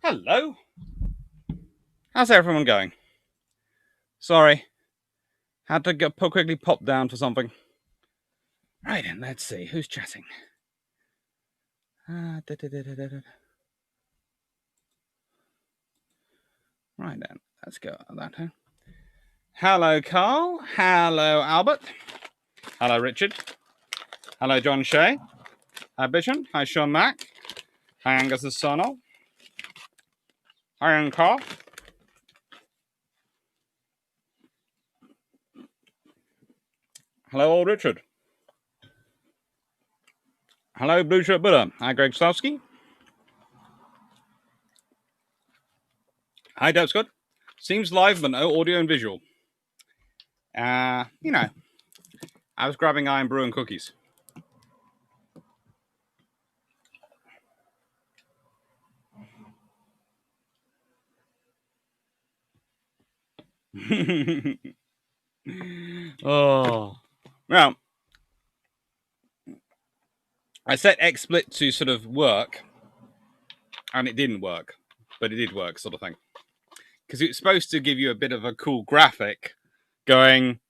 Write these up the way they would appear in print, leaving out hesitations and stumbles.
Hello. How's everyone going? Sorry, had to quickly pop down for something. Right then, let's see who's chatting. Right then, let's go at that. Huh? Hello, Carl. Hello, Albert. Hello, Richard. Hello, John Shea. Hi, Bishon. Hi, Sean Mack. Hi, Angus Sonal. Hi, Carl. Hello, old Richard. Hello, Blue Shirt Buddha. Hi, Greg Slavsky. Hi, Dope Scott. Seems live, but no audio and visual. I was grabbing Iron Brew and cookies. Oh. Now, I set XSplit to sort of work, and it didn't work, but it did work, sort of thing. Because it's supposed to give you a bit of a cool graphic going,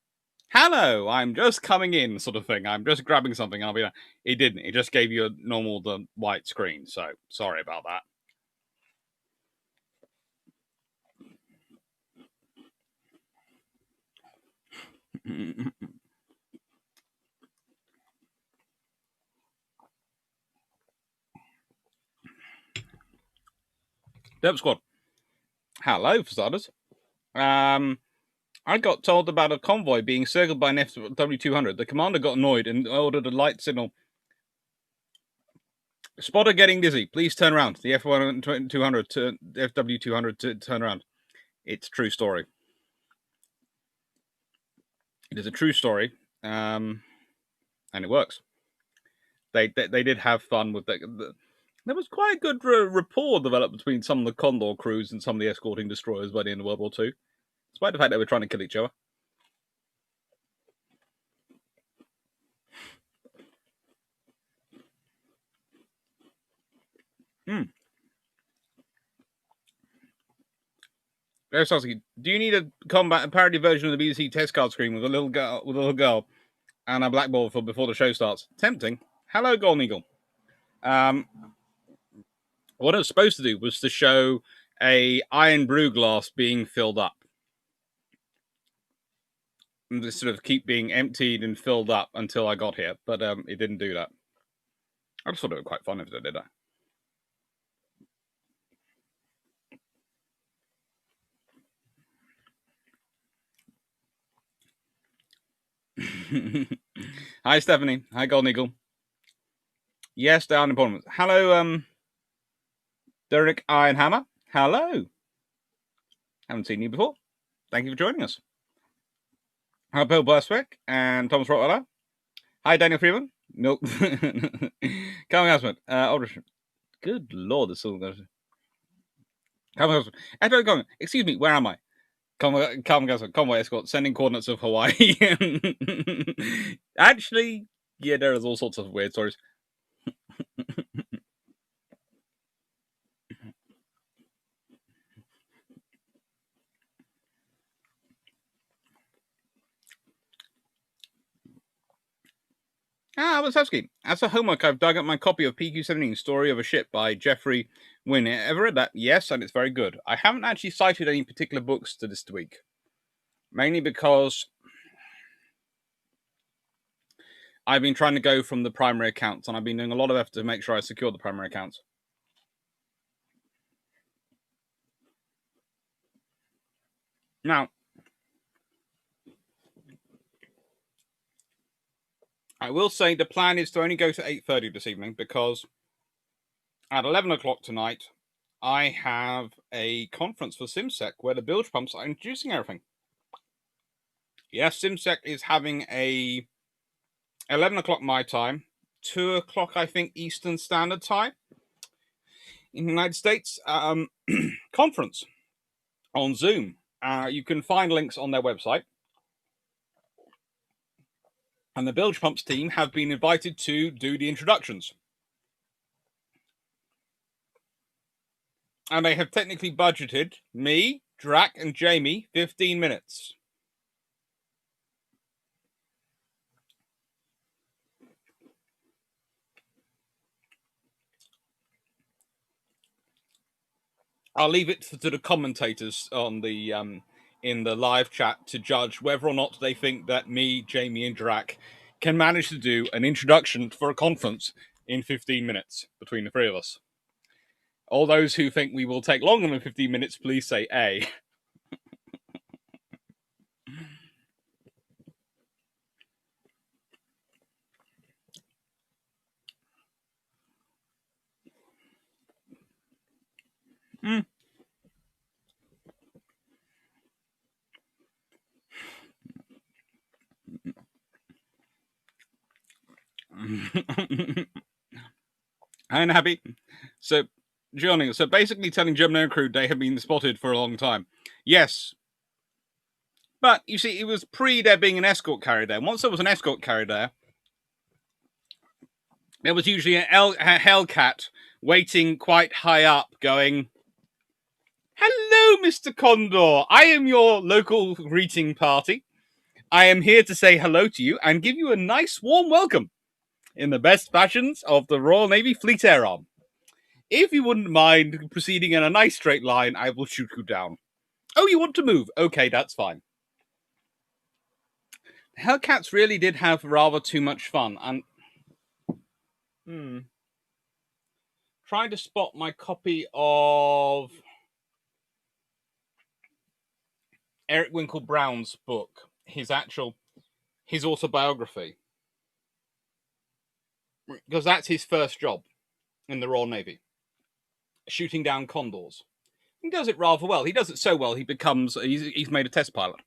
hello, I'm just coming in, sort of thing. I'm just grabbing something, and I'll be like, it didn't. It just gave you a normal white screen, so sorry about that. Derp Squad. Hello, for starters. I got told about a convoy being circled by an FW200. The commander got annoyed and ordered a light signal. Spotter getting dizzy. Please turn around. The FW200 to turn around. It's a true story. It is a true story, and it works. They did have fun with that. There was quite a good rapport developed between some of the Condor crews and some of the escorting destroyers by the end of World War II, despite the fact they were trying to kill each other. Do you need a combat parody version of the BBC test card screen with a little girl and a blackboard for before the show starts? Tempting. Hello, Golden Eagle. What it was supposed to do was to show a iron brew glass being filled up, and just sort of keep being emptied and filled up until I got here. But it didn't do that. I just thought it would be quite fun if it did that. Hi, Stephanie. Hi, Golden Eagle. Yes, down in Parliament. Hello, Derek Ironhammer. Hello. Haven't seen you before. Thank you for joining us. Hi, Bill Burswick and Thomas Rottweiler. Hi, Daniel Freeman. Milk. Calvin Houseman. Aldrich. Good Lord, this all goes. Calvin Houseman. Excuse me, where am I? Calvin Houseman. Convoy escort. Sending coordinates of Hawaii. Actually, yeah, there is all sorts of weird stories. Wasowski. As a homework, I've dug up my copy of PQ17, Story of a Ship by Jeffrey Wynne. Ever read that? Yes, and it's very good. I haven't actually cited any particular books to this week. Mainly because I've been trying to go from the primary accounts, and I've been doing a lot of effort to make sure I secure the primary accounts. Now, I will say the plan is to only go to 8:30 this evening, because at 11 o'clock tonight, I have a conference for SimSec where the bilge pumps are introducing everything. Yes, SimSec is having a 11 o'clock my time, 2 o'clock, I think, Eastern Standard Time in the United States, conference on Zoom. You can find links on their website. And the bilge pumps team have been invited to do the introductions. And they have technically budgeted me, Drac, and Jamie 15 minutes. I'll leave it to the commentators on the in the live chat to judge whether or not they think that me, Jamie, and Drac can manage to do an introduction for a conference in 15 minutes between the three of us. All those who think we will take longer than 15 minutes, please say A. Mm. And happy. So, Johnny, so basically telling German crew they have been spotted for a long time. Yes. But, you see, it was pre there being an escort carrier there. Once there was an escort carrier there was usually a Hellcat waiting quite high up going, "Hello, Mr. Condor. I am your local greeting party. I am here to say hello to you and give you a nice warm welcome in the best fashions of the Royal Navy Fleet Air Arm. If you wouldn't mind proceeding in a nice straight line, I will shoot you down. Oh, you want to move? Okay, that's fine." Hellcats really did have rather too much fun, and trying to spot my copy of Eric Winkle Brown's book, his autobiography, because that's his first job in the Royal Navy, shooting down condors. He does it rather well. He does it so well he's made a test pilot.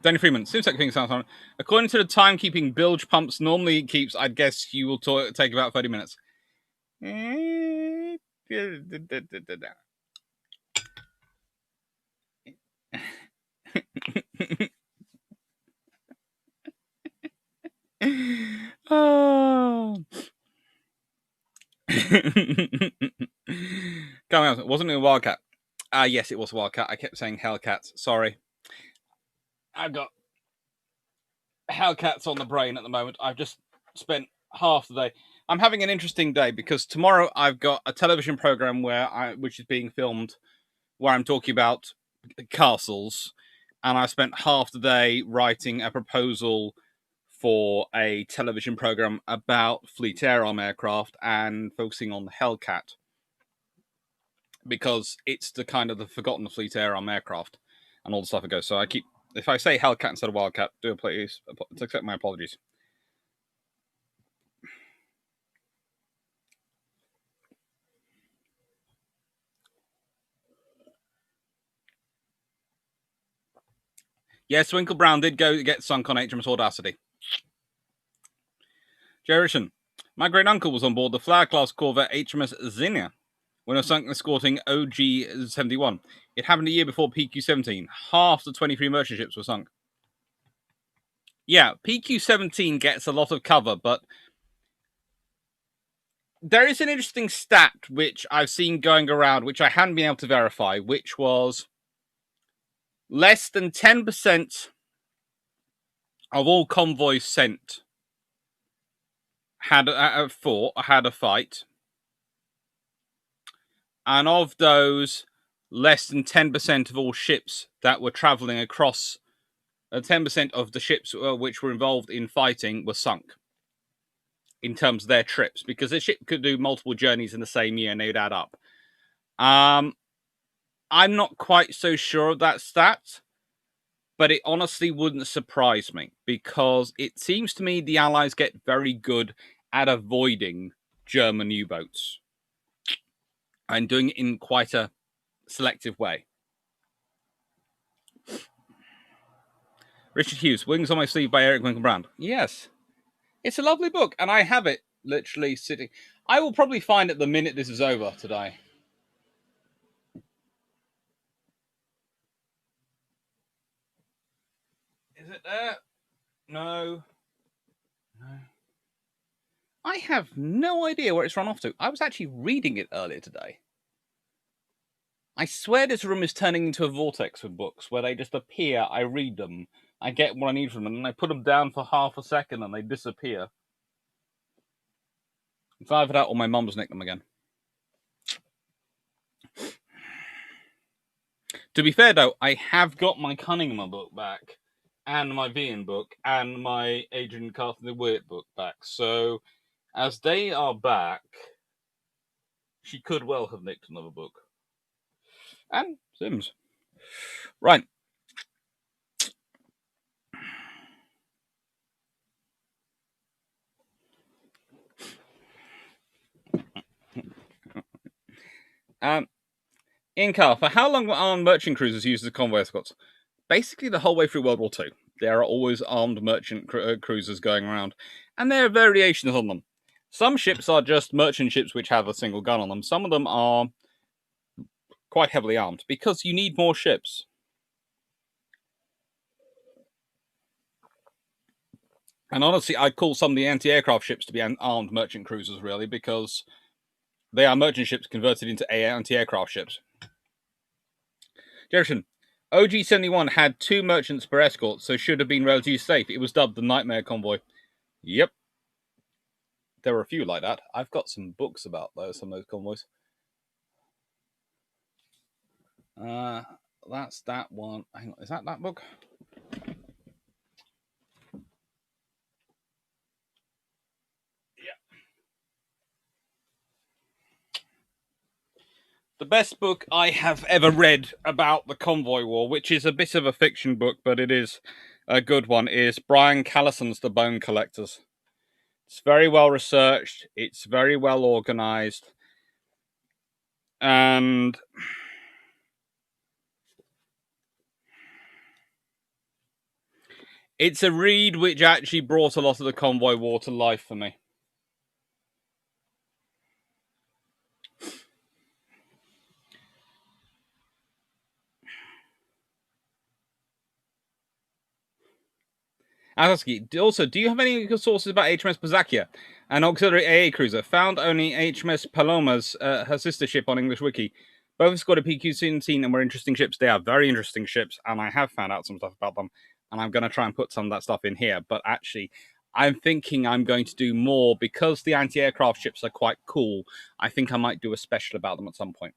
Danny Freeman, seems like things sound. According to the timekeeping bilge pumps normally keeps, I'd guess you will take about 30 minutes. Oh. Coming out, wasn't it a Wildcat? Yes, it was a Wildcat. I kept saying Hellcats. Sorry. I've got Hellcats on the brain at the moment. I've just spent half the day. I'm having an interesting day because tomorrow I've got a television program which is being filmed where I'm talking about castles, and I spent half the day writing a proposal for a television program about Fleet Air Arm aircraft and focusing on the Hellcat because it's the kind of the forgotten Fleet Air Arm aircraft and all the stuff it goes. So if I say Hellcat instead of Wildcat, do please accept my apologies. Yes, Winkle Brown did go get sunk on HMS Audacity. Jerison, my great uncle was on board the Flower class corvette HMS Zinnia when it was sunk escorting OG-71. It happened a year before PQ17. Half the 23 merchant ships were sunk. Yeah, PQ17 gets a lot of cover, but there is an interesting stat which I've seen going around, which I hadn't been able to verify, which was less than 10% of all convoys sent had a fight, and of those, less than 10% of all ships that were traveling across, 10% of the ships which were involved in fighting were sunk in terms of their trips, because a ship could do multiple journeys in the same year and they'd add up. I'm not quite so sure of that stat, but it honestly wouldn't surprise me, because it seems to me the Allies get very good at avoiding German U-boats and doing it in quite a selective way. Richard Hughes, Wings on My Sleeve by Eric Winklebrand. Yes. It's a lovely book, and I have it literally sitting. I will probably find it the minute this is over today. Is it there? No. I have no idea where it's run off to. I was actually reading it earlier today. I swear this room is turning into a vortex with books where they just appear, I read them, I get what I need from them, and I put them down for half a second and they disappear. It's either that or my mum's nicked them again. To be fair, though, I have got my Cunningham book back, and my Vian book, and my Adrian Carter the Wirt book back. So, as they are back, she could well have nicked another book. And Sims. Right. In car, for how long were armed merchant cruisers used as convoy escorts? Basically, the whole way through World War II. There are always armed merchant cruisers going around, and there are variations on them. Some ships are just merchant ships which have a single gun on them. Some of them are quite heavily armed, because you need more ships. And honestly, I'd call some of the anti-aircraft ships to be armed merchant cruisers, really, because they are merchant ships converted into anti-aircraft ships. Jerison, PQ17 had 2 merchants per escort, so should have been relatively safe. It was dubbed the Nightmare Convoy. Yep. There were a few like that. I've got some books about some of those convoys. That's that one. Hang on, is that book? Yeah. The best book I have ever read about the Convoy War, which is a bit of a fiction book, but it is a good one, is Brian Callison's The Bone Collectors. It's very well researched. It's very well organized. And it's a read which actually brought a lot of the Convoy War to life for me. Also, do you have any sources about HMS Pazakia, an auxiliary AA cruiser? Found only HMS Paloma's, her sister ship on English Wiki. Both scored a PQ17 and were interesting ships. They are very interesting ships, and I have found out some stuff about them, and I'm going to try and put some of that stuff in here. But actually, I'm thinking I'm going to do more, because the anti-aircraft ships are quite cool. I think I might do a special about them at some point.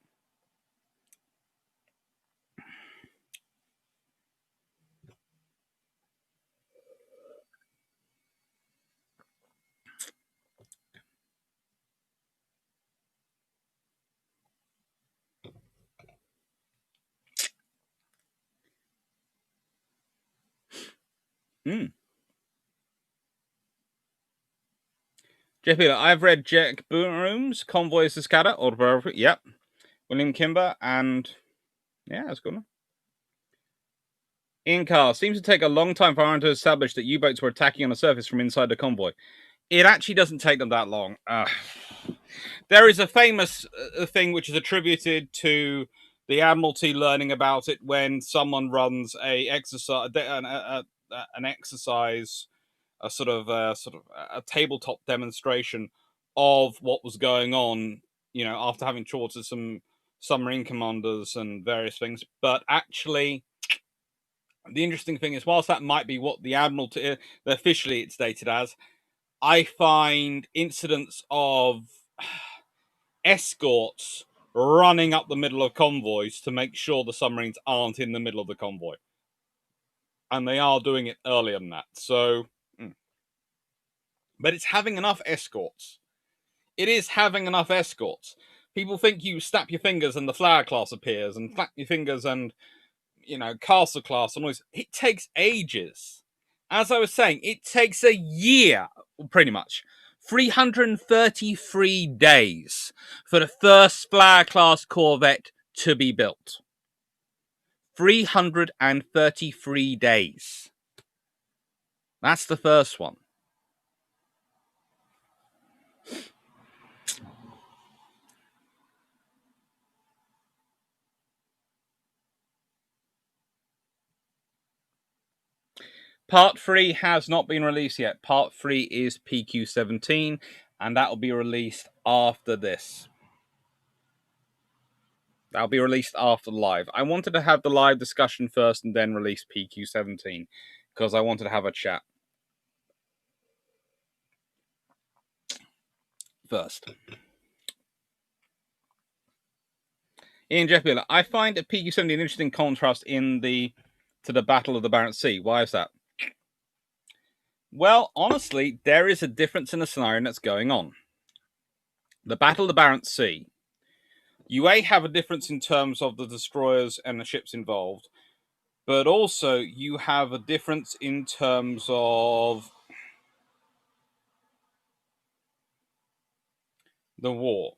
Jeff Healer, I've read Jack Boonroom's Convoys to Scatter, autobiography. Yep. William Kimber, and yeah, that's good. In car, seems to take a long time for Iron to establish that U-boats were attacking on the surface from inside the convoy. It actually doesn't take them that long. There is a famous thing which is attributed to the Admiralty learning about it when someone runs an exercise, a sort of a tabletop demonstration of what was going on, after having talked to some submarine commanders and various things. But actually, the interesting thing is, whilst that might be what the Admiralty, officially it's stated as, I find incidents of escorts running up the middle of convoys to make sure the submarines aren't in the middle of the convoy. And they are doing it earlier than that. So, but it's having enough escorts. It is having enough escorts. People think you snap your fingers and the Flower class appears, and flap your fingers and, Castle class and all this. It takes ages. As I was saying, it takes a year, pretty much. 333 days for the first Flower class corvette to be built. 333 days. That's the first one. Part 3 has not been released yet. Part 3 is PQ17, and that will be released after this. That'll be released after the live. I wanted to have the live discussion first and then release PQ17 because I wanted to have a chat first. Ian Jeff Miller, I find a PQ17 an interesting contrast to the Battle of the Barents Sea. Why is that? Well, honestly, there is a difference in the scenario that's going on. The Battle of the Barents Sea, you have a difference in terms of the destroyers and the ships involved, but also you have a difference in terms of the war.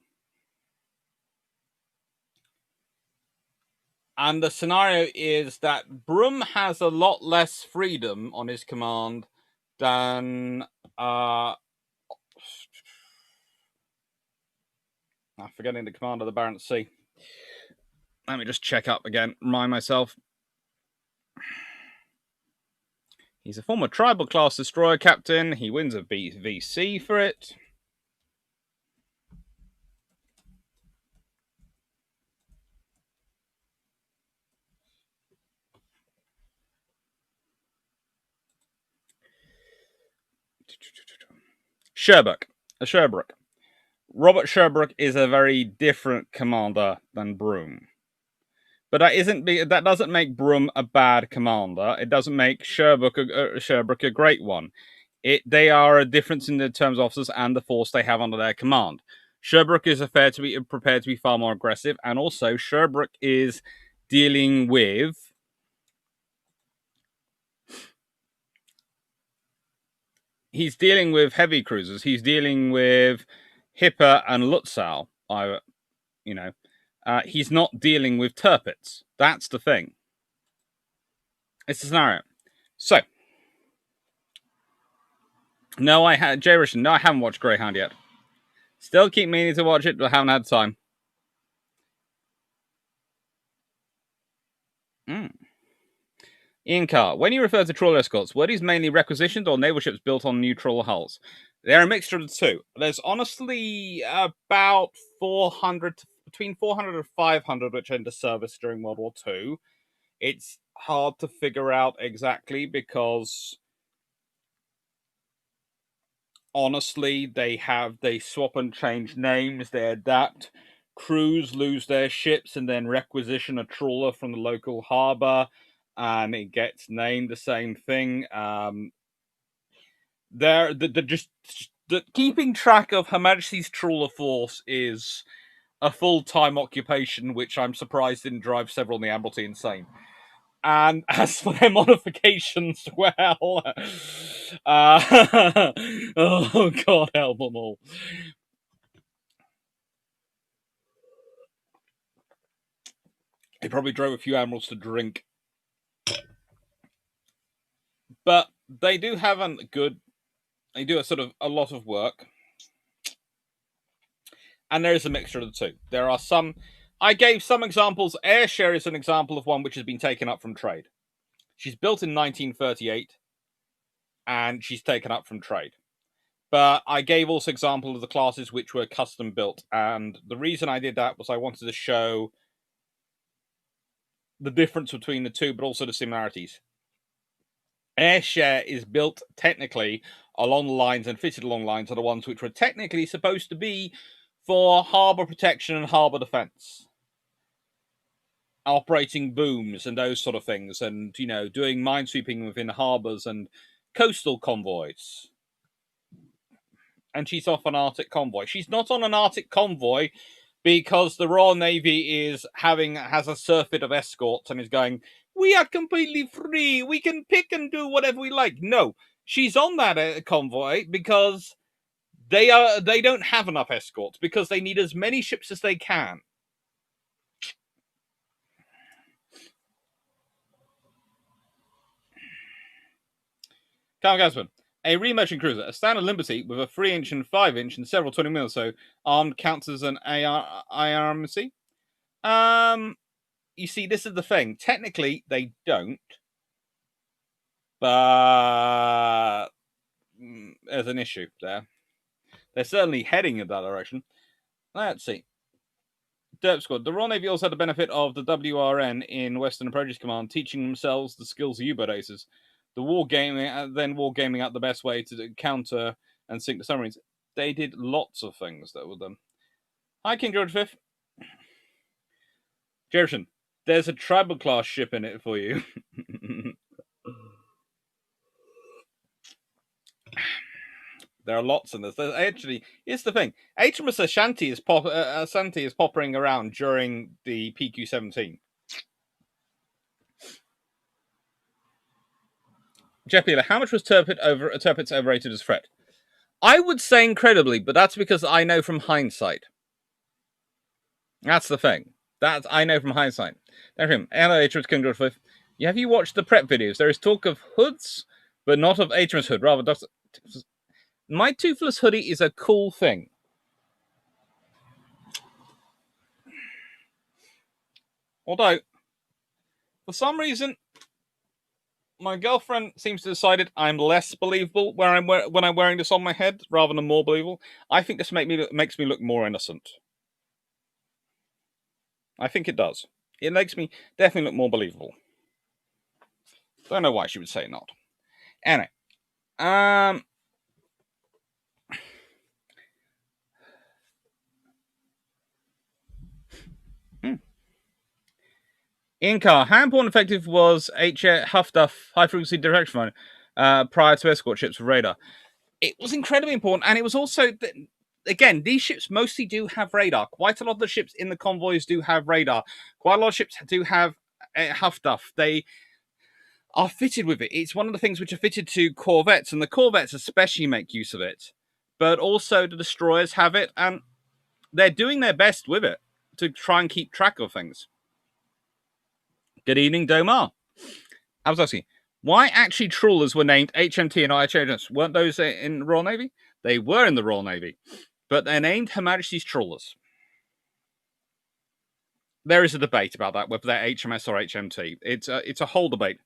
And the scenario is that Brum has a lot less freedom on his command than I'm forgetting the command of the Barents Sea. Let me just check up again, remind myself. He's a former tribal class destroyer captain. He wins a VC for it. Sherbrooke. Robert Sherbrooke is a very different commander than Brum. But that doesn't make Brum a bad commander. It doesn't make Sherbrooke a great one. They are a difference in the terms of officers and the force they have under their command. Sherbrooke is prepared to be far more aggressive, and also Sherbrooke is dealing with heavy cruisers. He's dealing with Hipper and Lutzow. He's not dealing with Tirpitz. That's the thing. It's the scenario. So, Jay Rishan, no, I haven't watched Greyhound yet. Still keep meaning to watch it, but haven't had time. Ian Carr, when you refer to trawler escorts, were these mainly requisitioned or naval ships built on neutral hulls? They're a mixture of the two. There's honestly about between 400 and 500 which enter service during World War II. It's hard to figure out exactly because honestly, they swap and change names, they adapt. Crews lose their ships and then requisition a trawler from the local harbour, and it gets named the same thing. Keeping track of Her Majesty's trawler force is a full-time occupation, which I'm surprised didn't drive several in the Admiralty insane. And as for their modifications, well, oh God, help them all. They probably drove a few admirals to drink, but they do have They do a lot of work, and there is a mixture of the two. There are some. I gave some examples. Ayrshire is an example of one which has been taken up from trade. She's built in 1938, and she's taken up from trade. But I gave also examples of the classes which were custom built, and the reason I did that was I wanted to show the difference between the two, but also the similarities. Ayrshire is built technically along the lines and fitted along lines are the ones which were technically supposed to be for harbour protection and harbour defence. Operating booms and those sort of things, and, doing minesweeping within harbours and coastal convoys. And she's off an Arctic convoy. She's not on an Arctic convoy because the Royal Navy has a surfeit of escorts and is going, we are completely free. We can pick and do whatever we like. No, she's on that convoy because they don't have enough escorts because they need as many ships as they can. Carl Gasman, a remerchant cruiser, a standard Liberty with a 3-inch and 5-inch and several 20 mil so armed counts as an IRMC. You see, this is the thing. Technically, they don't. But there's an issue there. They're certainly heading in that direction. Let's see. Derp Squad. The Royal Navy also had the benefit of the WRN in Western Approaches Command, teaching themselves the skills of U-boat aces. The wargaming out the best way to counter and sink the submarines. They did lots of things that were done. Hi, King George V. Jerison, there's a tribal class ship in it for you. There are lots in this. Actually, here's the thing. HMS Ashanti is popping around during the PQ17. Jeff Peeler, how much was Tirpitz overrated as threat? I would say incredibly, but that's because I know from hindsight. That's the thing. That I know from hindsight. Hello, HMS King George V. Have you watched the prep videos? There is talk of hoods, but not of HMS Hood. Rather, my toothless hoodie is a cool thing. Although, for some reason, my girlfriend seems to have decided I'm less believable when I'm wearing this on my head rather than more believable. I think this makes me look more innocent. I think it does. It makes me definitely look more believable. Don't know why she would say not. Anyway, In car, how important effective was Huff Duff high frequency direction phone prior to escort ships with radar? It was incredibly important, and it was also again, these ships mostly do have radar. Quite a lot of the ships in the convoys do have radar. Quite a lot of ships do have Huff Duff. They are fitted with it. It's one of the things which are fitted to corvettes, and the corvettes especially make use of it. But also the destroyers have it, and they're doing their best with it to try and keep track of things. Good evening, Domar. I was asking, why actually trawlers were named HMT and IHMS? Weren't those in the Royal Navy? They were in the Royal Navy, but they're named Her Majesty's trawlers. There is a debate about that, whether they're HMS or HMT. It's a whole debate.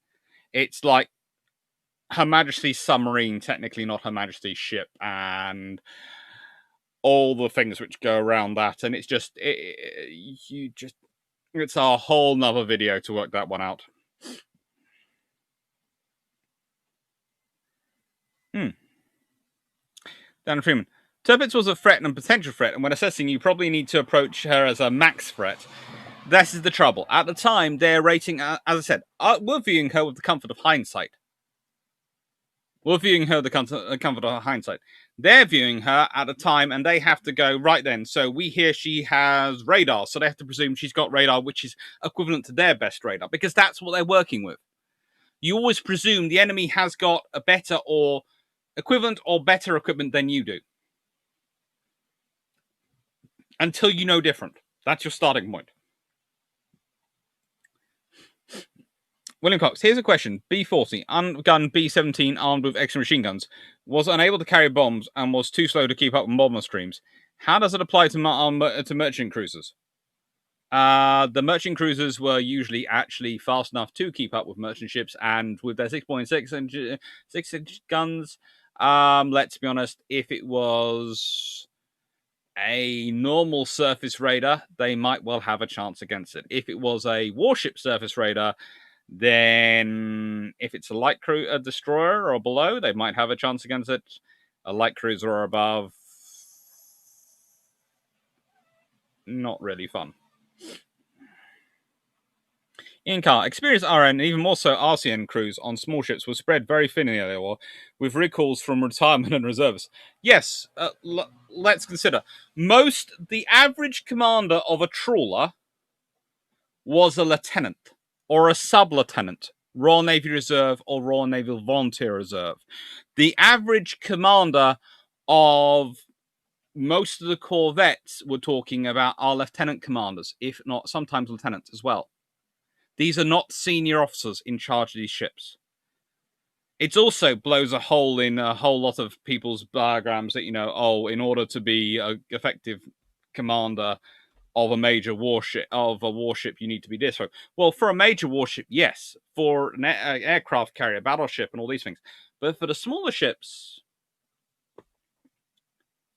It's like Her Majesty's submarine, technically not Her Majesty's ship, and all the things which go around that. And it's just, it's a whole nother video to work that one out. Dan Freeman. Tirpitz was a threat and a potential threat, and when assessing, you probably need to approach her as a max threat. This is the trouble. At the time, they're rating, as I said, we're viewing her with the comfort of hindsight. We're viewing her with the comfort of hindsight. They're viewing her at the time, and they have to go, right then, so we hear she has radar, so they have to presume she's got radar, which is equivalent to their best radar, because that's what they're working with. You always presume the enemy has got a better or equivalent or better equipment than you do. Until you know different. That's your starting point. William Cox, here's a question. B-40, ungunned B-17 armed with extra machine guns, was unable to carry bombs and was too slow to keep up with bomber streams. How does it apply to merchant cruisers? The merchant cruisers were usually actually fast enough to keep up with merchant ships, and with their 6.6-inch guns, let's be honest, if it was a normal surface raider, they might well have a chance against it. If it was a warship surface raider, then if it's a destroyer or below, they might have a chance against it. A light cruiser or above, not really fun. In car, experienced RN and even more so RCN crews on small ships were spread very thinly in the war, with recalls from retirement and reservists. Yes, let's consider. The average commander of a trawler was a lieutenant or a sub-lieutenant, Royal Navy Reserve or Royal Naval Volunteer Reserve. The average commander of most of the corvettes we're talking about are lieutenant commanders, if not sometimes lieutenants as well. These are not senior officers in charge of these ships. It also blows a hole in a whole lot of people's diagrams that, in order to be an effective commander, of a major warship, you need to be this. Well, for a major warship, yes. For an aircraft carrier, battleship, and all these things. But for the smaller ships,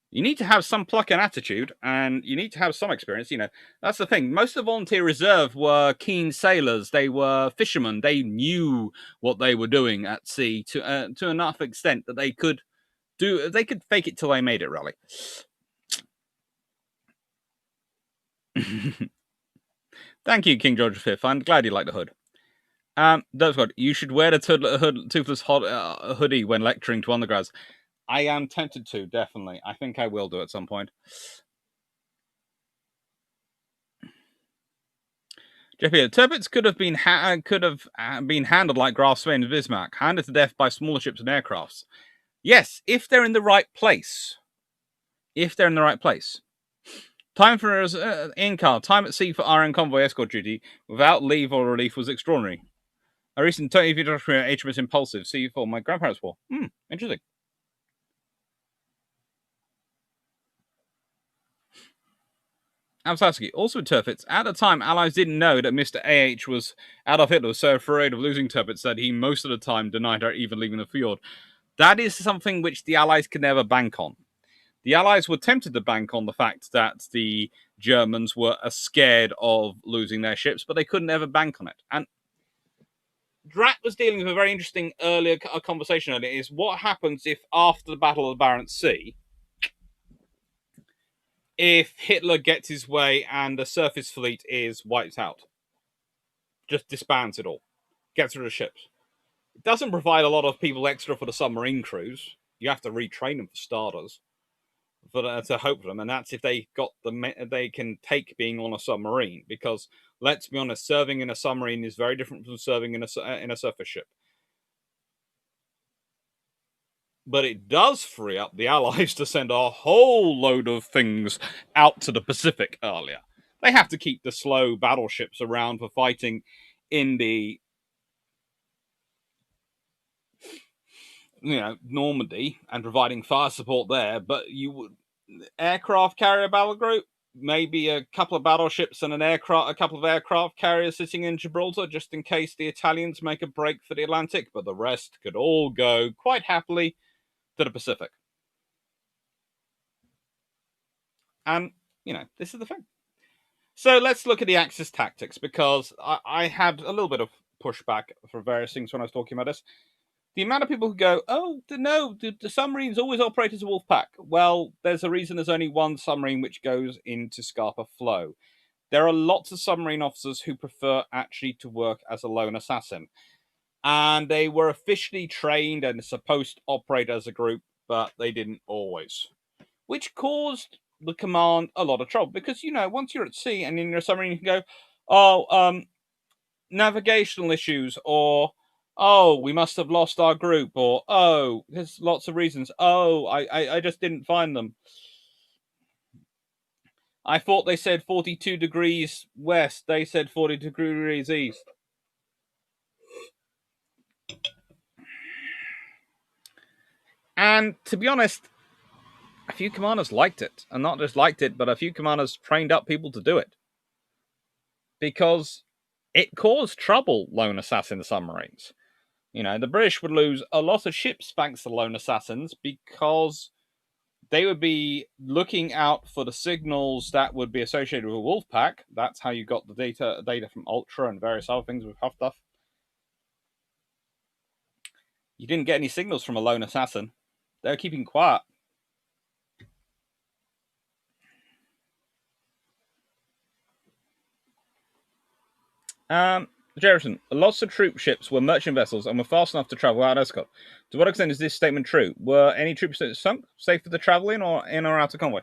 you need to have some pluck and attitude, and you need to have some experience. That's the thing. Most of the volunteer reserve were keen sailors. They were fishermen. They knew what they were doing at sea to enough extent that they could fake it till they made it, really. Thank you, King George V. I'm glad you like the hood. You should wear the toothless hoodie when lecturing to undergrads. I am tempted to, definitely. I think I will do at some point. JP, turbines could have been handled like Graf Sweyn and Bismarck, handed to death by smaller ships and aircrafts. Yes, if they're in the right place. Time for in-car. Time at sea for RN convoy escort duty without leave or relief was extraordinary. A recent 20 HMS Impulsive. C4. My grandparents wore. Interesting. Amsowski. Also with turfits. At the time, Allies didn't know that Mr. AH was Adolf Hitler was so afraid of losing turfits that he most of the time denied her even leaving the field. That is something which the Allies could never bank on. The Allies were tempted to bank on the fact that the Germans were scared of losing their ships, but they couldn't ever bank on it. And Drat was dealing with a very interesting earlier conversation earlier, is what happens if after the Battle of the Barents Sea, if Hitler gets his way and the surface fleet is wiped out? Just disbands it all. Gets rid of ships. It doesn't provide a lot of people extra for the submarine crews. You have to retrain them for starters. To hope for them, and that's if they can take being on a submarine. Because let's be honest, serving in a submarine is very different from serving in a surface ship. But it does free up the Allies to send a whole load of things out to the Pacific earlier. They have to keep the slow battleships around for fighting in the Normandy and providing fire support there, but you would aircraft carrier battle group, maybe a couple of battleships and a couple of aircraft carriers sitting in Gibraltar just in case the Italians make a break for the Atlantic, but the rest could all go quite happily to the Pacific. And, this is the thing. So let's look at the Axis tactics, because I had a little bit of pushback for various things when I was talking about this. The amount of people who go, the submarines always operate as a wolf pack. Well, there's a reason there's only one submarine which goes into Scapa Flow. There are lots of submarine officers who prefer actually to work as a lone assassin. And they were officially trained and supposed to operate as a group, but they didn't always. Which caused the command a lot of trouble. Because, once you're at sea and in your submarine, you can go, navigational issues, or we must have lost our group, or there's lots of reasons. I just didn't find them. I thought they said 42 degrees west. They said 40 degrees east. And to be honest, a few commanders liked it. And not just liked it, but a few commanders trained up people to do it. Because it caused trouble, lone assassin submarines. The British would lose a lot of ships thanks to lone assassins, because they would be looking out for the signals that would be associated with a wolf pack. That's how you got the data from Ultra and various other things with Huffduff. You didn't get any signals from a lone assassin. They were keeping quiet. Jerison, lots of troop ships were merchant vessels and were fast enough to travel without escort. To what extent is this statement true? Were any troop ships sunk, safe for the travel in or out of convoy?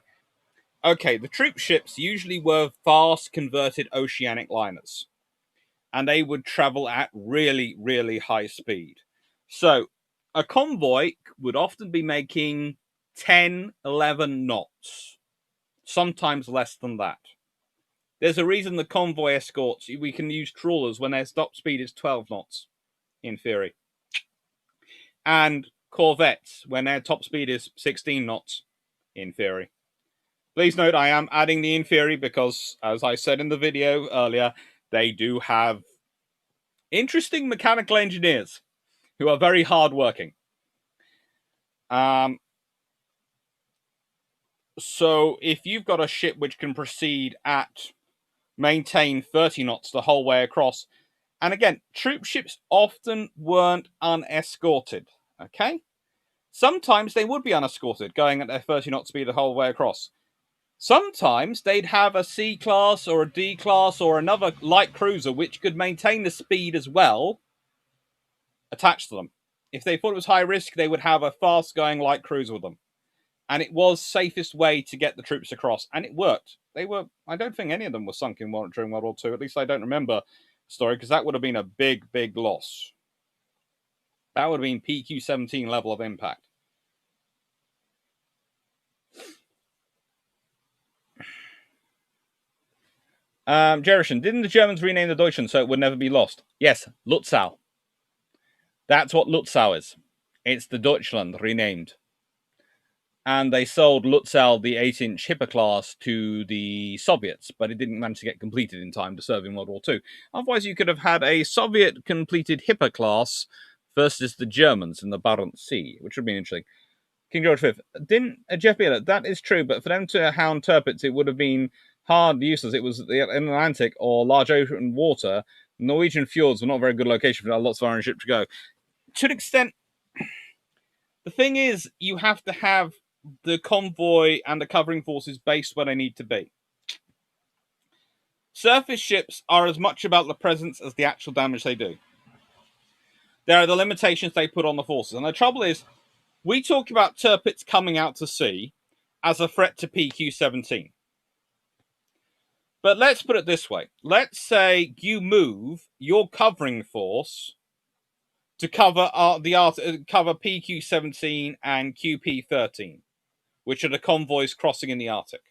Okay, the troop ships usually were fast converted oceanic liners, and they would travel at really, really high speed. So a convoy would often be making 10, 11 knots, sometimes less than that. There's a reason the convoy escorts, we can use trawlers when their stop speed is 12 knots, in theory. And corvettes when their top speed is 16 knots, in theory. Please note, I am adding the in theory because, as I said in the video earlier, they do have interesting mechanical engineers who are very hardworking. So if you've got a ship which can proceed at maintain 30 knots the whole way across, and again, troop ships often weren't unescorted, okay? Sometimes they would be unescorted, going at their 30 knot speed the whole way across. Sometimes they'd have a C class or a D class or another light cruiser which could maintain the speed as well attached to them. If they thought it was high risk, they would have a fast going light cruiser with them. And it was safest way to get the troops across, and it worked. They were, I don't think any of them were sunk during World War II. At least I don't remember the story, because that would have been a big, big loss. That would have been PQ17 level of impact. Jerison, didn't the Germans rename the Deutschland so it would never be lost? Yes, Lutzow. That's what Lutzow is. It's the Deutschland renamed. And they sold Lutzow, the 8-inch Hipper class, to the Soviets, but it didn't manage to get completed in time to serve in World War II. Otherwise, you could have had a Soviet-completed Hipper class versus the Germans in the Barents Sea, which would have been interesting. King George V. Didn't Jeff Beeler? That is true, but for them to hound Tirpitz, it would have been hard useless. It was the Atlantic or large open water. Norwegian fjords were not a very good location for lots of iron ships to go. To an extent, the thing is, you have to have the convoy and the covering forces based where they need to be. Surface ships are as much about the presence as the actual damage they do. There are the limitations they put on the forces. And the trouble is, we talk about Tirpitz coming out to sea as a threat to PQ17. But let's put it this way. Let's say you move your covering force to cover cover PQ17 and QP13, which are the convoys crossing in the Arctic.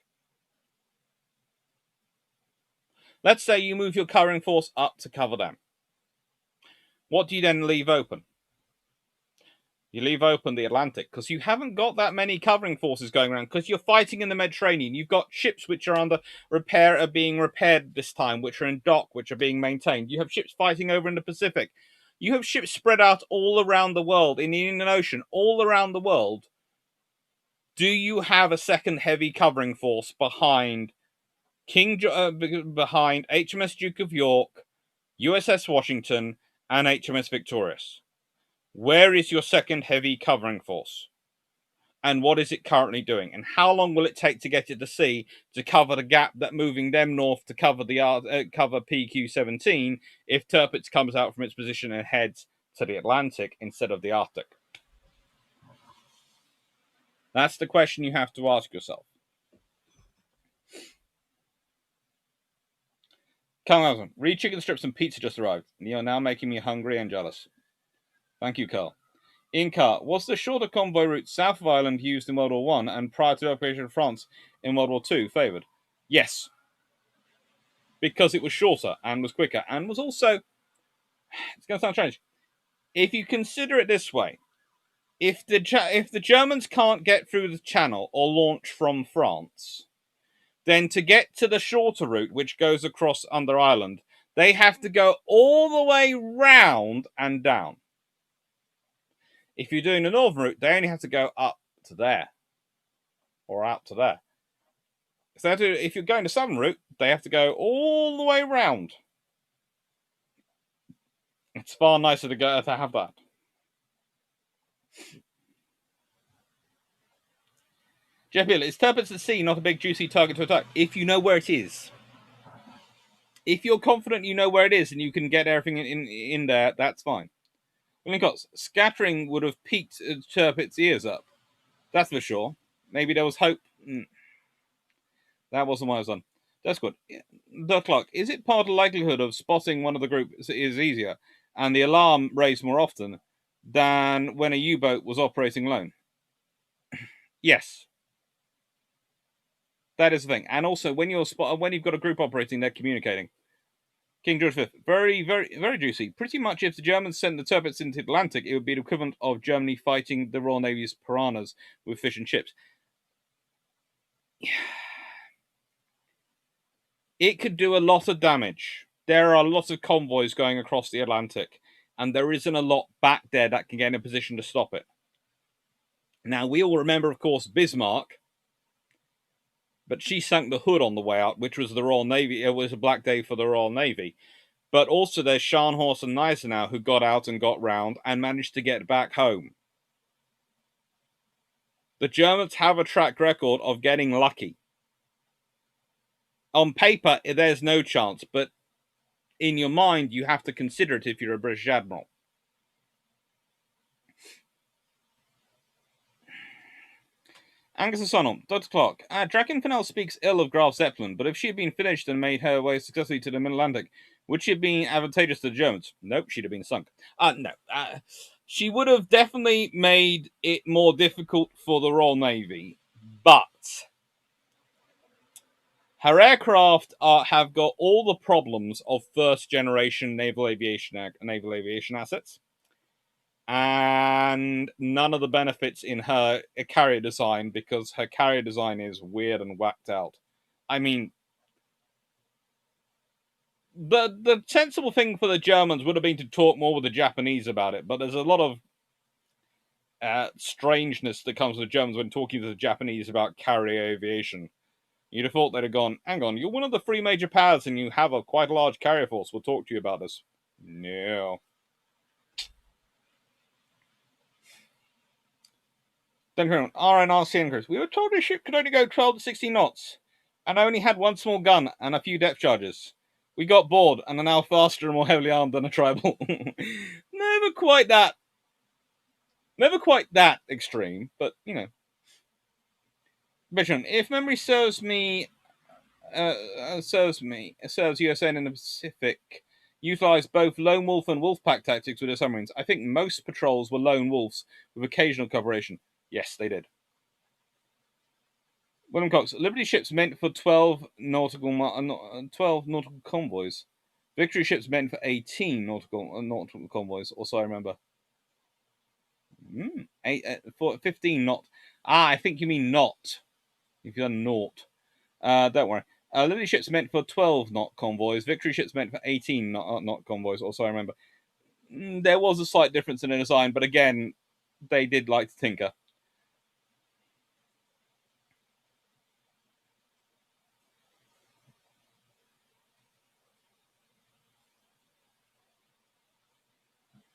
Let's say you move your covering force up to cover them. What do you then leave open? You leave open the Atlantic, because you haven't got that many covering forces going around, because you're fighting in the Mediterranean. You've got ships which are under repair, are being repaired this time, which are in dock, which are being maintained. You have ships fighting over in the Pacific. You have ships spread out all around the world, in the Indian Ocean, all around the world. Do you have a second heavy covering force behind behind HMS Duke of York, USS Washington, and HMS Victorious? Where is your second heavy covering force? And what is it currently doing? And how long will it take to get it to sea to cover the gap that moving them north to cover the cover PQ17 if Tirpitz comes out from its position and heads to the Atlantic instead of the Arctic? That's the question you have to ask yourself. Carl, read chicken strips and pizza just arrived. You're now making me hungry and jealous. Thank you, Carl. Inca, was the shorter convoy route south of Ireland used in World War I and prior to the occupation of France in World War II favoured? Yes. Because it was shorter and was quicker and was also, it's going to sound strange, if you consider it this way, if the Germans can't get through the Channel or launch from France, then to get to the shorter route, which goes across under Ireland, they have to go all the way round and down. If you're doing the northern route, they only have to go up to there or out to there. So if you're going the southern route, they have to go all the way round. It's far nicer to have that. Jeff Hill, is Tirpitz at sea not a big juicy target to attack? If you know where it is. If you're confident you know where it is and you can get everything in there, that's fine. William Cox, scattering would have piqued Tirpitz's ears up. That's for sure. Maybe there was hope. That wasn't what I was on. That's good. The clock. Is it part of the likelihood of spotting one of the group is easier and the alarm raised more often than when a U-boat was operating alone? Yes. That is the thing. And also, when you've got a group operating, they're communicating. King George V. Very, very, very juicy. Pretty much if the Germans sent the Tirpitz into the Atlantic, it would be the equivalent of Germany fighting the Royal Navy's piranhas with fish and chips. It could do a lot of damage. There are lots of convoys going across the Atlantic, and there isn't a lot back there that can get in a position to stop it. Now, we all remember, of course, Bismarck, but she sank the Hood on the way out, which was the Royal Navy. It was a black day for the Royal Navy. But also there's Scharnhorst and Gneisenau, who got out and got round and managed to get back home. The Germans have a track record of getting lucky. On paper, there's no chance, but in your mind, you have to consider it if you're a British admiral. Angus O'Sonnell, Dr. Clark. Draken Fennell speaks ill of Graf Zeppelin, but if she had been finished and made her way successfully to the Mid-Atlantic, would she have been advantageous to the Germans? Nope, she'd have been sunk. No. She would have definitely made it more difficult for the Royal Navy, but her aircraft have got all the problems of first-generation naval aviation assets, and none of the benefits in her carrier design, because her carrier design is weird and whacked out. I mean, the sensible thing for the Germans would have been to talk more with the Japanese about it, but there's a lot of strangeness that comes with the Germans when talking to the Japanese about carrier aviation. You'd have thought they'd have gone, hang on, you're one of the three major powers and you have quite a large carrier force. We'll talk to you about this. No. Then RNRC increase. We were told the ship could only go 12 to 16 knots and only had one small gun and a few depth charges. We got bored and are now faster and more heavily armed than a tribal. Never quite that extreme, but you know. Vision. If memory serves USN in the Pacific utilized both lone wolf and wolf pack tactics with their submarines. I think most patrols were lone wolves with occasional cooperation. Yes, they did. William Cox. Liberty ships meant for 12 nautical convoys. Victory ships meant for 18 nautical convoys. Also, I remember. 15 knot. I think you mean knot. If you're naught. Don't worry. Liberty ships meant for 12 knot convoys. Victory ships meant for 18 knot convoys. Also, I remember. There was a slight difference in the design, but again, they did like to tinker.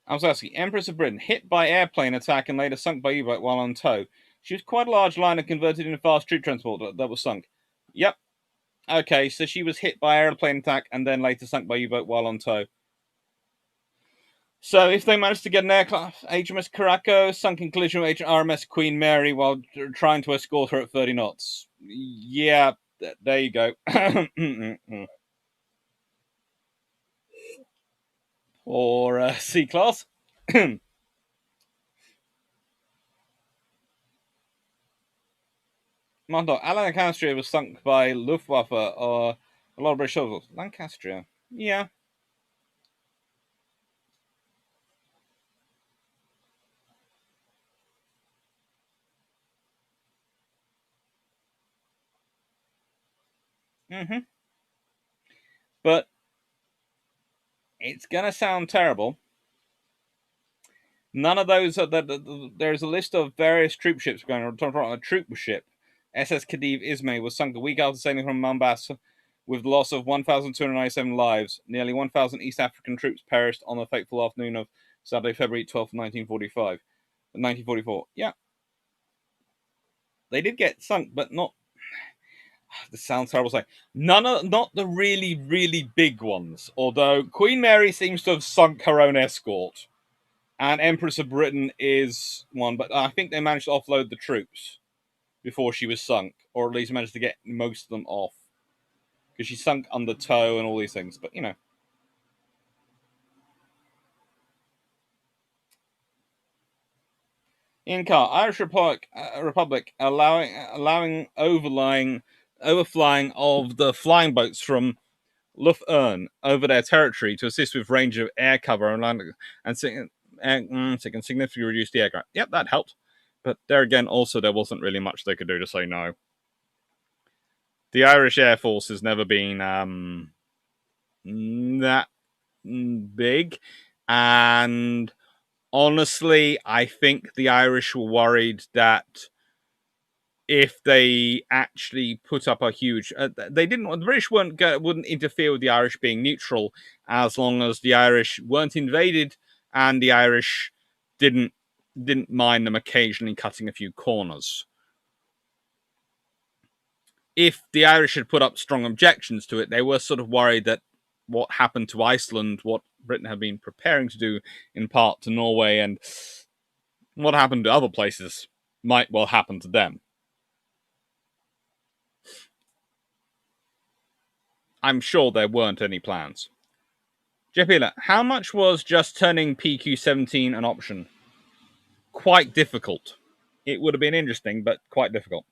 I was asking, Empress of Britain, hit by airplane attack and later sunk by U-boat while on tow. She was quite a large liner converted into fast troop transport that was sunk. Yep. Okay, so she was hit by airplane attack and then later sunk by U-boat while on tow. So if they managed to get an aircraft, HMS Caraco sunk in collision with RMS Queen Mary while trying to escort her at 30 knots. Yeah, there you go. Or C-Class. Mondo, Lancastria was sunk by Luftwaffe or a lot of British soldiers. Lancastria. Yeah. But it's going to sound terrible. None of those there's a list of various troop ships going on. A troop ship, SS Khedive Ismay, was sunk a week after sailing from Mombasa with the loss of 1,297 lives. Nearly 1,000 East African troops perished on the fateful afternoon of Saturday, February 12th, 1944. Yeah. They did get sunk, but not... This sounds terrible saying. Not the really, really big ones. Although Queen Mary seems to have sunk her own escort. And Empress of Britain is one, but I think they managed to offload the troops before she was sunk, or at least managed to get most of them off. Because she sunk under tow and all these things, but you know. In car, Irish Republic allowing overflying of the flying boats from Lufern over their territory to assist with range of air cover and landing, and significantly reduce the aircraft. Yep, that helped. But there again, also, there wasn't really much they could do to say no. The Irish Air Force has never been that big, and honestly, I think the Irish were worried that if they actually put up a huge, they didn't. The British wouldn't interfere with the Irish being neutral as long as the Irish weren't invaded and the Irish didn't mind them occasionally cutting a few corners. If the Irish had put up strong objections to it, they were sort of worried that what happened to Iceland, what Britain had been preparing to do in part to Norway, and what happened to other places might well happen to them. I'm sure there weren't any plans. Jepila, how much was just turning PQ17 an option? Quite difficult. It would have been interesting, but quite difficult.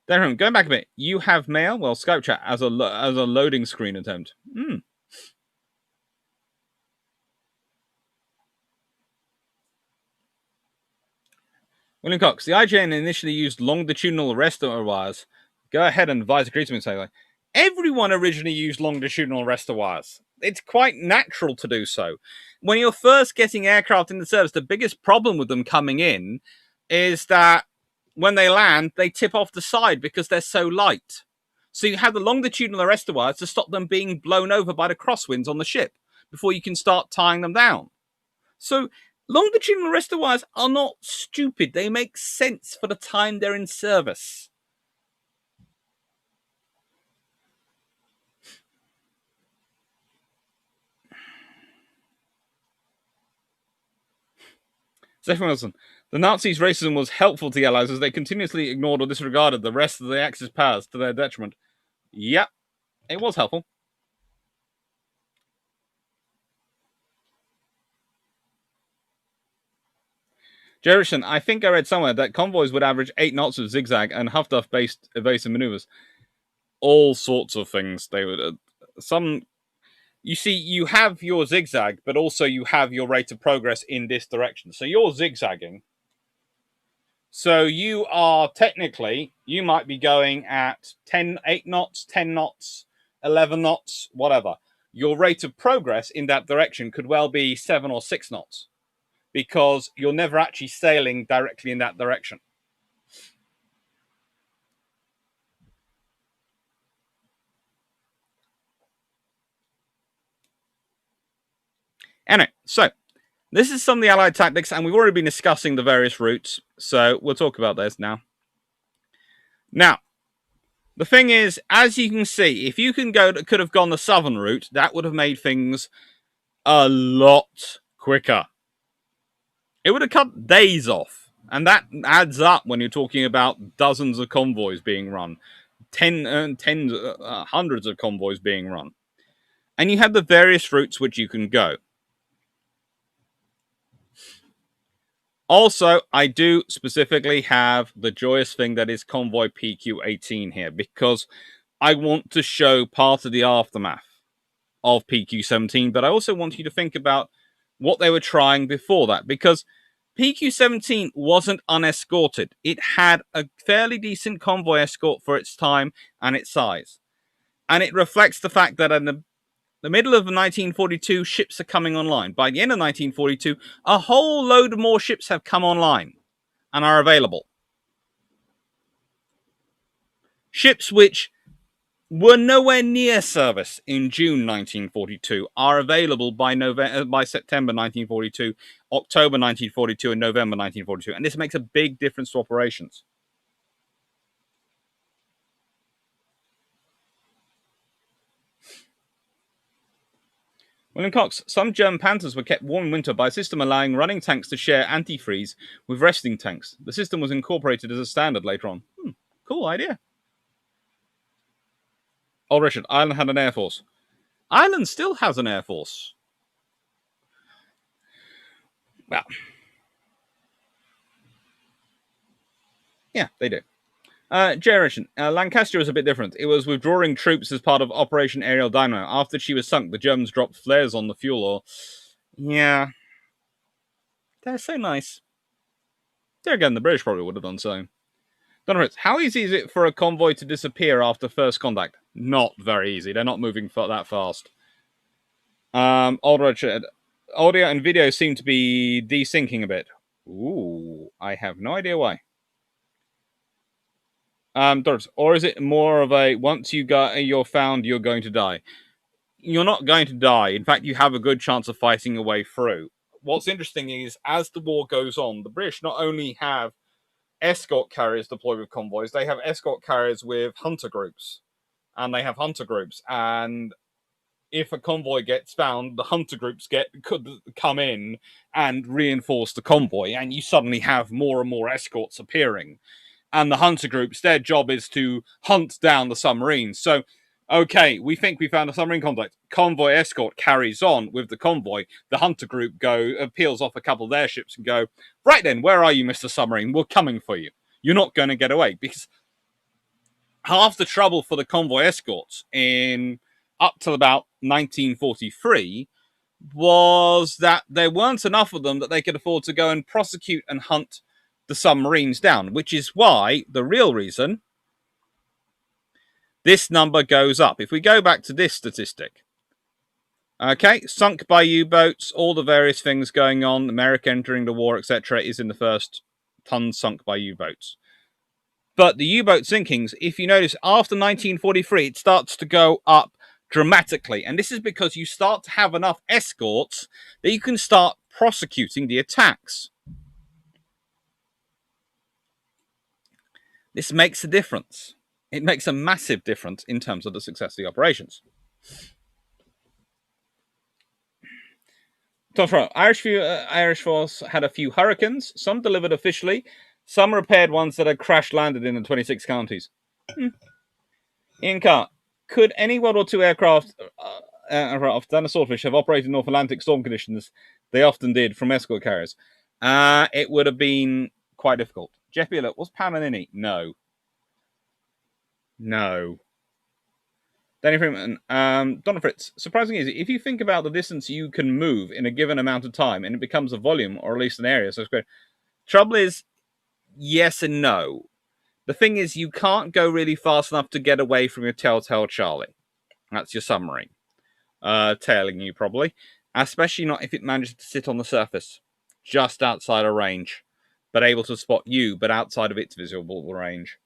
Then, going back a bit, you have mail? Well, Skype chat as a loading screen attempt. William Cox, the IJN initially used longitudinal arrestor wires. Go ahead and advise the creator say, everyone originally used longitudinal arrestor wires. It's quite natural to do so. When you're first getting aircraft into service, the biggest problem with them coming in is that when they land, they tip off the side because they're so light. So you have the longitudinal arrestor wires to stop them being blown over by the crosswinds on the ship before you can start tying them down. So longitudinal arrestor wires are not stupid. They make sense for the time they're in service. Stephen Wilson, the Nazis' racism was helpful to the Allies as they continuously ignored or disregarded the rest of the Axis powers to their detriment. Yep, it was helpful. Jerison, I think I read somewhere that convoys would average 8 knots of zigzag and Huff-Duff-based evasive maneuvers. All sorts of things. They would... You see, you have your zigzag, but also you have your rate of progress in this direction. So you're zigzagging. So you are technically, you might be going at 8 knots, 10 knots, 11 knots, whatever. Your rate of progress in that direction could well be 7 or 6 knots because you're never actually sailing directly in that direction. Anyway, so this is some of the Allied tactics, and we've already been discussing the various routes, so we'll talk about this now. Now, the thing is, as you can see, if you could have gone the southern route, that would have made things a lot quicker. It would have cut days off, and that adds up when you're talking about dozens of convoys being run, hundreds of convoys being run. And you have the various routes which you can go. Also, I do specifically have the joyous thing that is Convoy PQ18 here, because I want to show part of the aftermath of PQ17, but I also want you to think about what they were trying before that, because PQ17 wasn't unescorted. It had a fairly decent convoy escort for its time and its size. And it reflects the fact that in the middle of 1942, ships are coming online. By the end of 1942, a whole load of more ships have come online and are available. Ships which were nowhere near service in June 1942 are available by September 1942, October 1942, and November 1942. And this makes a big difference to operations. William Cox, some German Panthers were kept warm in winter by a system allowing running tanks to share antifreeze with resting tanks. The system was incorporated as a standard later on. Cool idea. Oh, Richard, Ireland had an air force. Ireland still has an air force. Well, yeah, they do. Generation. Lancaster was a bit different. It was withdrawing troops as part of Operation Aerial Dynamo. After she was sunk, the Germans dropped flares on the fuel oil. Yeah. They're so nice. There again, the British probably would have done so. Donald, how easy is it for a convoy to disappear after first contact? Not very easy. They're not moving that fast. Audio and video seem to be desyncing a bit. Ooh, I have no idea why. Doris, or is it more of a once you're found, you're going to die? You're not going to die. In fact, you have a good chance of fighting your way through. What's interesting is, as the war goes on, the British not only have escort carriers deployed with convoys, they have escort carriers with hunter groups. And they have hunter groups. And if a convoy gets found, the hunter groups could come in and reinforce the convoy, and you suddenly have more and more escorts appearing. And the hunter groups, their job is to hunt down the submarines. So, okay, we think we found a submarine contact. Convoy escort carries on with the convoy. The hunter group peels off a couple of their ships and go, right then, where are you, Mr. Submarine? We're coming for you. You're not going to get away. Because half the trouble for the convoy escorts in up till about 1943 was that there weren't enough of them that they could afford to go and prosecute and hunt the submarines down, which is why the real reason this number goes up. If we go back to this statistic, okay, sunk by U-boats, all the various things going on, America entering the war, etc., is in the first tons sunk by U-boats. But the U-boat sinkings, if you notice, after 1943, it starts to go up dramatically. And this is because you start to have enough escorts that you can start prosecuting the attacks. This makes a difference. It makes a massive difference in terms of the success of the operations. Irish Force had a few hurricanes, some delivered officially, some repaired ones that had crash landed in the 26 counties. Ian Carr, could any World War II aircraft than a Swordfish have operated in North Atlantic storm conditions? They often did from escort carriers. It would have been quite difficult. Jeff Beeler, was Pamanini? No. Danny Freeman, Donna Fritz, surprisingly easy. If you think about the distance you can move in a given amount of time, and it becomes a volume, or at least an area, so it's great. Trouble is, yes and no. The thing is, you can't go really fast enough to get away from your Telltale Charlie. That's your submarine. Tailing you, probably. Especially not if it manages to sit on the surface, just outside of range, but able to spot you, but outside of its visible range.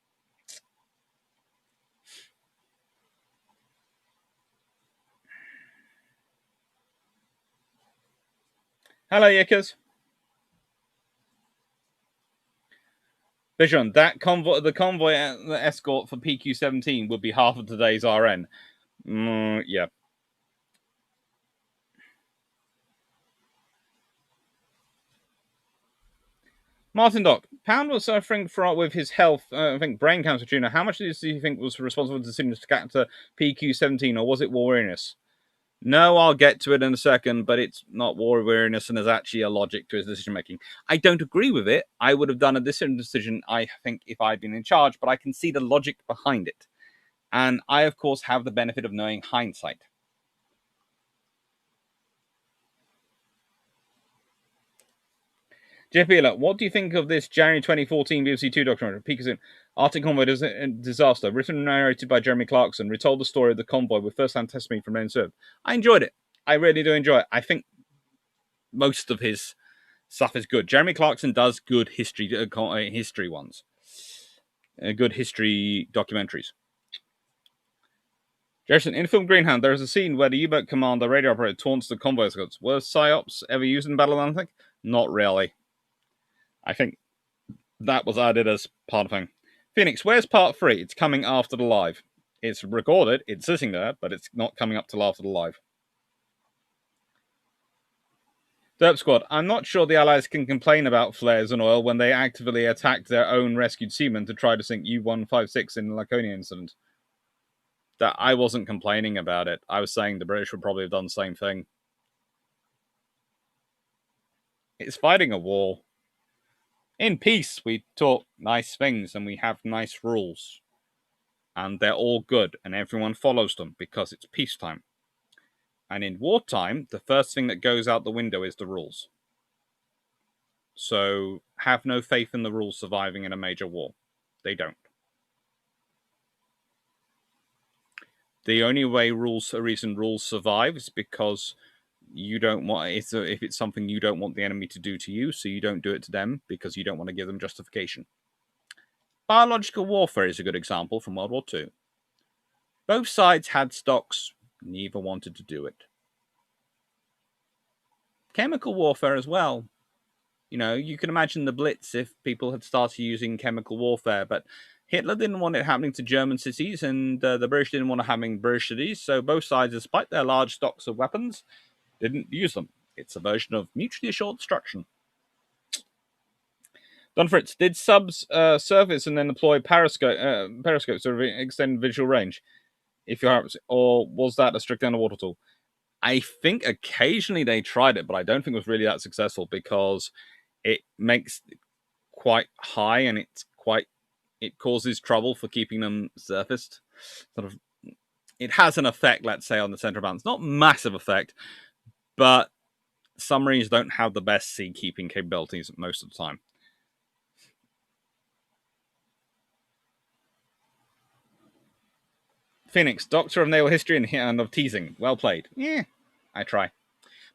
Hello, Yickers. Vision, the convoy escort for PQ17 would be half of today's RN. Yeah. Martin Dock, Pound was suffering with his health, I think brain cancer tuner. How much do you think was responsible for the decision to capture PQ17, or was it war weariness? No, I'll get to it in a second, but it's not war weariness, and there's actually a logic to his decision making. I don't agree with it. I would have done a different decision, I think, if I'd been in charge, but I can see the logic behind it. And I, of course, have the benefit of knowing hindsight. Jeff Beeler, what do you think of this January 2014 BBC Two documentary, PQ17, Arctic Convoy Disaster, written and narrated by Jeremy Clarkson, retold the story of the convoy with first-hand testimony from men served? I enjoyed it. I really do enjoy it. I think most of his stuff is good. Jeremy Clarkson does good history ones, good history documentaries. Jason, in the film Greenhound, there is a scene where the U-boat commander radio operator taunts the convoy escorts. Were psyops ever used in Battle of Atlantic? Not really. I think that was added as part of the thing. Phoenix, where's part 3? It's coming after the live. It's recorded, it's sitting there, but it's not coming up till after the live. Derp Squad, I'm not sure the Allies can complain about flares and oil when they actively attacked their own rescued seamen to try to sink U-156 in the Laconia incident. That I wasn't complaining about it. I was saying the British would probably have done the same thing. It's fighting a war. In peace, we talk nice things and we have nice rules. And they're all good and everyone follows them because it's peacetime. And in wartime, the first thing that goes out the window is the rules. So have no faith in the rules surviving in a major war. They don't. The only way reason rules survive is because you don't want if it's something you don't want the enemy to do to you, so you don't do it to them because you don't want to give them justification. Biological warfare is a good example from World War II. Both sides had stocks, neither wanted to do it. Chemical warfare as well. You know, you can imagine the Blitz if people had started using chemical warfare, but Hitler didn't want it happening to German cities, and the British didn't want it happening to British cities, so both sides, despite their large stocks of weapons, didn't use them. It's a version of mutually assured destruction. Don Fritz, did subs surface and then deploy periscopes to extend visual range? If you're, or was that a strict underwater tool? I think occasionally they tried it, but I don't think it was really that successful because it makes quite high and it causes trouble for keeping them surfaced. Sort of, it has an effect, let's say, on the center of balance. Not massive effect, but submarines don't have the best sea keeping capabilities most of the time. Phoenix, Doctor of Naval History and of Teasing. Well played. Yeah, I try.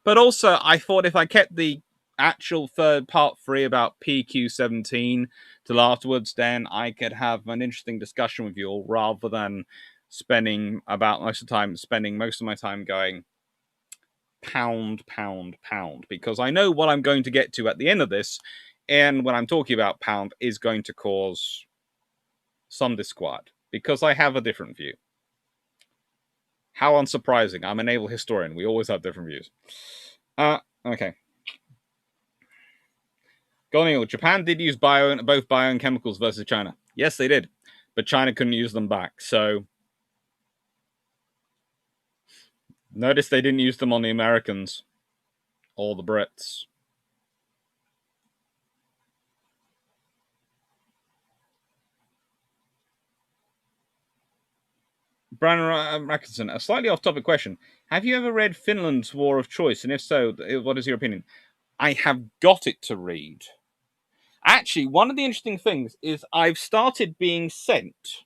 But also, I thought if I kept the actual third part free about PQ17 till afterwards, then I could have an interesting discussion with you all rather than spending most of my time going pound, because I know what I'm going to get to at the end of this, and when I'm talking about pound is going to cause some disquiet because I have a different view. How unsurprising. I'm a naval historian. We always have different views. Okay. Golden Japan did use both bio and chemicals versus China. Yes, they did. But China couldn't use them back. So notice they didn't use them on the Americans or the Brits. Brian Rackinson, a slightly off-topic question. Have you ever read Finland's War of Choice? And if so, what is your opinion? I have got it to read. Actually, one of the interesting things is I've started being sent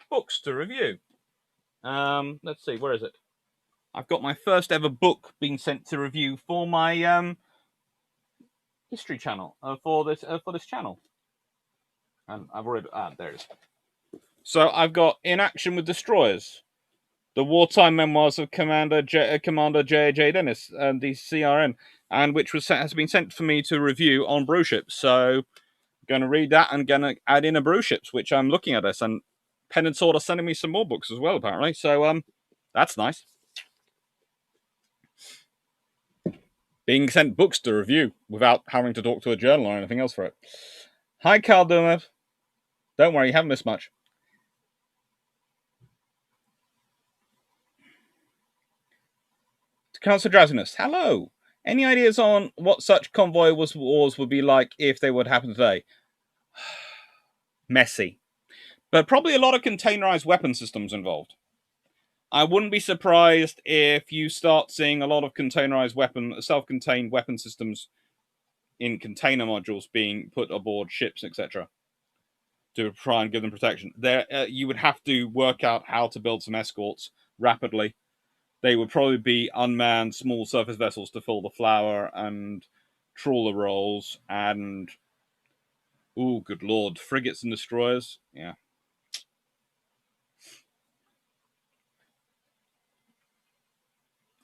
books to review. Let's see, where is it? I've got my first ever book being sent to review for my history channel for this channel, and I've already there it is. So I've got In Action with Destroyers, the wartime memoirs of Commander J.J. Dennis and the CRN, and which has been sent for me to review on brewships. So I'm going to read that and going to add in a brewships, which I'm looking at this, and Pen and Sword are sending me some more books as well, apparently. So that's nice. Being sent books to review without having to talk to a journal or anything else for it. Hi, Carl Dumev. Don't worry, you haven't missed much. Councillor Drowsiness, hello. Any ideas on what such convoy wars would be like if they would happen today? Messy. But probably a lot of containerized weapon systems involved. I wouldn't be surprised if you start seeing a lot of containerized self-contained weapon systems in container modules being put aboard ships, etc., to try and give them protection. You would have to work out how to build some escorts rapidly. They would probably be unmanned small surface vessels to fill the flour and trawler roles and, oh, good lord, frigates and destroyers. Yeah.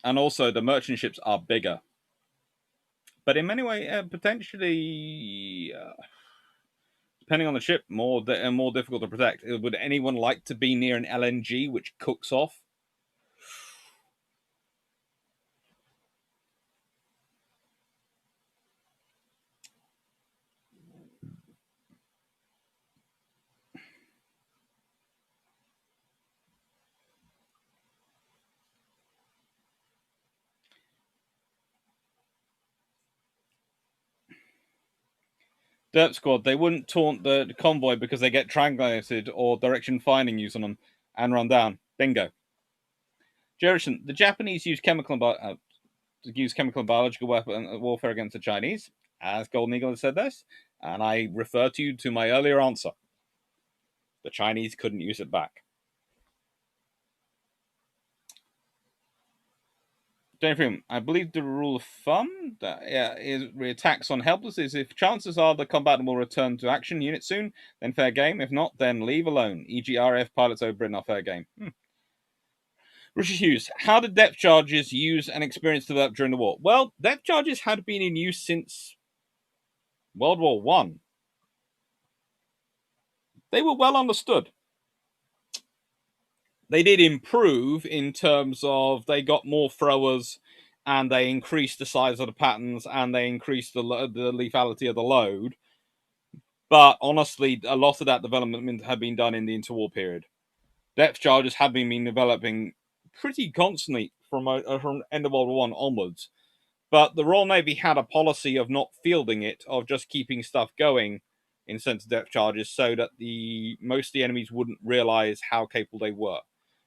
And also, the merchant ships are bigger. But in many ways, potentially, depending on the ship, more difficult to protect. Would anyone like to be near an LNG which cooks off? Derp Squad, they wouldn't taunt the convoy because they get triangulated or direction finding use on them and run down. Bingo. Jerison, the Japanese use chemical and biological weapon warfare against the Chinese. as Golden Eagle has said this, and I refer to my earlier answer. The Chinese couldn't use it back. I believe the rule of thumb that is attacks on helpless is if chances are the combatant will return to action unit soon, then fair game. If not, then leave alone. E.g. RAF pilots over Britain are fair game. Richard Hughes, how did depth charges use and experience develop during the war? Well, depth charges had been in use since World War One. They were well understood. They did improve in terms of they got more throwers and they increased the size of the patterns and they increased the lethality of the load. But honestly, a lot of that development had been done in the interwar period. Depth charges had been developing pretty constantly from end of World War One onwards. But the Royal Navy had a policy of not fielding it, of just keeping stuff going in sense of depth charges, so that most of the enemies wouldn't realize how capable they were.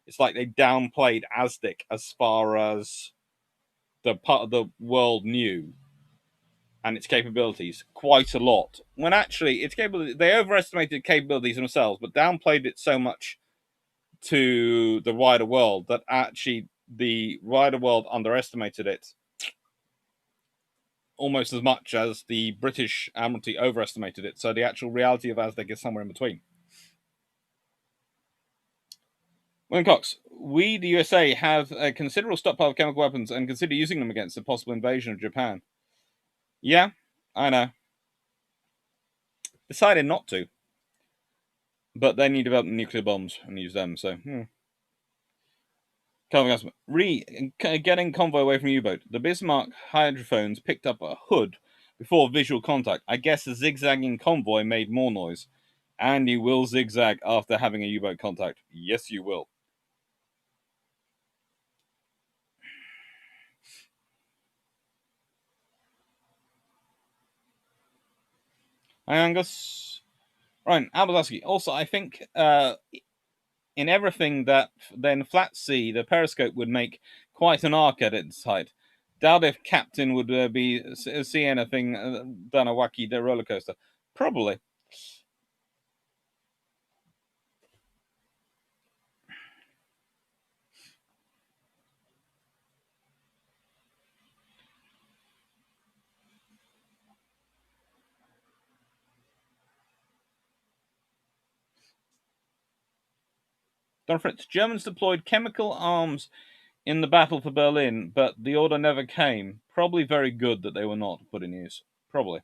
It's like they downplayed ASDIC as far as the part of the world knew and its capabilities quite a lot. When actually its capability, they overestimated capabilities themselves, but downplayed it so much to the wider world that actually the wider world underestimated it almost as much as the British Admiralty overestimated it. So the actual reality of ASDIC is somewhere in between. William Cox, we, the USA, have a considerable stockpile of chemical weapons and consider using them against a possible invasion of Japan. Yeah, I know. Decided not to. But then you develop nuclear bombs and use them, so... Getting Convoy away from U-boat. The Bismarck hydrophones picked up a hood before visual contact. I guess the zigzagging Convoy made more noise. And you will zigzag after having a U-boat contact. Yes, you will. Hi, Angus. Right, Albazaski. Also, I think in everything that then flat sea, the periscope would make quite an arc at its height. Doubt if Captain would see anything than a wacky roller coaster. Probably. Don Fritz, Germans deployed chemical arms in the battle for Berlin, but the order never came. Probably very good that they were not put in use. Probably.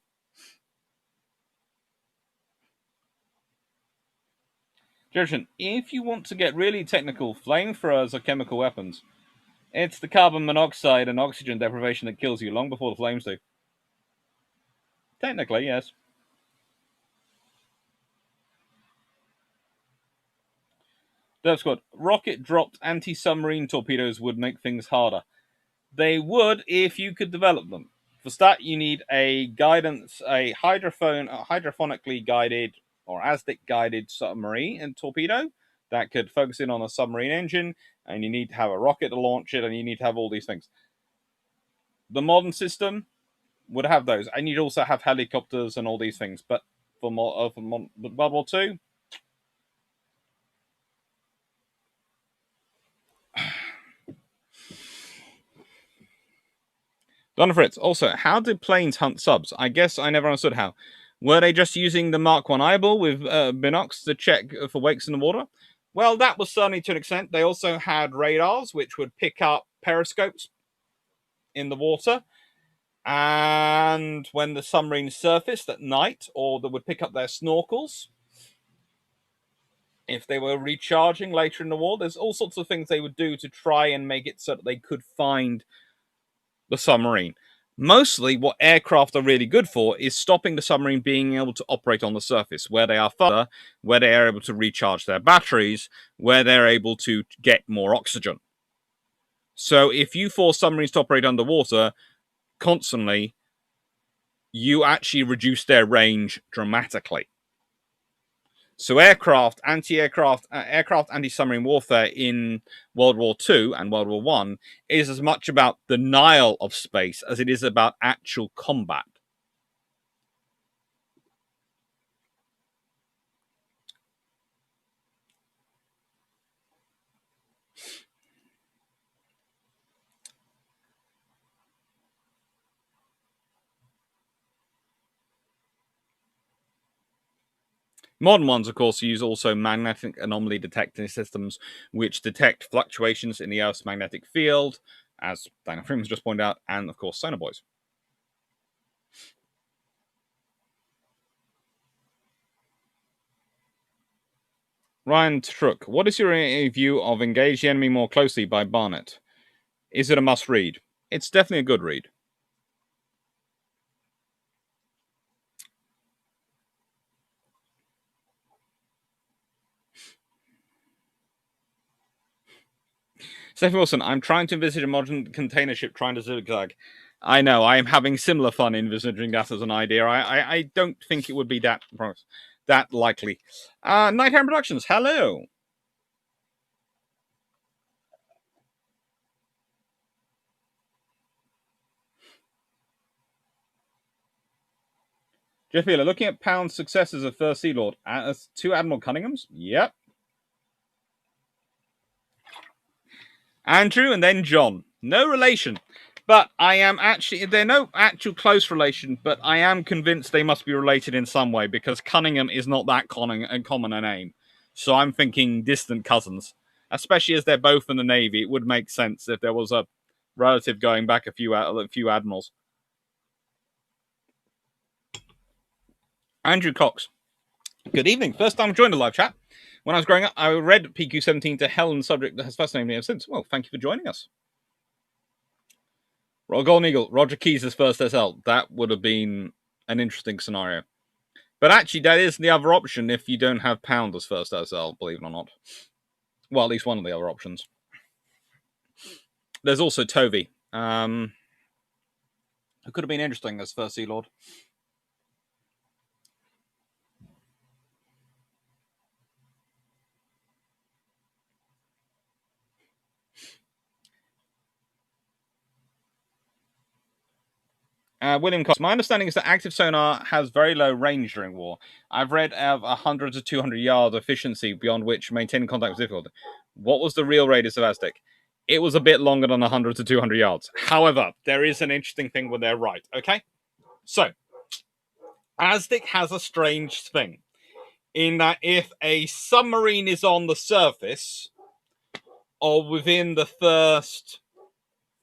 Jerison, if you want to get really technical, flamethrowers are chemical weapons. It's the carbon monoxide and oxygen deprivation that kills you long before the flames do. Technically, yes. Dev Squad, rocket-dropped anti-submarine torpedoes would make things harder. They would if you could develop them. For start, you need a hydrophonically guided or ASDIC guided submarine and torpedo that could focus in on a submarine engine, and you need to have a rocket to launch it, and you need to have all these things. The modern system would have those, and you'd also have helicopters and all these things. But for World War II, Donna Fritz, also, how did planes hunt subs? I guess I never understood how. Were they just using the Mark 1 eyeball with binocs to check for wakes in the water? Well, that was certainly to an extent. They also had radars, which would pick up periscopes in the water. And when the submarine surfaced at night, or they would pick up their snorkels, if they were recharging later in the war, there's all sorts of things they would do to try and make it so that they could find the submarine. Mostly what aircraft are really good for is stopping the submarine being able to operate on the surface, where they are further, where they are able to recharge their batteries, where they're able to get more oxygen. So if you force submarines to operate underwater constantly, you actually reduce their range dramatically. So aircraft, anti-submarine warfare in World War II and World War I is as much about denial of space as it is about actual combat. Modern ones, of course, use also magnetic anomaly detecting systems, which detect fluctuations in the Earth's magnetic field, as Daniel Freeman's just pointed out, and of course, sonar buoys. Ryan Truck, what is your view of Engage the Enemy More Closely by Barnett? Is it a must read? It's definitely a good read. Stephen Wilson, I'm trying to envisage a modern container ship trying to zigzag. I know, I am having similar fun envisaging that as an idea. I don't think it would be that likely. Nighthand Productions, hello. Jeff Wheeler, looking at Pound's successors of First Sea Lord, as two Admiral Cunninghams? Yep. Andrew and then John. No relation. But I am actually, they're no actual close relation, but I am convinced they must be related in some way because Cunningham is not that common a name. So I'm thinking distant cousins, especially as they're both in the Navy. It would make sense if there was a relative going back a few admirals. Andrew Cox. Good evening. First time I joined a live chat. When I was growing up, I read PQ17 to hell, and the subject that has fascinated me ever since. Well, thank you for joining us. Golden Eagle, Roger Keyes' first SL. That would have been an interesting scenario. But actually, that is the other option if you don't have Pound as first SL, believe it or not. Well, at least one of the other options. There's also Tovey. Who could have been interesting as first Sea Lord. William Cox, my understanding is that active sonar has very low range during war. I've read of 100 to 200 yard efficiency, beyond which maintaining contact was difficult. What was the real radius of Aztec? It was a bit longer than 100 to 200 yards. However, there is an interesting thing when they're right, okay? So, Aztec has a strange thing in that if a submarine is on the surface or within the first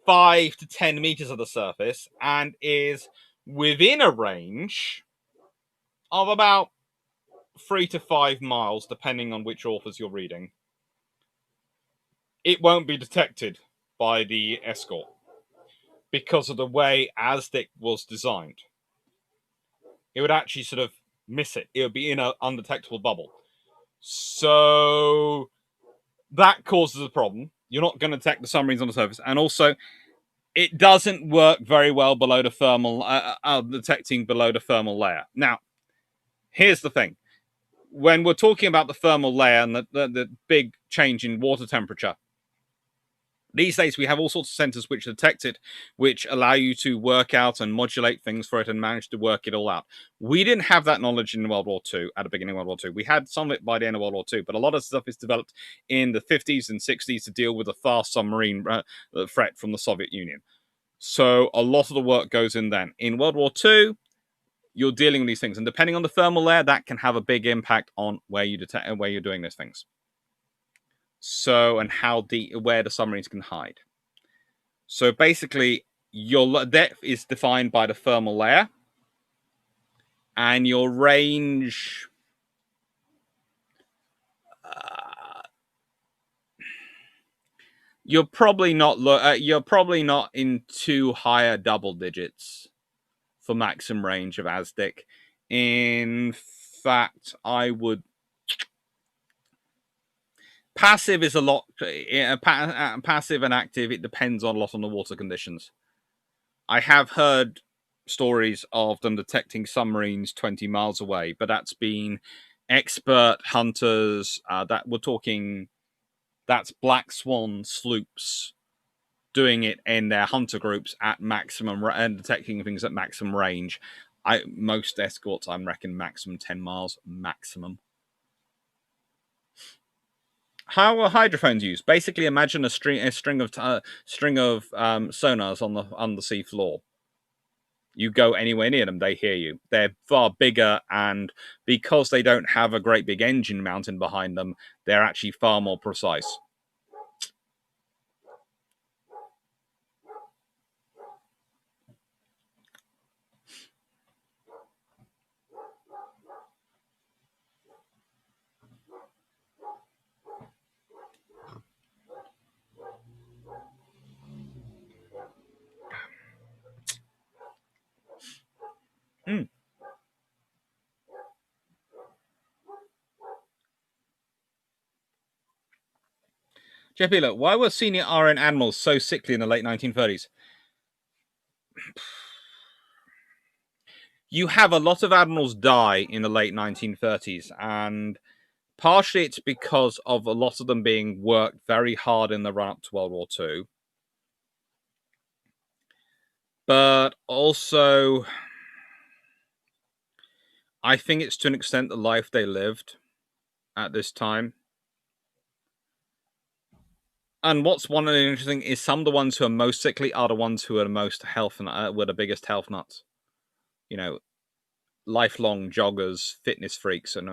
5 to 10 meters of the surface and is within a range of about 3 to 5 miles, depending on which authors you're reading, it won't be detected by the escort because of the way Aztec was designed. It would actually sort of miss it. It would be in an undetectable bubble. So that causes a problem. You're not going to detect the submarines on the surface. And also, it doesn't work very well below the thermal, detecting below the thermal layer. Now, here's the thing. When we're talking about the thermal layer and the big change in water temperature, these days we have all sorts of sensors which detect it, which allow you to work out and modulate things for it and manage to work it all out. We didn't have that knowledge in World War II, at the beginning of World War II. We had some of it by the end of World War II, but a lot of stuff is developed in the 50s and 60s to deal with the fast submarine threat from the Soviet Union. So a lot of the work goes in then. In World War II, you're dealing with these things, and depending on the thermal layer, that can have a big impact on where you detect and where you're doing these things. So, and how deep, where the submarines can hide. So basically, your depth is defined by the thermal layer, and your range. You're probably not in too higher double digits for maximum range of Aztec. In fact, I would. Passive is a lot. Passive and active, it depends on a lot on the water conditions. I have heard stories of them detecting submarines 20 miles away, but that's been expert hunters. That we're talking. That's Black Swan sloops doing it in their hunter groups at maximum and detecting things at maximum range. Most escorts, I reckon, maximum 10 miles maximum. How are hydrophones used? Basically, imagine a string of sonars on the sea floor. You go anywhere near them, they hear you. They're far bigger, and because they don't have a great big engine mounted behind them, they're actually far more precise. Mm. JP, look, why were senior RN admirals so sickly in the late 1930s? You have a lot of admirals die in the late 1930s, and partially it's because of a lot of them being worked very hard in the run-up to World War II. But also, I think it's to an extent the life they lived at this time. And what's one of the interesting is some of the ones who are most sickly are the ones who are the most were the biggest health nuts. You know, lifelong joggers, fitness freaks, and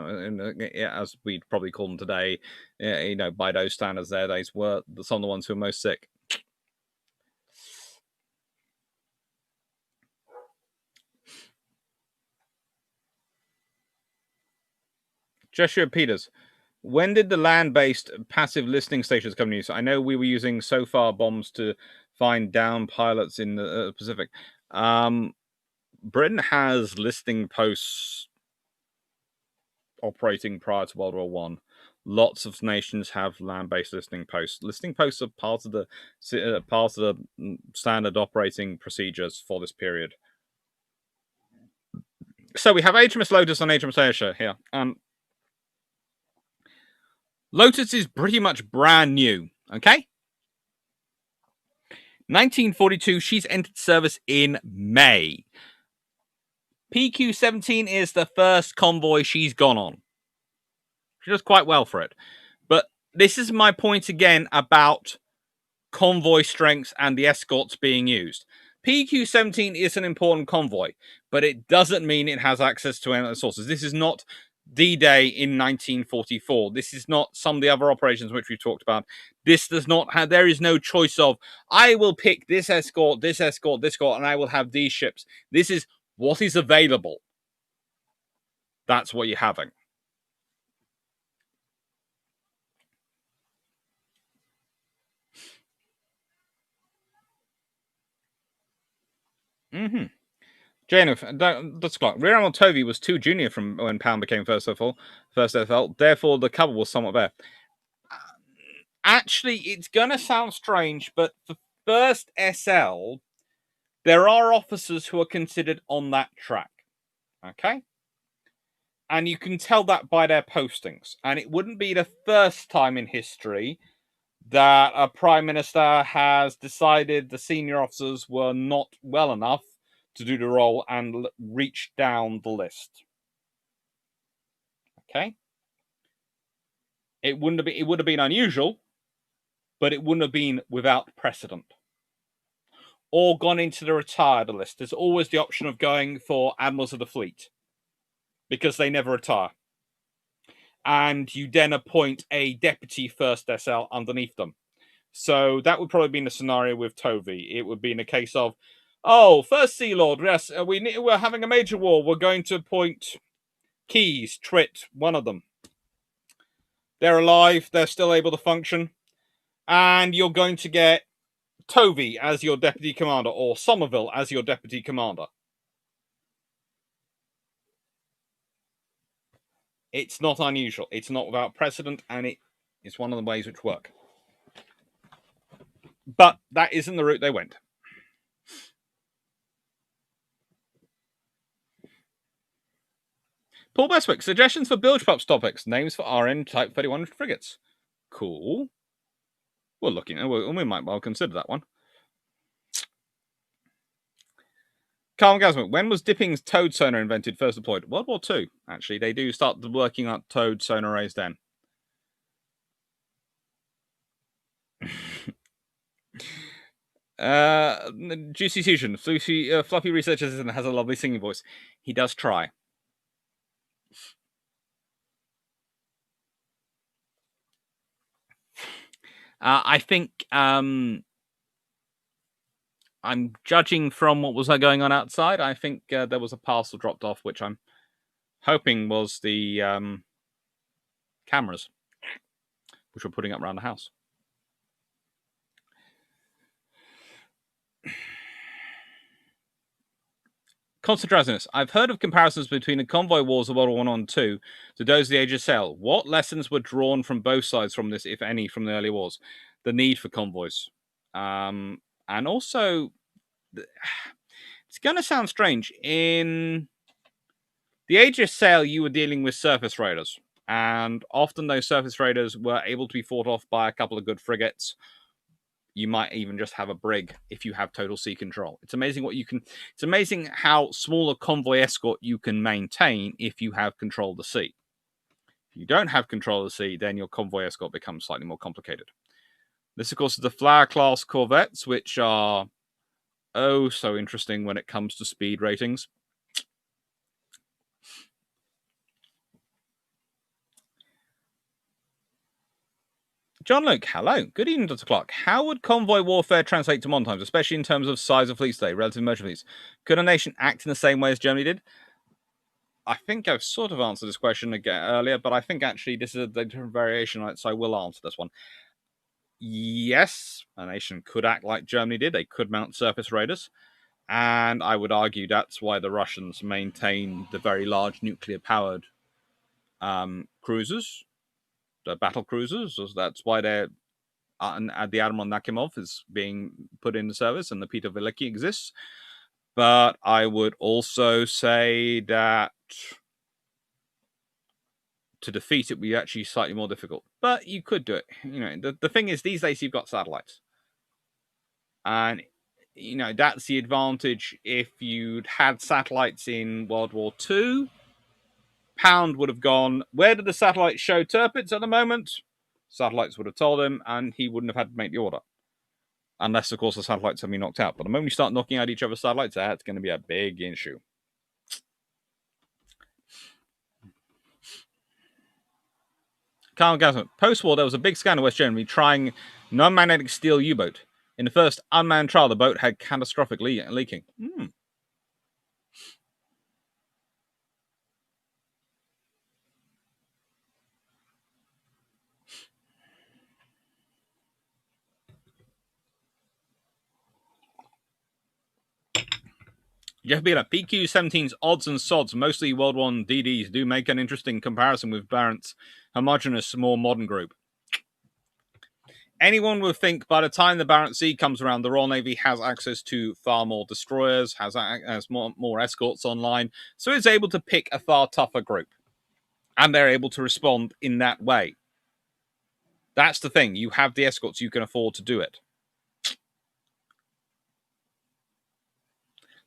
as we'd probably call them today, you know, by those standards, their days were some of the ones who were most sick. Joshua Peters, when did the land-based passive listening stations come to use? I know we were using SOFAR bombs to find down pilots in the Pacific. Britain has listening posts operating prior to World War One. Lots of nations have land-based listening posts. Listening posts are part of the standard operating procedures for this period. So we have HMS Lotus and HMS Ayrshire here. Lotus is pretty much brand new. Okay. 1942, she's entered service in May. PQ17 is the first convoy she's gone on. She does quite well for it. But this is my point again about convoy strengths and the escorts being used. PQ17 is an important convoy, but it doesn't mean it has access to any sources. This is not D-Day in 1944. This is not some of the other operations which we've talked about. This does not have, there is no choice of, I will pick this escort, this escort, this escort, and I will have these ships. This is what is available. That's what you're having. Mm-hmm. Jane, that's clock. Rear Admiral Tovey was too junior from when Pound became first FL. Therefore, the cover was somewhat bare. Actually, it's going to sound strange, but for first SL, there are officers who are considered on that track. Okay? And you can tell that by their postings. And it wouldn't be the first time in history that a prime minister has decided the senior officers were not well enough to do the role and reach down the list. Okay? It would have been unusual, but it wouldn't have been without precedent. Or gone into the retired list. There's always the option of going for admirals of the fleet, because they never retire. And you then appoint a deputy first SL underneath them. So that would probably be in the scenario with Tovey. It would be in a case of, oh, first Sea Lord, yes, we're having a major war. We're going to appoint Keyes, Tritt, one of them. They're alive. They're still able to function. And you're going to get Tovey as your deputy commander, or Somerville as your deputy commander. It's not unusual. It's not without precedent, and it's one of the ways which work. But that isn't the route they went. Paul Bestwick, suggestions for bilge pups topics, names for RN Type 31 frigates. Cool. We're looking, we might well consider that one. Carl Gasman, when was Dipping's towed sonar invented, first deployed? World War II, actually. They do start working on towed sonar arrays then. Juicy Fusion. Fluffy Research Assistant has a lovely singing voice. He does try. I think I'm judging from what was going on outside. I think there was a parcel dropped off, which I'm hoping was the cameras, which we're putting up around the house. Constant drowsiness. I've heard of comparisons between the convoy wars of World War I and II to those of the Age of Sail. What lessons were drawn from both sides from this, if any, from the early wars? The need for convoys. And also, it's going to sound strange. In the Age of Sail, you were dealing with surface raiders. And often those surface raiders were able to be fought off by a couple of good frigates. You might even just have a brig if you have total sea control. It's amazing what you can. It's amazing how small a convoy escort you can maintain if you have control of the sea. If you don't have control of the sea, then your convoy escort becomes slightly more complicated. This, of course, is the Flower class corvettes, which are oh so interesting when it comes to speed ratings. John Luke, hello. Good evening, Dr. Clark. How would convoy warfare translate to modern times, especially in terms of size of fleets today, relative merchant fleets? Could a nation act in the same way as Germany did? I think I've sort of answered this question again earlier, but I think actually this is a different variation on it, so I will answer this one. Yes, a nation could act like Germany did. They could mount surface raiders. And I would argue that's why the Russians maintain the very large nuclear-powered cruisers, the battle cruisers. That's why they're the Admiral Nakimov is being put into service, and the Peter Velicki exists. But I would also say that to defeat it would be actually slightly more difficult. But you could do it. You know, the thing is, these days you've got satellites, and you know that's the advantage. If you'd had satellites in World War II, Pound would have gone, where did the satellites show Tirpitz at the moment? Satellites would have told him, and he wouldn't have had to make the order. Unless, of course, the satellites have been knocked out. But the moment you start knocking out each other's satellites, that's going to be a big issue. Carl Gasman, post-war, there was a big scandal in West Germany trying non-magnetic steel U-boat. In the first unmanned trial, the boat had catastrophic leaking. Jeff Beeler, PQ17's odds and sods, mostly World War I DDs, do make an interesting comparison with Barrett's homogeneous, more modern group. Anyone would think by the time the Barents Sea comes around, the Royal Navy has access to far more destroyers, has more escorts online, so it's able to pick a far tougher group. And they're able to respond in that way. That's the thing. You have the escorts, you can afford to do it.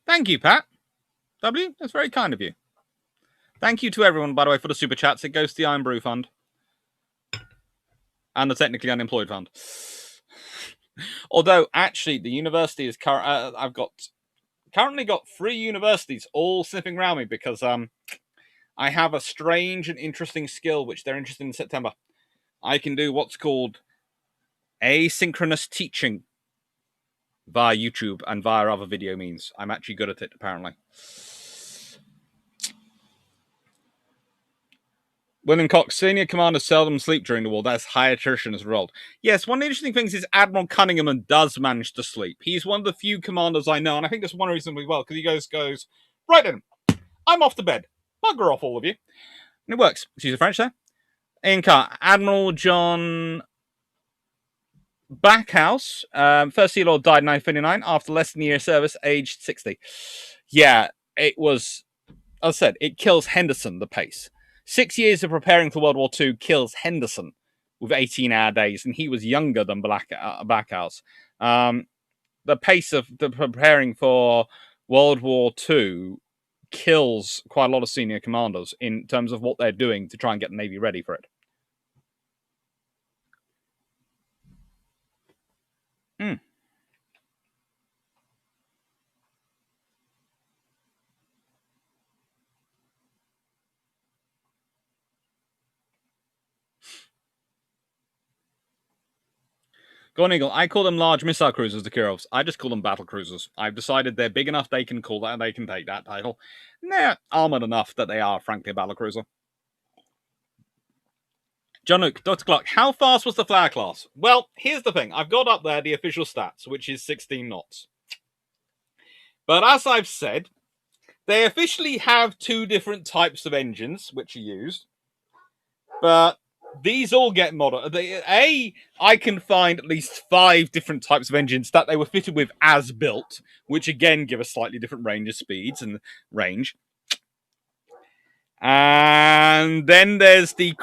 Thank you, Pat. W, that's very kind of you. Thank you to everyone, by the way, for the super chats. It goes to the Iron Brew Fund. And the Technically Unemployed Fund. Although, actually, the university is... I've currently got 3 universities all sniffing around me because I have a strange and interesting skill which they're interested in September. I can do what's called asynchronous teaching via YouTube and via other video means. I'm actually good at it, apparently. William Cox, senior commanders seldom sleep during the war. That's high attrition as a result. Yes, one of the interesting things is Admiral Cunningham does manage to sleep. He's one of the few commanders I know, and I think that's one reason as well, because he goes, right then, I'm off to bed. Bugger off, all of you. And it works. Excuse the French there. Ian Carr, Admiral John Backhouse, first Sea Lord, died in 1959 after less than a year of service, aged 60. Yeah, it was, as I said, it kills Henderson, the pace. 6 years of preparing for World War II kills Henderson with 18-hour days, and he was younger than Backhouse. The pace of the preparing for World War II kills quite a lot of senior commanders in terms of what they're doing to try and get the Navy ready for it. Gone Eagle, I call them large missile cruisers, the Kirovs. I just call them battle cruisers. I've decided they're big enough they can call that, and they can take that title. And they're armored enough that they are, frankly, a battle cruiser. John Luke, Dr. Clark, how fast was the Flower class? Well, here's the thing. I've got up there the official stats, which is 16 knots. But as I've said, they officially have two different types of engines which are used. But these all get modified. I can find at least 5 different types of engines that they were fitted with as built, which again give a slightly different range of speeds and range. And then there's the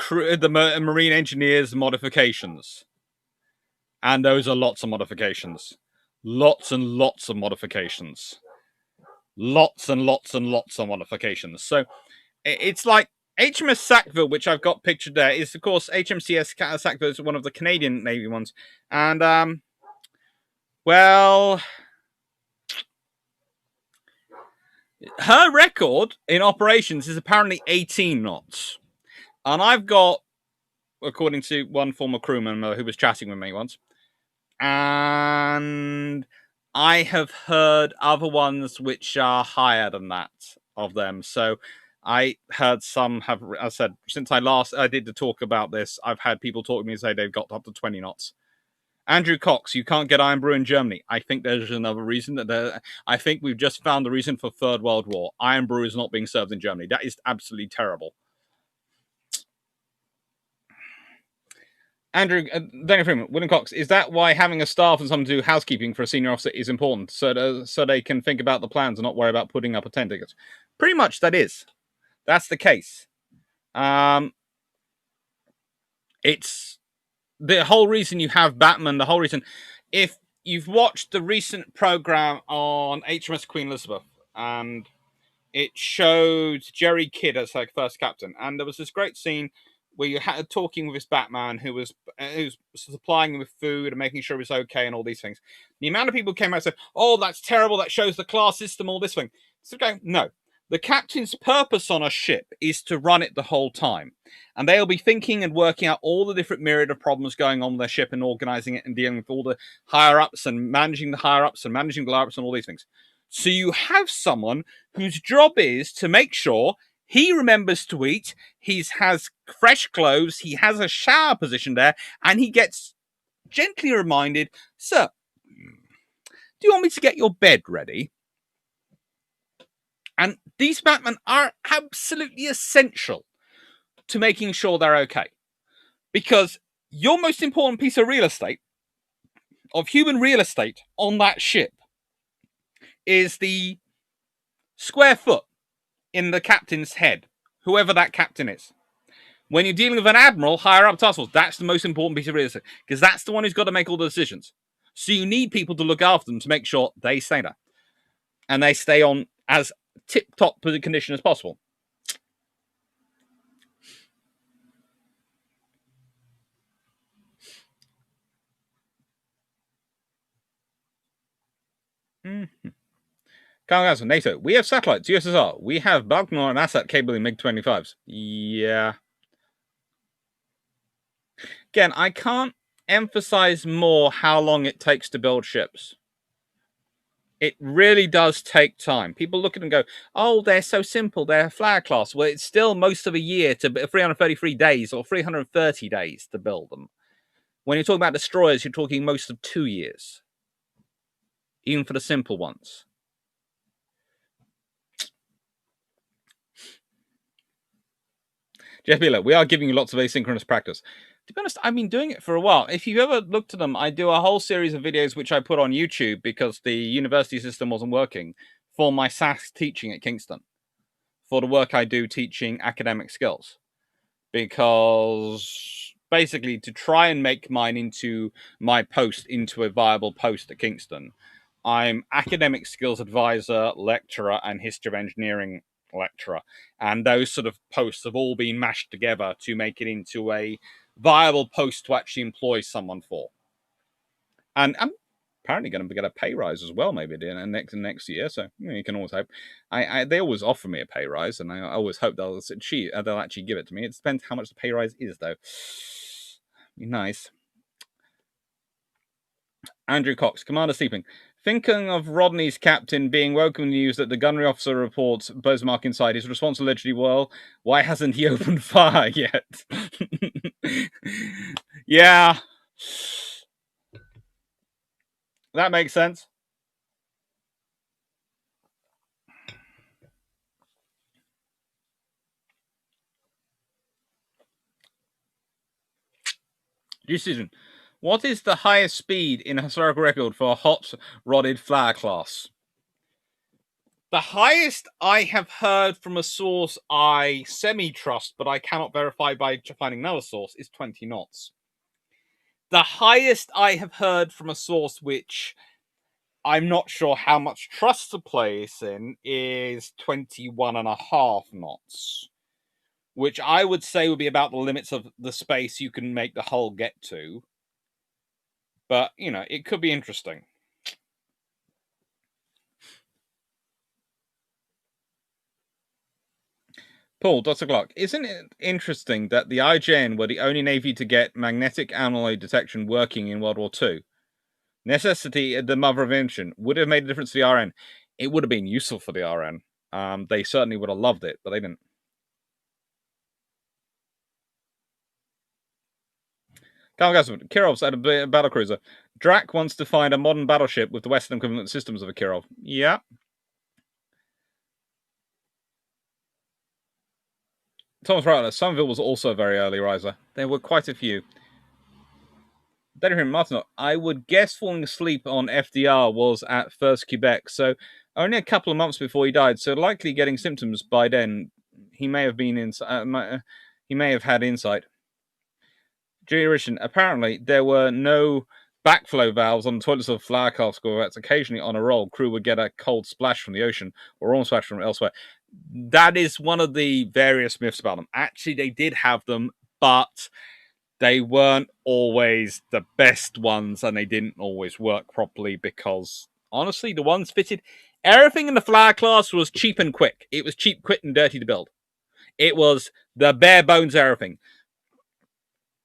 marine engineers modifications. And those are lots of modifications. Lots and lots of modifications. Lots and lots and lots of modifications. So it's like HMS Sackville, which I've got pictured there, is of course HMCS Sackville is one of the Canadian Navy ones. And, well, her record in operations is apparently 18 knots. And I've got, according to one former crewman who was chatting with me once, and I have heard other ones which are higher than that of them. So I heard some have, I said, since I did the talk about this, I've had people talk to me and say they've got up to 20 knots. Andrew Cox, you can't get iron brew in Germany. I think there's another reason that I think we've just found the reason for Third World War. Iron brew is not being served in Germany. That is absolutely terrible. Andrew, Daniel Freeman, William Cox, is that why having a staff and someone to do housekeeping for a senior officer is important? So they can think about the plans and not worry about putting up a tent ticket. Pretty much that is. That's the case. It's the whole reason you have Batman, the whole reason. If you've watched the recent program on HMS Queen Elizabeth, and it showed Jerry Kidd as like first captain, and there was this great scene where you had talking with this Batman who was supplying him with food and making sure he was okay and all these things. The amount of people came out and said, "Oh, that's terrible. That shows the class system, all this thing." It's okay. No. The captain's purpose on a ship is to run it the whole time. And they'll be thinking and working out all the different myriad of problems going on with their ship and organizing it and dealing with all the higher-ups and managing the higher-ups and managing the lower-ups and all these things. So you have someone whose job is to make sure he remembers to eat, he has fresh clothes, he has a shower position there, and he gets gently reminded, "Sir, do you want me to get your bed ready?" And these Batmen are absolutely essential to making sure they're okay. Because your most important piece of real estate, of human real estate on that ship, is the square foot in the captain's head, whoever that captain is. When you're dealing with an admiral higher up task force, that's the most important piece of real estate, because that's the one who's got to make all the decisions. So you need people to look after them to make sure they stay there. And they stay on as tip-top condition as possible. Mm-hmm. NATO, we have satellites, USSR. We have Baltimore and ASAT cable in MiG-25s. Yeah. Again, I can't emphasize more how long it takes to build ships. It really does take time. People look at them and go, "Oh, they're so simple. They're a flag class." Well, it's still most of a year to 333 days or 330 days to build them. When you're talking about destroyers, you're talking most of 2 years, even for the simple ones. Jeff Beeler, we are giving you lots of asynchronous practice. To be honest, I've been doing it for a while. If you've ever looked at them, I do a whole series of videos which I put on YouTube because the university system wasn't working for my SAS teaching at Kingston, for the work I do teaching academic skills. Because basically to try and make my post into a viable post at Kingston, I'm academic skills advisor, lecturer, and history of engineering lecturer. And those sort of posts have all been mashed together to make it into a viable post to actually employ someone for. And I'm apparently going to get a pay rise as well, maybe next year. So you can always hope. They always offer me a pay rise, and I always hope they'll actually give it to me. It depends how much the pay rise is, though. Be nice. Andrew Cox, Commander sleeping. Thinking of Rodney's captain being woken with news that the gunnery officer reports Bosemark inside. His response allegedly, well, why hasn't he opened fire yet? Yeah. That makes sense. Decision. What is the highest speed in a historical record for a hot-rodded flower class? The highest I have heard from a source I semi-trust, but I cannot verify by finding another source, is 20 knots. The highest I have heard from a source which I'm not sure how much trust to place in is 21.5 knots, which I would say would be about the limits of the space you can make the hull get to. But, you know, it could be interesting. Paul, Dr. Clark, isn't it interesting that the IJN were the only navy to get magnetic alloy detection working in World War II? Necessity, the mother of invention, would have made a difference to the RN. It would have been useful for the RN. They certainly would have loved it, but they didn't. Carl Gasman, Kirov's at a battlecruiser. Drac wants to find a modern battleship with the Western equivalent systems of a Kirov. Yeah. Thomas Rattler, Somerville was also a very early riser. There were quite a few. Derrick Martin, I would guess falling asleep on FDR was at First Quebec, so only a couple of months before he died, so likely getting symptoms by then. He may have been he may have had insight. Julie Richardson, apparently there were no backflow valves on the toilets of flower cask corvettes. Occasionally on a roll, crew would get a cold splash from the ocean or warm splash from elsewhere. That is one of the various myths about them. Actually, they did have them, but they weren't always the best ones, and they didn't always work properly because, honestly, the ones fitted... Everything in the flower class was cheap and quick. It was cheap, quick, and dirty to build. It was the bare bones everything.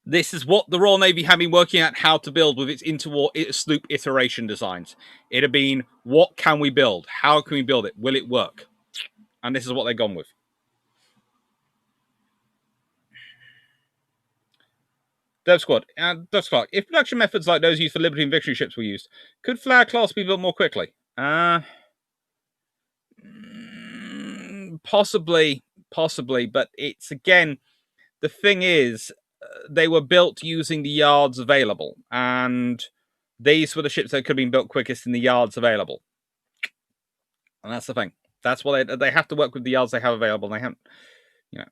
This is what the Royal Navy had been working at how to build with its interwar sloop iteration designs. It had been, what can we build? How can we build it? Will it work? And this is what they've gone with. Dev Squad, Dev Squad, if production methods like those used for Liberty and Victory ships were used, could Flower class be built more quickly? Possibly, but it's, again, the thing is, they were built using the yards available, and these were the ships that could have been built quickest in the yards available. And that's the thing. That's why they have to work with the yards they have available. They haven't, you know,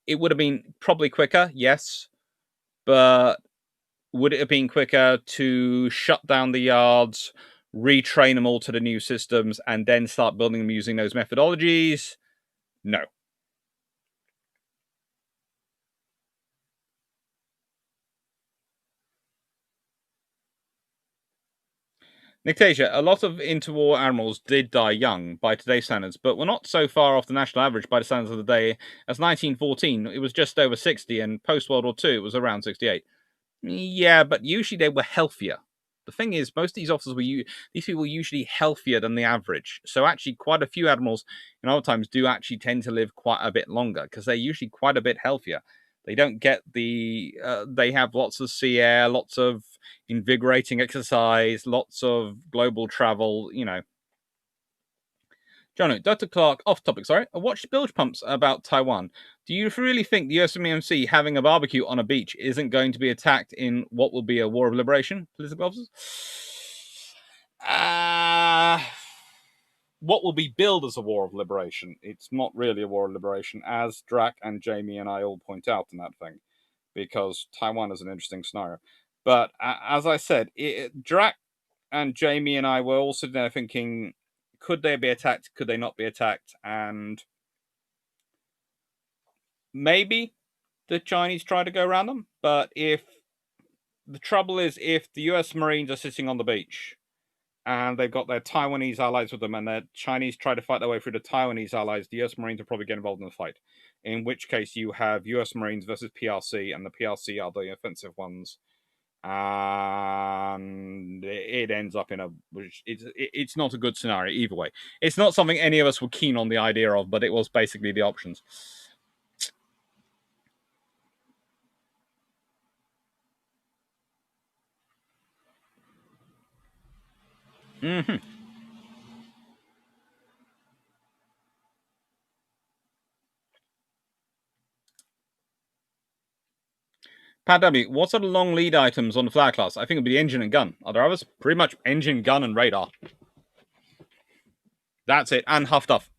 it would have been probably quicker, yes, but would it have been quicker to shut down the yards, retrain them all to the new systems, and then start building them using those methodologies? No. Nictasia, a lot of interwar admirals did die young by today's standards, but were not so far off the national average by the standards of the day. As 1914, it was just over 60, and post-World War II, it was around 68. Yeah, but usually they were healthier. The thing is, most of these officers these people were usually healthier than the average. So actually, quite a few admirals in other times do actually tend to live quite a bit longer because they're usually quite a bit healthier. They don't get the... they have lots of sea air, lots of invigorating exercise, lots of global travel, you know. Jono, Dr. Clark, off topic, sorry. I watched bilge pumps about Taiwan. Do you really think the USMC having a barbecue on a beach isn't going to be attacked in what will be a war of liberation? Political officers? What will be billed as a war of liberation? It's not really a war of liberation, as Drac and Jamie and I all point out in that thing, because Taiwan is an interesting scenario. But as I said, Drac and Jamie and I were all sitting there thinking, could they be attacked? Could they not be attacked? And maybe the Chinese try to go around them. But if the trouble is, if the US Marines are sitting on the beach and they've got their Taiwanese allies with them and the Chinese try to fight their way through the Taiwanese allies, the US Marines will probably get involved in the fight. In which case you have US Marines versus PRC, and the PRC are the offensive ones. and it ends up in it's not a good scenario either way. It's not something any of us were keen on the idea of, but it was basically the options. Mm-hmm. Pat W, what are the long lead items on the flag class? I think it'd be the engine and gun. Are there others? Pretty much engine, gun, and radar. That's it. And Huff Duff.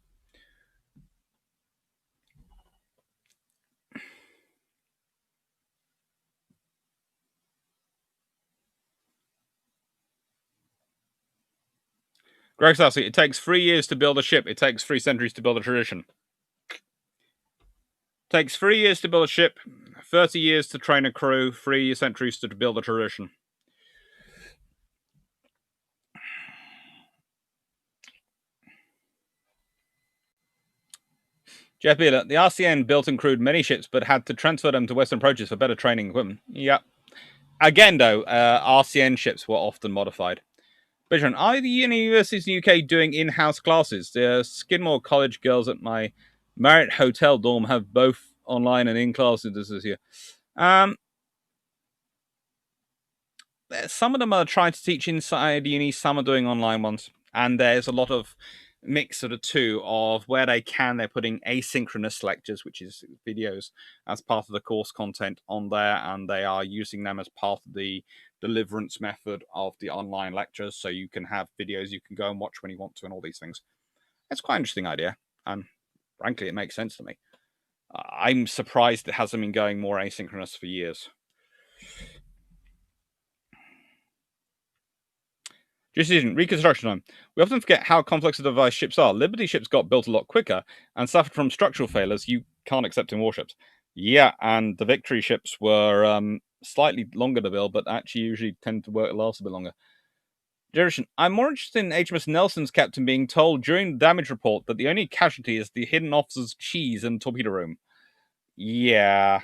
Greg Sassy, it takes 3 years to build a ship. It takes 3 centuries to build a tradition. Takes 3 years to build a ship, 30 years to train a crew, 3 centuries to build a tradition. Jeff Beeler, the RCN built and crewed many ships, but had to transfer them to Western approaches for better training equipment. Yep. Again, though, RCN ships were often modified. Benjamin, are the universities in the UK doing in-house classes? The Skidmore College girls at my Marriott Hotel dorm have both online and in-classes this year. Some of them are trying to teach inside uni, some are doing online ones. And there's a lot of mix of the two of where they can, they're putting asynchronous lectures, which is videos, as part of the course content on there, and they are using them as part of the deliverance method of the online lectures, so you can have videos you can go and watch when you want to and all these things. It's quite an interesting idea, and frankly, it makes sense to me. I'm surprised it hasn't been going more asynchronous for years. Decision, reconstruction time. We often forget how complex the device ships are. Liberty ships got built a lot quicker and suffered from structural failures you can't accept in warships. Yeah, and the Victory ships were slightly longer to build, but actually usually tend to last a bit longer. Direction, I'm more interested in HMS Nelson's captain being told during the damage report that the only casualty is the hidden officer's cheese in the torpedo room. Yeah.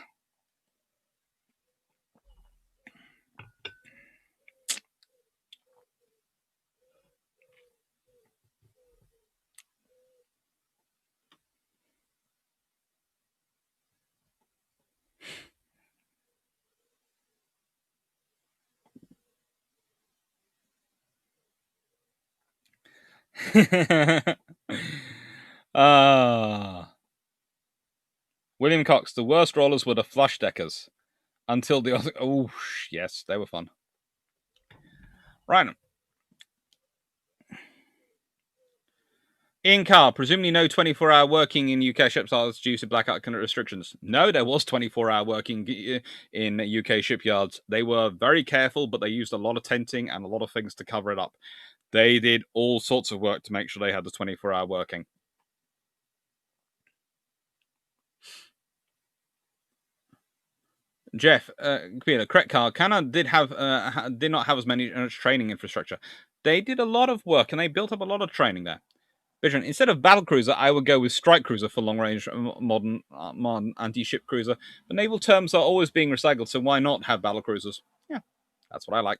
William Cox, the worst rollers were the flush deckers. Until the other. Oh, yes, they were fun. Right. In car, presumably no 24-hour working in UK shipyards due to blackout restrictions. No, there was 24-hour working in UK shipyards. They were very careful, but they used a lot of tenting and a lot of things to cover it up. They did all sorts of work to make sure they had the 24-hour working. Jeff, correct car. Canada did not have as many training infrastructure. They did a lot of work and they built up a lot of training there. Vision. Instead of battle cruiser, I would go with strike cruiser for long range modern anti-ship cruiser. But naval terms are always being recycled, so why not have battle cruisers? Yeah, that's what I like.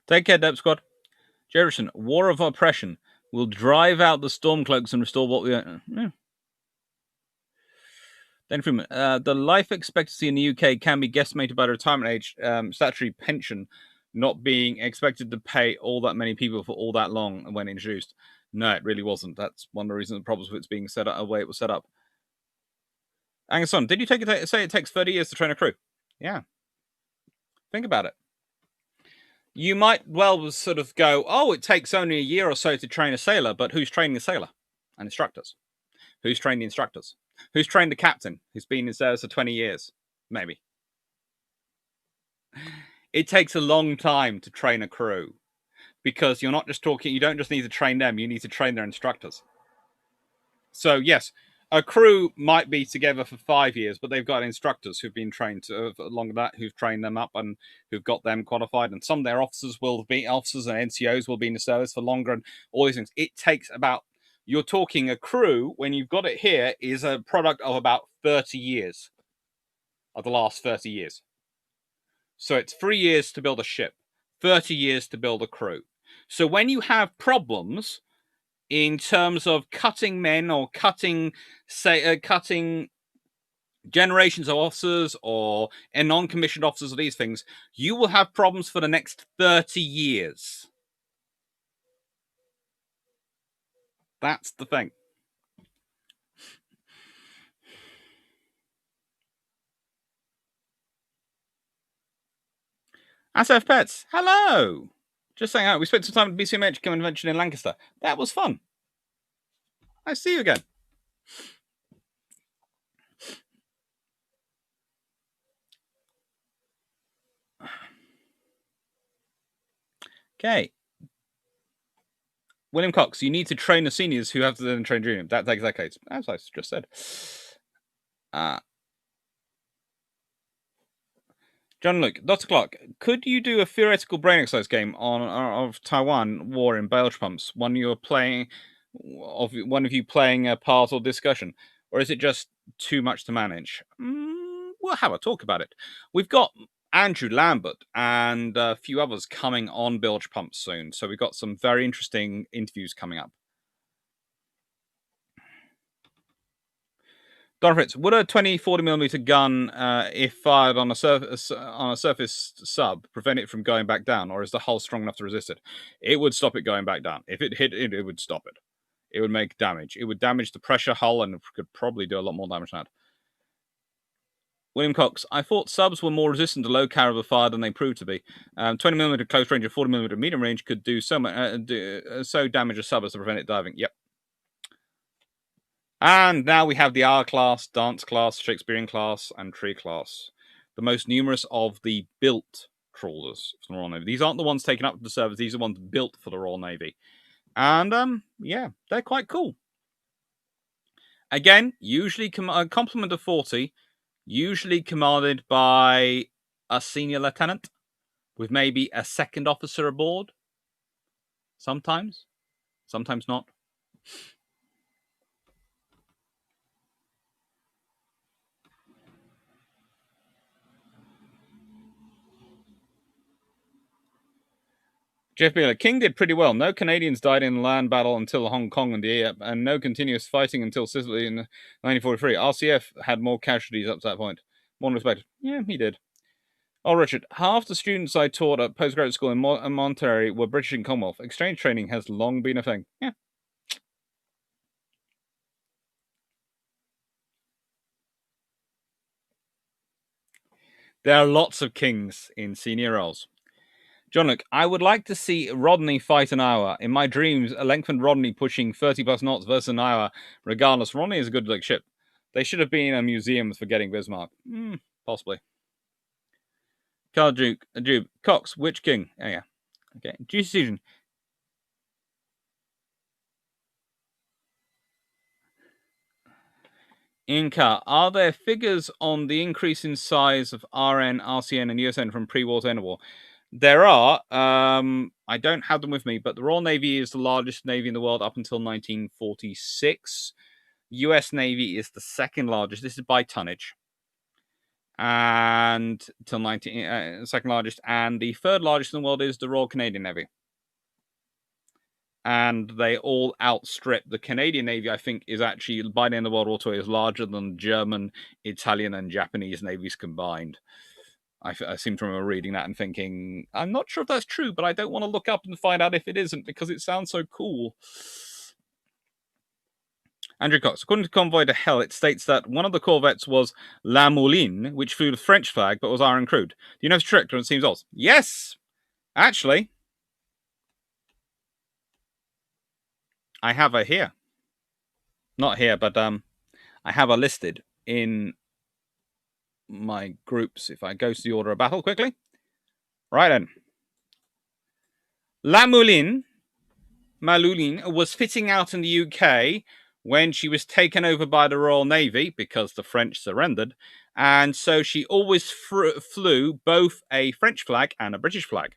Take care, Dep Squad. Jerison, War of Oppression will drive out the Stormcloaks and restore what we own. Yeah. Then Freeman, the life expectancy in the UK can be guesstimated by the retirement age, statutory pension not being expected to pay all that many people for all that long when introduced. No, it really wasn't. That's one of the reasons the problems with it being set up the way it was set up. Angus on, did you say it takes 30 years to train a crew? Yeah. Think about it. You might well sort of go, oh, it takes only a year or so to train a sailor, but who's training the sailor? And instructors. Who's trained the instructors? Who's trained the captain who's been in service for 20 years? Maybe. It takes a long time to train a crew because you're not just talking, you don't just need to train them, you need to train their instructors. So, yes, a crew might be together for 5 years, but they've got instructors who've been trained along that, who've trained them up and who've got them qualified. And some of their officers and NCOs will be in the service for longer, and all these things. It takes about, you're talking a crew, when you've got it here, is a product of about 30 years, of the last 30 years. So it's 3 years to build a ship, 30 years to build a crew. So when you have problems in terms of cutting men or cutting generations of officers or non-commissioned officers or these things, you will have problems for the next 30 years. That's the thing. SF Pets, hello! Just saying out, we spent some time at the BCMH convention in Lancaster. That was fun. I see you again. Okay. William Cox, you need to train the seniors who have to then train juniors. That takes decades, as I just said. John Luke, Dr. Clark, could you do a theoretical brain exercise game of Taiwan war in bilge pumps? One of you playing a part or discussion, or is it just too much to manage? We'll have a talk about it. We've got Andrew Lambert and a few others coming on bilge pumps soon, so we've got some very interesting interviews coming up. Don Fritz, would a 20-40mm gun, if fired on a surface sub, prevent it from going back down, or is the hull strong enough to resist it? It would stop it going back down. If it hit it, it would stop it. It would make damage. It would damage the pressure hull and could probably do a lot more damage than that. William Cox, I thought subs were more resistant to low caliber fire than they proved to be. 20mm close range and 40mm medium range could do so damage a sub as to prevent it diving. Yep. And now we have the R class, Dance class, Shakespearean class, and Tree class. The most numerous of the built trawlers from the Royal Navy. These aren't the ones taken up to the service. These are the ones built for the Royal Navy. And, yeah, they're quite cool. Again, usually a complement of 40, usually commanded by a senior lieutenant with maybe a second officer aboard. Sometimes not. Jeff Beeler, King did pretty well. No Canadians died in land battle until Hong Kong and no continuous fighting until Sicily in 1943. RCF had more casualties up to that point. More than expected. Yeah, he did. Oh, Richard, half the students I taught at postgraduate school in Monterey were British and Commonwealth. Exchange training has long been a thing. Yeah. There are lots of kings in senior roles. John Luke, I would like to see Rodney fight an Iowa. In my dreams, a lengthened Rodney pushing 30 plus knots versus an Iowa. Regardless, Rodney is a good ship. They should have been in a museum for getting Bismarck. Possibly. Carl Duke, Cox, which king? Oh, yeah. Okay. Juicy Season. Inca, are there figures on the increase in size of RN, RCN, and USN from pre-war to end of war? There are. I don't have them with me, but the Royal Navy is the largest navy in the world up until 1946. US Navy is the second largest. This is by tonnage. And till second largest. And the third largest in the world is the Royal Canadian Navy. And they all outstrip the Canadian Navy. I think is actually, by the end of World War II, is larger than German, Italian, and Japanese navies combined. I seem to remember reading that and thinking, I'm not sure if that's true, but I don't want to look up and find out if it isn't because it sounds so cool. Andrew Cox, according to Convoy to Hell, it states that one of the corvettes was La Mouline, which flew the French flag but was iron crewed. Do you know if it's tricked or it seems odd? Yes! Actually, I have her here. Not here, but I have her listed in my groups. If I go to the order of battle quickly. Right then. La Mouline was fitting out in the UK when she was taken over by the Royal Navy because the French surrendered. And so she always flew both a French flag and a British flag.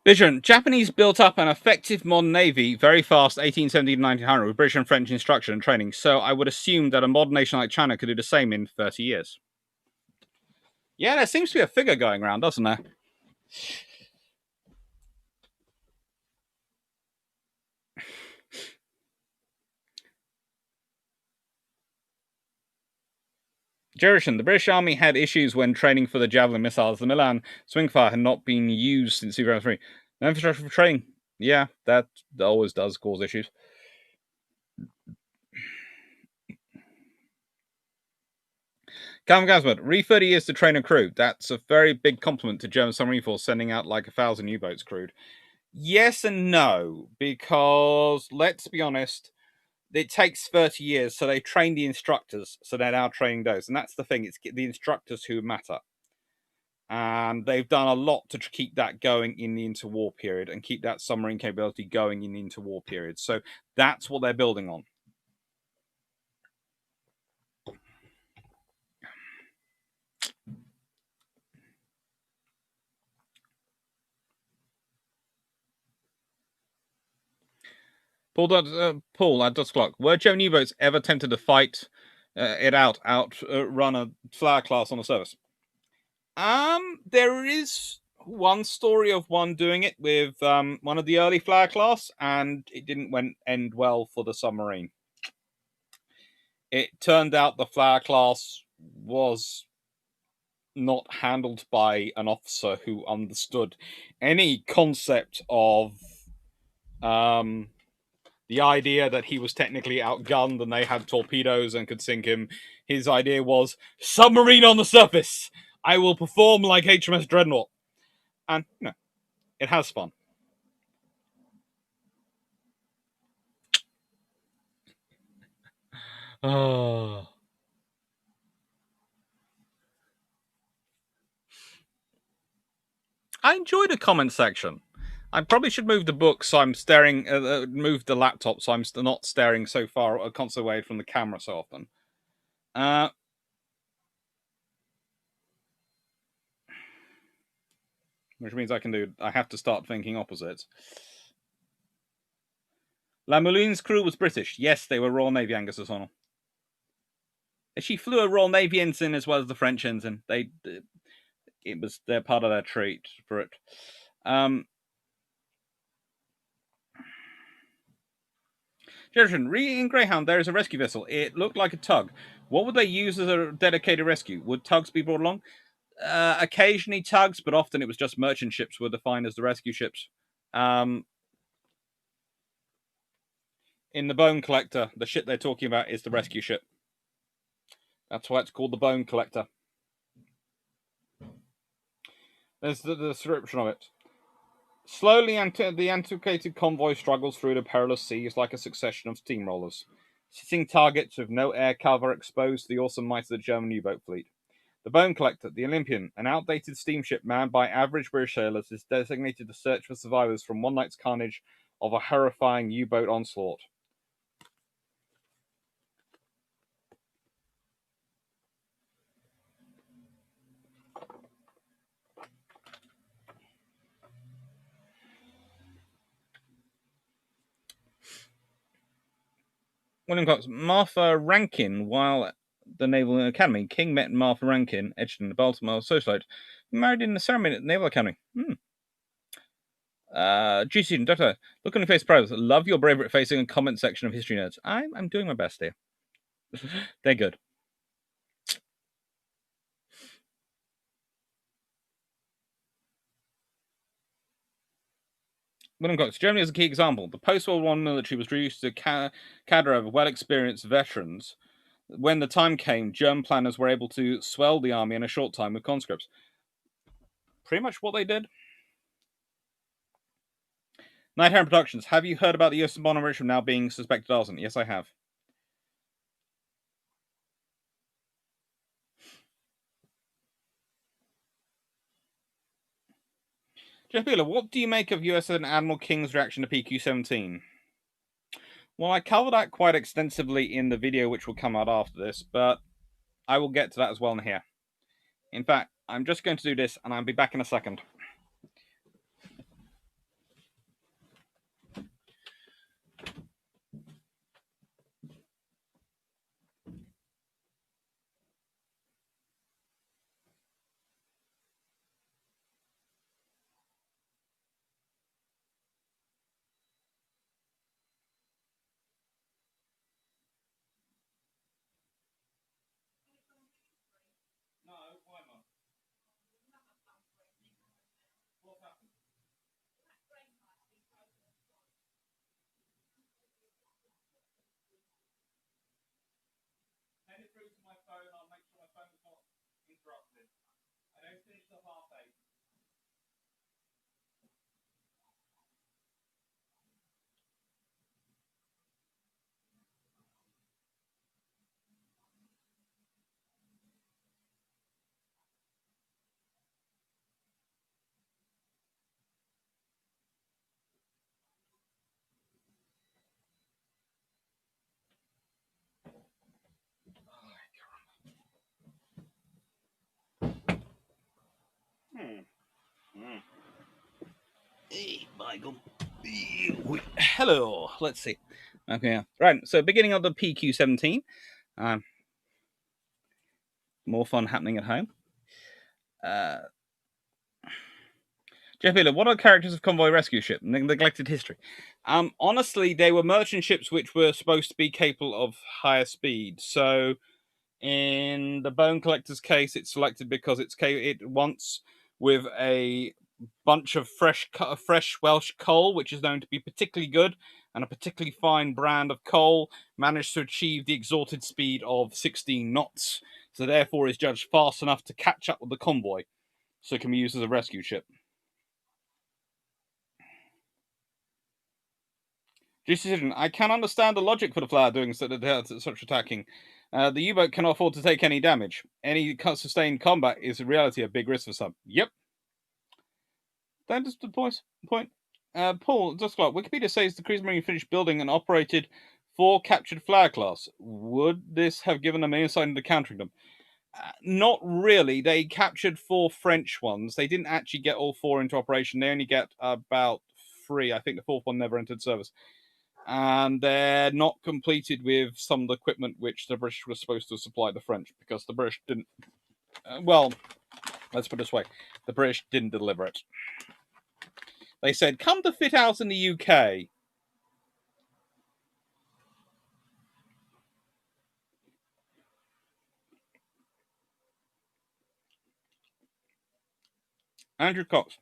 Vision. Japanese built up an effective modern navy very fast, 1870 to 1900, with British and French instruction and training. So I would assume that a modern nation like China could do the same in 30 years. Yeah, there seems to be a figure going around, doesn't there? Jerichen, the British Army had issues when training for the Javelin missiles. The Milan Swingfire had not been used since 2003. No infrastructure for training. Yeah, that always does cause issues. Calvin Gasmert, re 30 years to train a crew. That's a very big compliment to German submarine force sending out like 1,000 U-boats crewed. Yes and no, because let's be honest, it takes 30 years, so they train the instructors, so they're now training those. And that's the thing, it's the instructors who matter. And they've done a lot to keep that going in the interwar period and keep that submarine capability going in the interwar period. So that's what they're building on. Paul at Dust Clock. Were German U-boats ever tempted to fight run a flower class on the surface? There is one story of one doing it with one of the early flower class, and it didn't end well for the submarine. It turned out the flower class was not handled by an officer who understood any concept of the idea that he was technically outgunned and they had torpedoes and could sink him. His idea was, submarine on the surface! I will perform like HMS Dreadnought. And, it has fun. Oh. I enjoy the comment section. I probably should move the book so I'm staring, move the laptop so I'm not staring so far, constantly away from the camera so often. Which means I have to start thinking opposites. La Mouline's crew was British. Yes, they were Royal Navy, Angus O'Connell. She flew a Royal Navy ensign as well as the French ensign. They're part of their treat for it. Jerichen, in Greyhound, there is a rescue vessel. It looked like a tug. What would they use as a dedicated rescue? Would tugs be brought along? Occasionally tugs, but often it was just merchant ships were defined as the rescue ships. In the Bone Collector, the ship they're talking about is the rescue ship. That's why it's called the Bone Collector. There's the description of it. Slowly, the antiquated convoy struggles through the perilous seas like a succession of steamrollers, hitting targets with no air cover, exposed to the awesome might of the German U-boat fleet. The Bone Collector, the Olympian, an outdated steamship manned by average British sailors, is designated to search for survivors from one night's carnage of a horrifying U-boat onslaught. William Cox, Martha Rankin, while at the Naval Academy, King met Martha Rankin, Edgerton, the Baltimore socialite, married in the ceremony at the Naval Academy. G student, Doctor, look on your face, proud. Love your bravery at facing a comment section of history nerds. I'm doing my best here. They're good. William Cox, Germany is a key example. The post-World War military was reduced to a cadre of well-experienced veterans. When the time came, German planners were able to swell the army in a short time with conscripts. Pretty much what they did. Night Heron Productions, have you heard about the US bomb on Richmond now being suspected arson? Yes, I have. Jeff Beeler, what do you make of US and Admiral King's reaction to PQ17? Well, I covered that quite extensively in the video which will come out after this, but I will get to that as well in here. In fact, I'm just going to do this, and I'll be back in a second. No, why not? What happened? Send it through to my phone. I'll make sure my phone's not interrupted. I don't finish till 8:30. Hey, Michael. Hello. Let's see. Okay, right. So, beginning of the PQ17. More fun happening at home. Jeff Miller, what are the characters of Convoy rescue ship? Neglected history. Honestly, they were merchant ships which were supposed to be capable of higher speed. So, in the Bone Collector's case, it's selected because it once with a bunch of fresh Welsh coal, which is known to be particularly good, and a particularly fine brand of coal, managed to achieve the exalted speed of 16 knots. So therefore is judged fast enough to catch up with the convoy, so it can be used as a rescue ship. Decision. I can understand the logic for the Flower doing such attacking. The U-boat cannot afford to take any damage. Any sustained combat is in reality a big risk for some. Yep. That is the point. Paul, just like Wikipedia says the Kriegsmarine finished building and operated 4 captured Flower class. Would this have given them insight into countering them? Not really. They captured 4 French ones. They didn't actually get all 4 into operation. They only get about 3. I think the 4th one never entered service. And they're not completed with some of the equipment which the British were supposed to supply the French, because the British didn't. Well, let's put it this way: the British didn't deliver it. They said, "Come to fit out in the UK." Andrew Cox.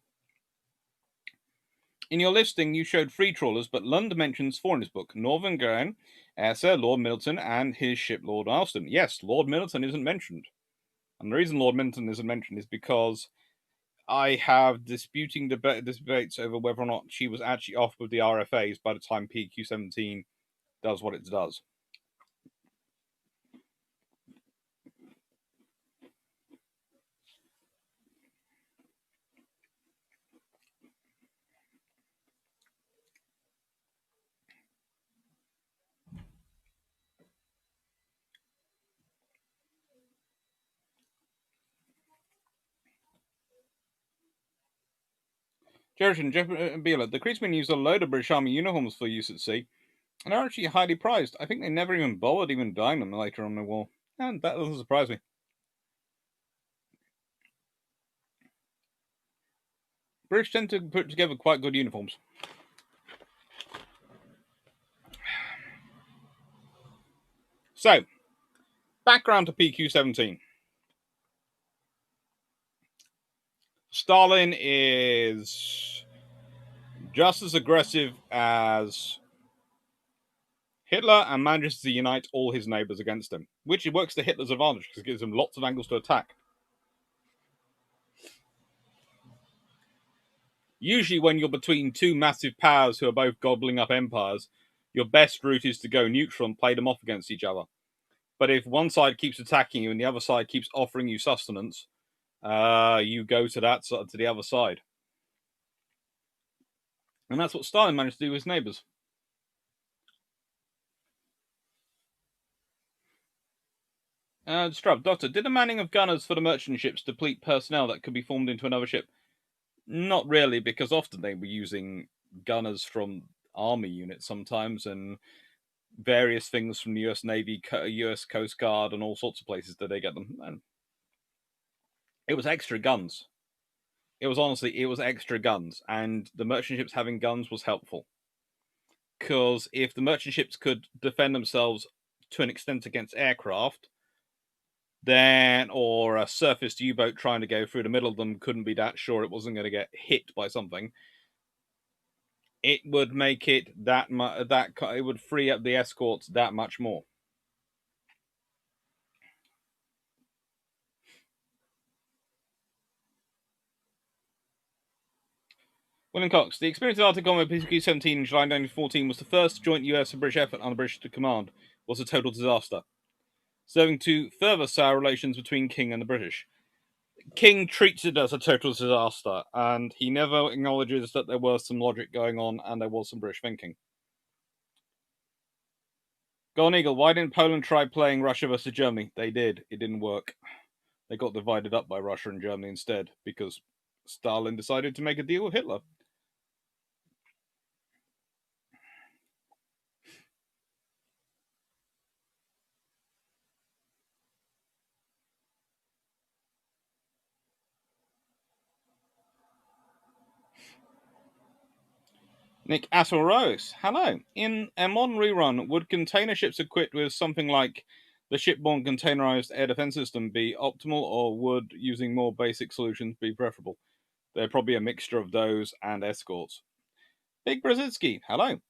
In your listing, you showed 3 trawlers, but Lund mentions 4 in his book: Northern Garan, Ayrshire, Lord Middleton, and his ship Lord Alston. Yes, Lord Middleton isn't mentioned. And the reason Lord Middleton isn't mentioned is because I have disputing debates over whether or not she was actually off with the RFAs by the time PQ17 does what it does. Jerry Jeff Beeler, the Kriegsmarine used a load of British Army uniforms for use at sea, and are actually highly prized. I think they never even bothered even dyeing them later on in the war, and that doesn't surprise me. British tend to put together quite good uniforms. So, background to PQ17. Stalin is just as aggressive as Hitler and manages to unite all his neighbors against him, which works to Hitler's advantage because it gives him lots of angles to attack. Usually when you're between two massive powers who are both gobbling up empires, your best route is to go neutral and play them off against each other. But if one side keeps attacking you and the other side keeps offering you sustenance, you go to the other side. And that's what Stalin managed to do with his neighbors. Strub, Doctor, did the manning of gunners for the merchant ships deplete personnel that could be formed into another ship? Not really, because often they were using gunners from army units sometimes, and various things from the US Navy, US Coast Guard, and all sorts of places that they get them. And it was extra guns. It was extra guns, and the merchant ships having guns was helpful. Because if the merchant ships could defend themselves to an extent against aircraft, then, or a surfaced U-boat trying to go through the middle of them couldn't be that sure it wasn't going to get hit by something, it would make it it would free up the escorts that much more. William Cox, the experience of Arctic Convoy PQ17 in July 1914 was the first joint US and British effort under British command, was a total disaster, serving to further sour relations between King and the British. King treats it as a total disaster, and he never acknowledges that there was some logic going on and there was some British thinking. Golden Eagle, why didn't Poland try playing Russia versus Germany? They did. It didn't work. They got divided up by Russia and Germany instead because Stalin decided to make a deal with Hitler. Nick Attlrose, hello. In a modern rerun, would container ships equipped with something like the shipborne containerized air defense system be optimal, or would using more basic solutions be preferable? They're probably a mixture of those and escorts. Big Brzezinski, hello.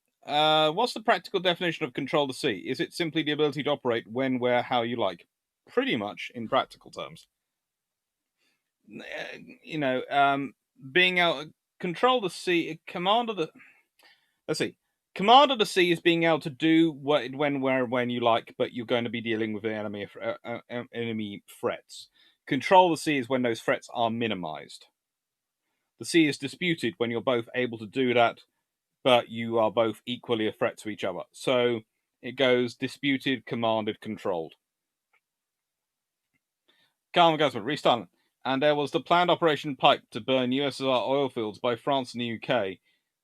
What's the practical definition of control the sea? Is it simply the ability to operate when, where, how you like? Pretty much in practical terms. Being able to control the sea, command of the sea is being able to do what, when, where, when you like, but you're going to be dealing with enemy threats. Control the sea is when those threats are minimized. The sea is disputed when you're both able to do that, but you are both equally a threat to each other. So it goes disputed, commanded, controlled. Calm goes with restarting. And there was the planned Operation Pipe to burn USSR oil fields by France and the UK.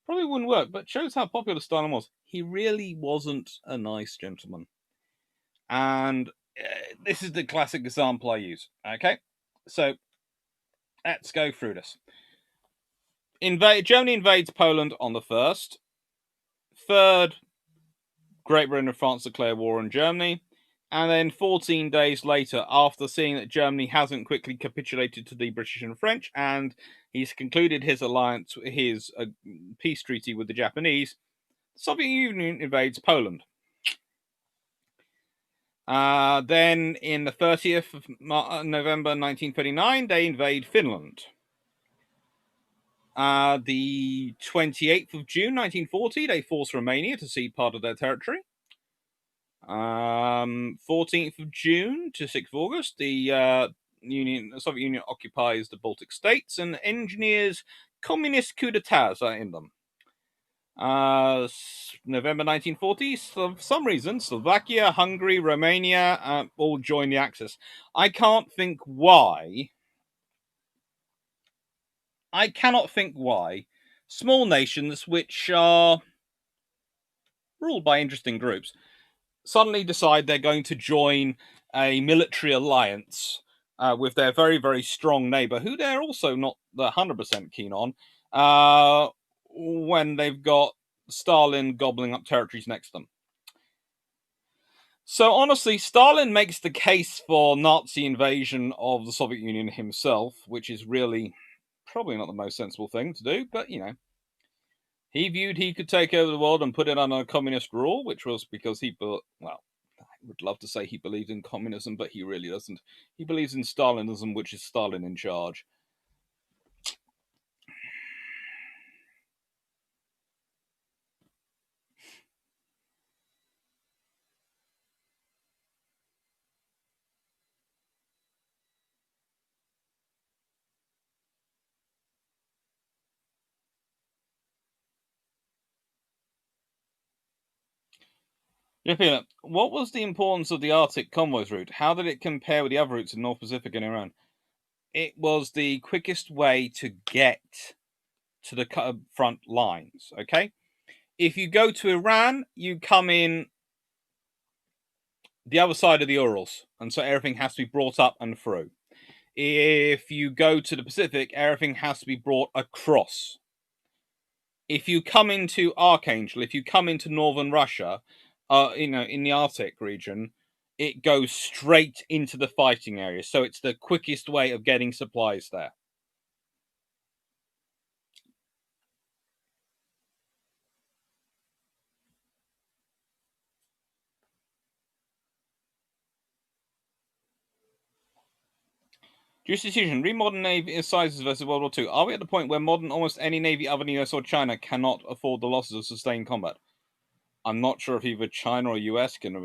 Probably wouldn't work, but shows how popular Stalin was. He really wasn't a nice gentleman. And this is the classic example I use. Okay, so let's go through this. Germany invades Poland on the 1st. 3rd, Great Britain and France declare war on Germany. And then 14 days later, after seeing that Germany hasn't quickly capitulated to the British and French, and he's concluded his alliance, his peace treaty with the Japanese, the Soviet Union invades Poland. Then, in the 30th of November 1939, they invade Finland. The 28th of June 1940, they force Romania to cede part of their territory. 14th of June to 6th of August, the Soviet Union occupies the Baltic states and engineers communist coup d'etats in them. November 1940, for some reason, Slovakia, Hungary, Romania all join the Axis. I cannot think why small nations which are ruled by interesting groups suddenly decide they're going to join a military alliance with their very, very strong neighbor, who they're also not 100% keen on, when they've got Stalin gobbling up territories next to them. So honestly, Stalin makes the case for Nazi invasion of the Soviet Union himself, which is really probably not the most sensible thing to do, but He viewed he could take over the world and put it under communist rule, which was because he, well, I would love to say he believed in communism, but he really doesn't. He believes in Stalinism, which is Stalin in charge. What was the importance of the Arctic convoys route? How did it compare with the other routes in North Pacific and Iran? It was the quickest way to get to the front lines, okay? If you go to Iran, you come in the other side of the Urals, and so everything has to be brought up and through. If you go to the Pacific, everything has to be brought across. If you come into Archangel, if you come into northern Russia, in the Arctic region, it goes straight into the fighting area. So it's the quickest way of getting supplies there. Just decision, remodern Navy sizes versus World War II. Are we at the point where modern almost any Navy other than US or China cannot afford the losses of sustained combat? I'm not sure if either China or US can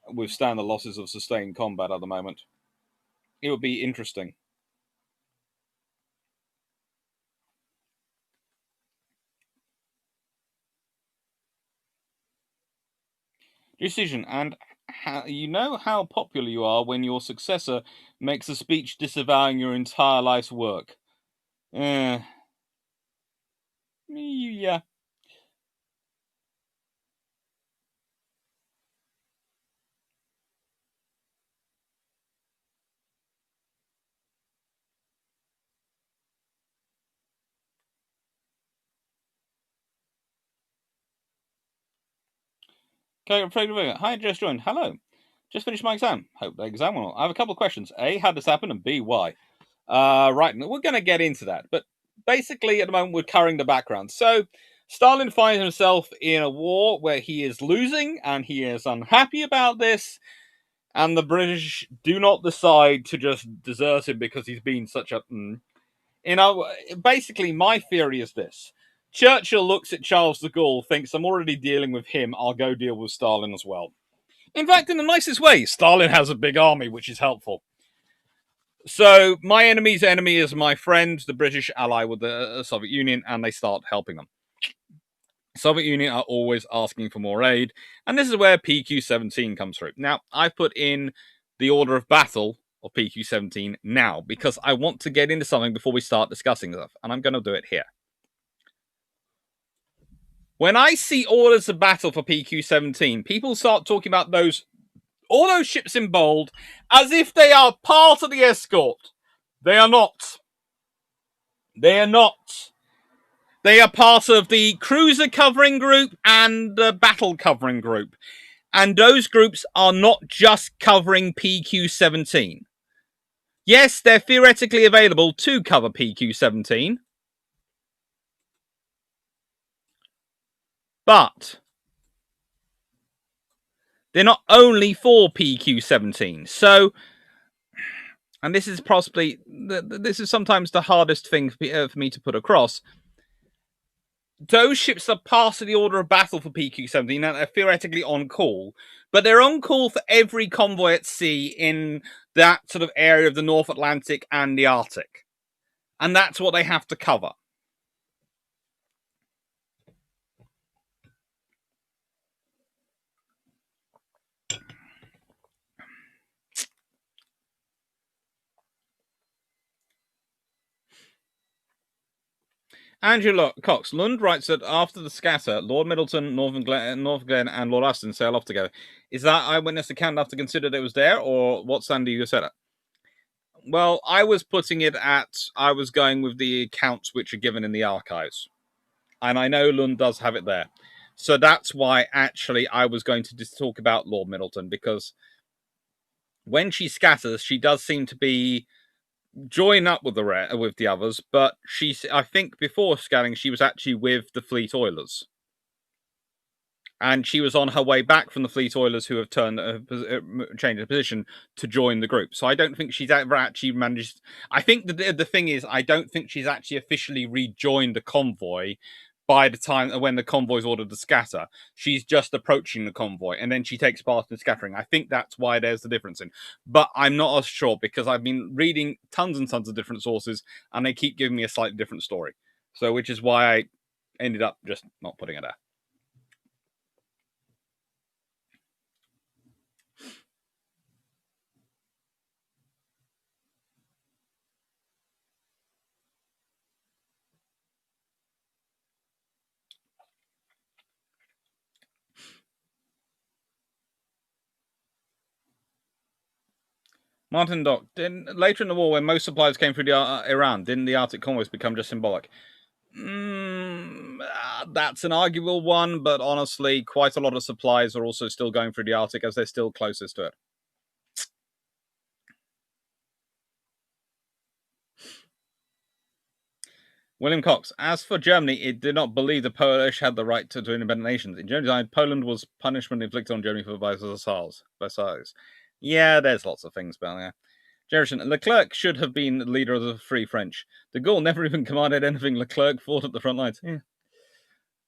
withstand the losses of sustained combat at the moment. It would be interesting. Decision, and you know how popular you are when your successor makes a speech disavowing your entire life's work. Yeah. Okay, hi, just joined. Hello. Just finished my exam. Hope the exam well. I have a couple of questions. A, how did this happen? And B, why? Right, we're going to get into that. But basically, at the moment, we're covering the background. So, Stalin finds himself in a war where he is losing, and he is unhappy about this. And the British do not decide to just desert him because he's been such a... basically, my theory is this. Churchill looks at Charles de Gaulle, thinks, I'm already dealing with him, I'll go deal with Stalin as well. In fact, in the nicest way, Stalin has a big army, which is helpful. So my enemy's enemy is my friend. The British ally with the Soviet Union, and they start helping them. Soviet Union are always asking for more aid, and this is where PQ17 comes through. Now, I've put in the order of battle of PQ17 now, because I want to get into something before we start discussing stuff, and I'm going to do it here. When I see orders of battle for PQ17, people start talking about all those ships in bold as if they are part of the escort. They are not. They are not. They are part of the cruiser covering group and the battle covering group. And those groups are not just covering PQ17. Yes, they're theoretically available to cover PQ17. But they're not only for PQ17. So, and this is possibly, this is sometimes the hardest thing for me to put across. Those ships are part of the order of battle for PQ17 and they're theoretically on call, but they're on call for every convoy at sea in that sort of area of the North Atlantic and the Arctic. And that's what they have to cover. Andrew Cox. Lund writes that after the scatter, Lord Middleton, North Glen, and Lord Aston sail off together. Is that eyewitness account enough to consider that it was there, or what stand do you set up? Well, I was putting it I was going with the accounts which are given in the archives. And I know Lund does have it there. So that's why, actually, I was going to just talk about Lord Middleton, because when she scatters, she does seem to be join up with the others, but I think before scanning, she was actually with the Fleet Oilers. And she was on her way back from the Fleet Oilers, who have changed their position to join the group. So I don't think she's ever actually managed. I think the thing is, I don't think she's actually officially rejoined the convoy by the time when the convoy's ordered to scatter. She's just approaching the convoy, and then she takes part in scattering. I think that's why there's the difference in. But I'm not as sure, because I've been reading tons and tons of different sources, and they keep giving me a slightly different story. So, which is why I ended up just not putting it there. Martin Doc, later in the war, when most supplies came through Iran, didn't the Arctic convoys become just symbolic? That's an arguable one, but honestly, quite a lot of supplies are also still going through the Arctic, as they're still closest to it. William Cox, as for Germany, it did not believe the Polish had the right to independent nations. In Germany's time, Poland was punishment inflicted on Germany for Versailles. Yeah, there's lots of things about there. Jerison, Leclerc should have been the leader of the Free French. De Gaulle never even commanded anything. Leclerc fought at the front lines. Yeah.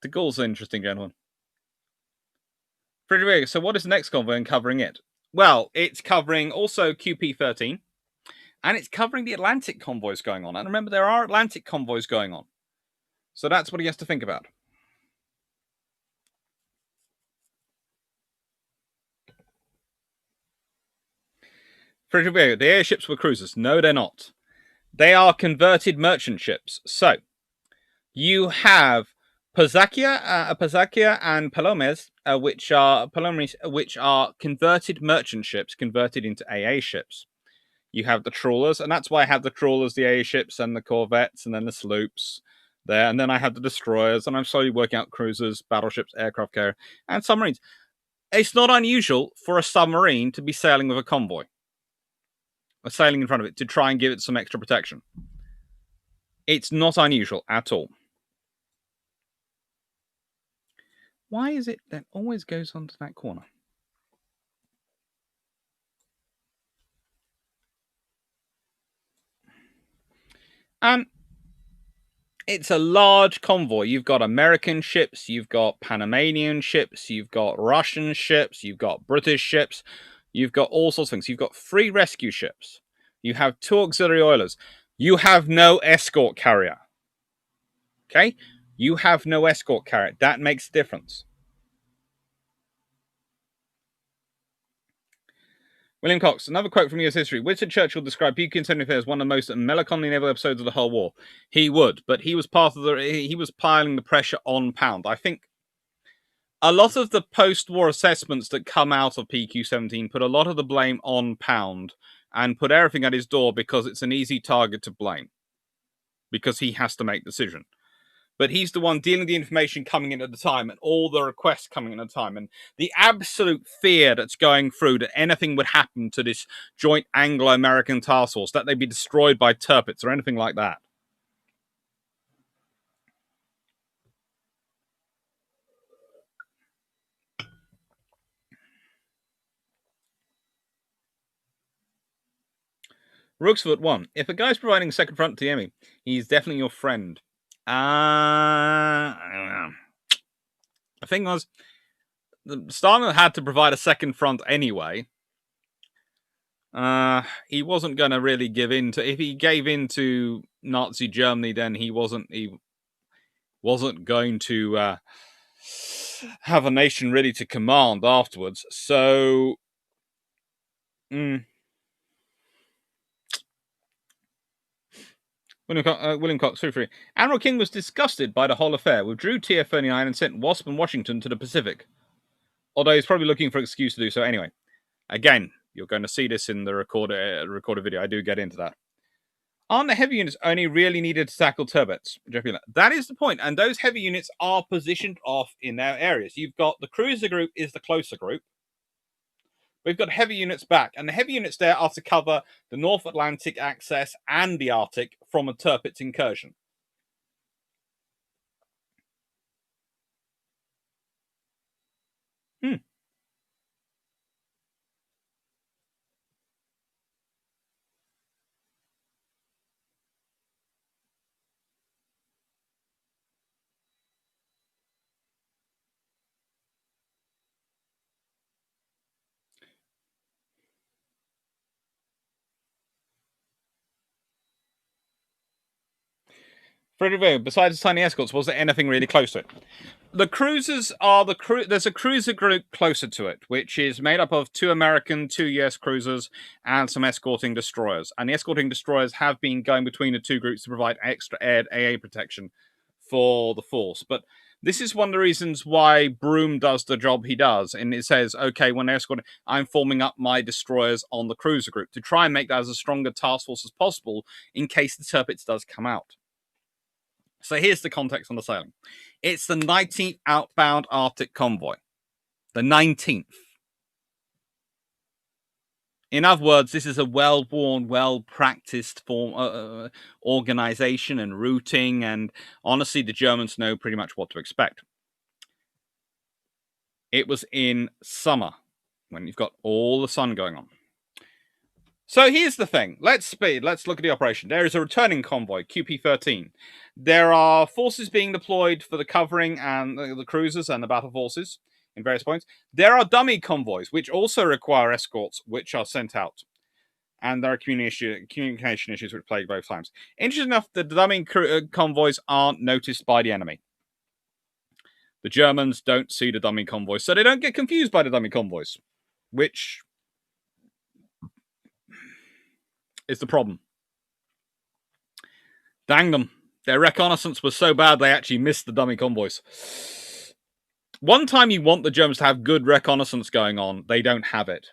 De Gaulle's an interesting gentleman. Frederick, so what is the next convoy and covering it? Well, it's covering also QP13, and it's covering the Atlantic convoys going on. And remember, there are Atlantic convoys going on. So that's what he has to think about. Frederick, the airships were cruisers. No, they're not. They are converted merchant ships. So you have Pazakia and Palomes, which are converted merchant ships converted into AA ships. You have the trawlers, and that's why I have the trawlers, the AA ships, and the corvettes, and then the sloops there. And then I have the destroyers, and I'm slowly working out cruisers, battleships, aircraft carrier, and submarines. It's not unusual for a submarine to be sailing with a convoy, or sailing in front of it, to try and give it some extra protection. It's not unusual at all. Why is it that always goes onto that corner? And it's a large convoy. You've got American ships, you've got Panamanian ships, you've got Russian ships, you've got British ships, you've got all sorts of things. You've got 3 rescue ships. You have 2 auxiliary oilers. You have no escort carrier. Okay? You have no escort carrier. That makes a difference. William Cox, another quote from US history. Winston Churchill described PQ17 as one of the most melancholy naval episodes of the whole war. He would, but he was he was piling the pressure on Pound. I think a lot of the post-war assessments that come out of PQ17 put a lot of the blame on Pound and put everything at his door because it's an easy target to blame, because he has to make the decision. But he's the one dealing with the information coming in at the time and all the requests coming in at the time. And the absolute fear that's going through that anything would happen to this joint Anglo-American task force, that they'd be destroyed by Tirpitz or anything like that. Rooksfoot 1. If a guy's providing a second front to the enemy, he's definitely your friend. I don't know. The thing was, Stalin had to provide a second front anyway. He wasn't going to really give in to. If he gave in to Nazi Germany, then he wasn't going to have a nation ready to command afterwards. So, William Cox, 3. Admiral King was disgusted by the whole affair, withdrew TF-39 and sent Wasp and Washington to the Pacific. Although he's probably looking for an excuse to do so anyway. Again, you're going to see this in the recorded video. I do get into that. Aren't the heavy units only really needed to tackle Tirpitz? That is the point, and those heavy units are positioned off in their areas. You've got the cruiser group is the closer group. We've got heavy units back, and the heavy units there are to cover the North Atlantic access and the Arctic from a Tirpitz incursion. Frederick, besides the tiny escorts, was there anything really close to it? The cruisers are there's a cruiser group closer to it, which is made up of 2 American, 2 US cruisers, and some escorting destroyers. And the escorting destroyers have been going between the 2 groups to provide extra air AA protection for the force. But this is one of the reasons why Broom does the job he does. And it says, okay, when they're escorting, I'm forming up my destroyers on the cruiser group to try and make that as a stronger task force as possible in case the Tirpitz does come out. So here's the context on the sailing. It's the 19th outbound Arctic convoy. The 19th. In other words, this is a well-worn, well-practiced form organization and routing, and honestly, the Germans know pretty much what to expect. It was in summer, when you've got all the sun going on. So here's the thing. Let's look at the operation. There is a returning convoy, QP13. There are forces being deployed for the covering and the cruisers and the battle forces in various points. There are dummy convoys, which also require escorts, which are sent out. And there are communication issues which plague both times. Interesting enough, the dummy convoys aren't noticed by the enemy. The Germans don't see the dummy convoys, so they don't get confused by the dummy convoys, which is the problem. Dang them. Their reconnaissance was so bad they actually missed the dummy convoys. One time you want the Germans to have good reconnaissance going on, they don't have it.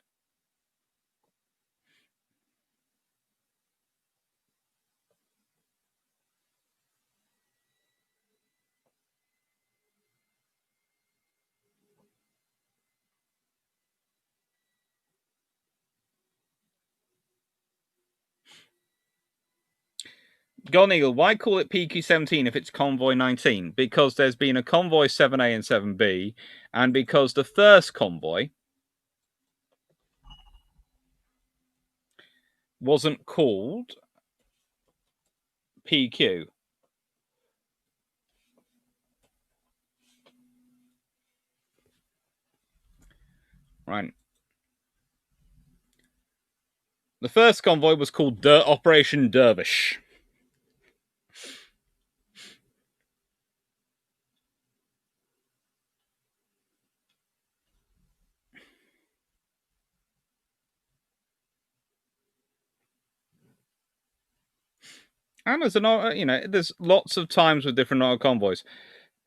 Golden Eagle, why call it PQ17 if it's Convoy 19? Because there's been a Convoy 7A and 7B, and because the first convoy wasn't called PQ. Right. The first convoy was called Operation Dervish. And there's there's lots of times with different convoys.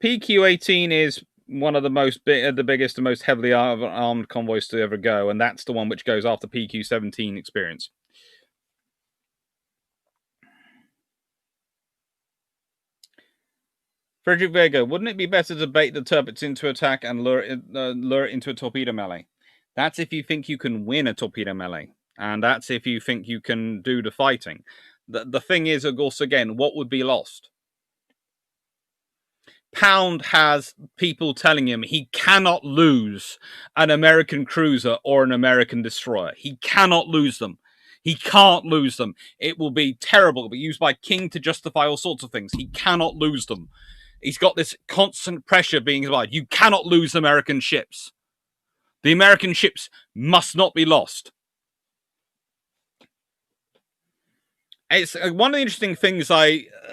PQ18 is one of the biggest and most heavily armed convoys to ever go, and that's the one which goes after PQ17 experience. Frederick Vega, wouldn't it be better to bait the Tirpitz into attack and lure it into a torpedo melee? That's if you think you can win a torpedo melee, and that's if you think you can do the fighting. The thing is, of course, again, what would be lost? Pound has people telling him he cannot lose an American cruiser or an American destroyer. He cannot lose them. He can't lose them. It will be terrible. It'll be used by King to justify all sorts of things. He cannot lose them. He's got this constant pressure being applied. You cannot lose American ships. The American ships must not be lost. It's one of the interesting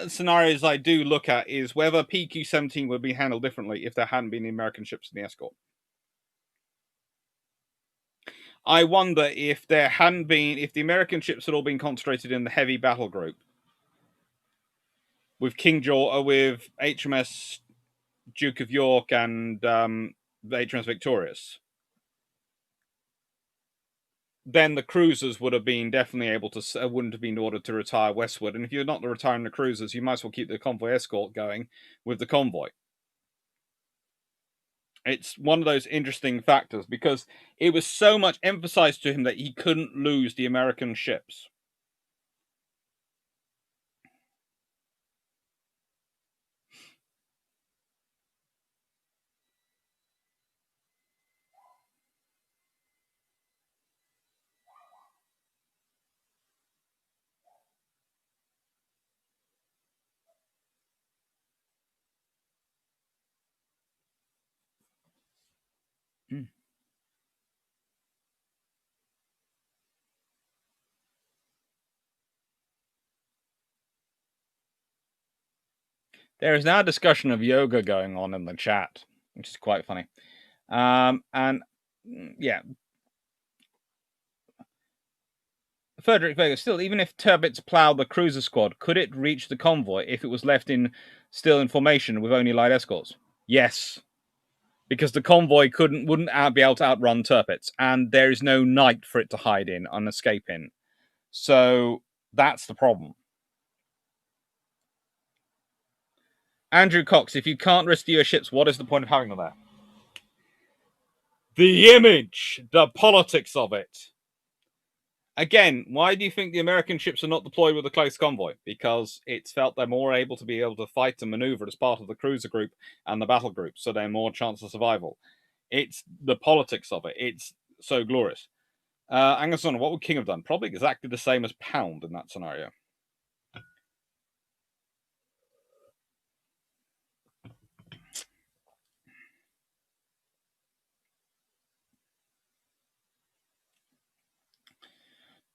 scenarios I do look at is whether PQ17 would be handled differently if there hadn't been the American ships in the escort. I wonder if there hadn't been, if the American ships had all been concentrated in the heavy battle group with King George, with HMS Duke of York and the HMS Victorious, then the cruisers would have been definitely able to, wouldn't have been ordered to retire westward. And if you're not retiring the cruisers, you might as well keep the convoy escort going with the convoy. It's one of those interesting factors because it was so much emphasized to him that he couldn't lose the American ships. Mm. There is now a discussion of yoga going on in the chat, which is quite funny. And yeah, Frederick Vega, still, even if turbits ploughed the cruiser squad, could it reach the convoy if it was left still in formation with only light escorts? Yes, because the convoy wouldn't be able to outrun turbits, and there is no night for it to hide in and escape in. So that's the problem. Andrew Cox, if you can't rescue your ships, what is the point of having them there? The image, the politics of it. Again, why do you think the American ships are not deployed with a close convoy? Because it's felt they're more able to be able to fight and maneuver as part of the cruiser group and the battle group, so they're more chance of survival. It's the politics of it. It's so glorious. Angus, what would King have done? Probably exactly the same as Pound in that scenario.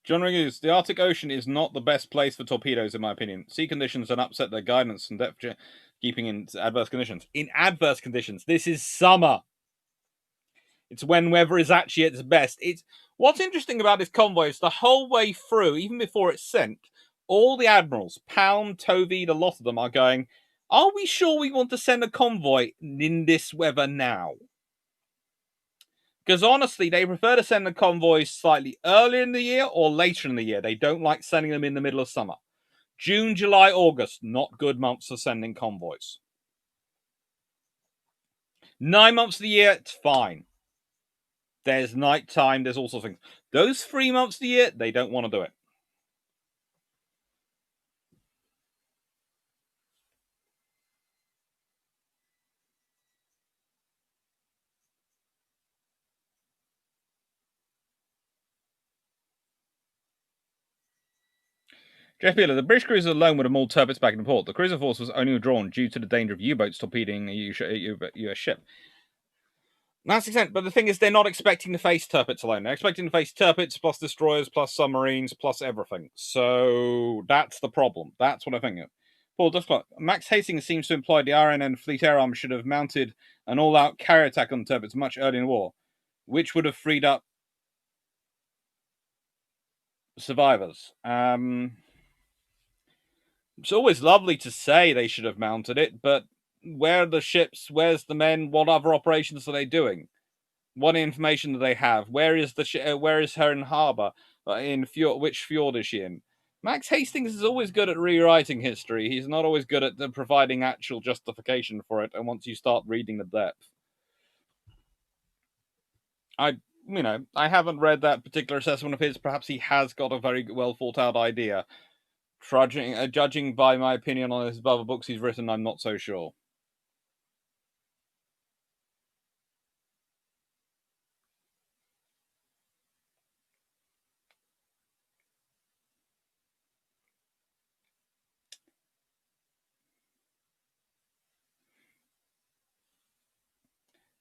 John Riggs, the Arctic Ocean is not the best place for torpedoes, in my opinion. Sea conditions and upset their guidance and depth keeping in adverse conditions. In adverse conditions, this is summer. It's when weather is actually at its best. It's what's interesting about this convoy is the whole way through, even before it's sent, all the admirals, Pound, Tovey, a lot of them are going, are we sure we want to send a convoy in this weather now? Because honestly, they prefer to send the convoys slightly earlier in the year or later in the year. They don't like sending them in the middle of summer. June, July, August, not good months for sending convoys. 9 months of the year, it's fine. There's night time, there's all sorts of things. Those 3 months of the year, they don't want to do it. Jeff Beeler, the British cruiser alone would have mauled turbits back in port. The cruiser force was only withdrawn due to the danger of U-boats torpedoing a US ship. That's the extent, but the thing is, they're not expecting to face turbits alone. They're expecting to face turbits plus destroyers plus submarines plus everything. So that's the problem. That's what I think of. Paul Duscott, Max Hastings seems to imply the RNN Fleet Air Arm should have mounted an all-out carrier attack on turbits much earlier in the war, which would have freed up survivors. It's always lovely to say they should have mounted it, but where are the ships? Where's the men? What other operations are they doing? What information do they have? Where is where is her in harbour? Which fjord is she in? Max Hastings is always good at rewriting history. He's not always good at providing actual justification for it. And once you start reading the depth, I haven't read that particular assessment of his. Perhaps he has got a very well thought out idea. Judging by my opinion on his other books he's written, I'm not so sure.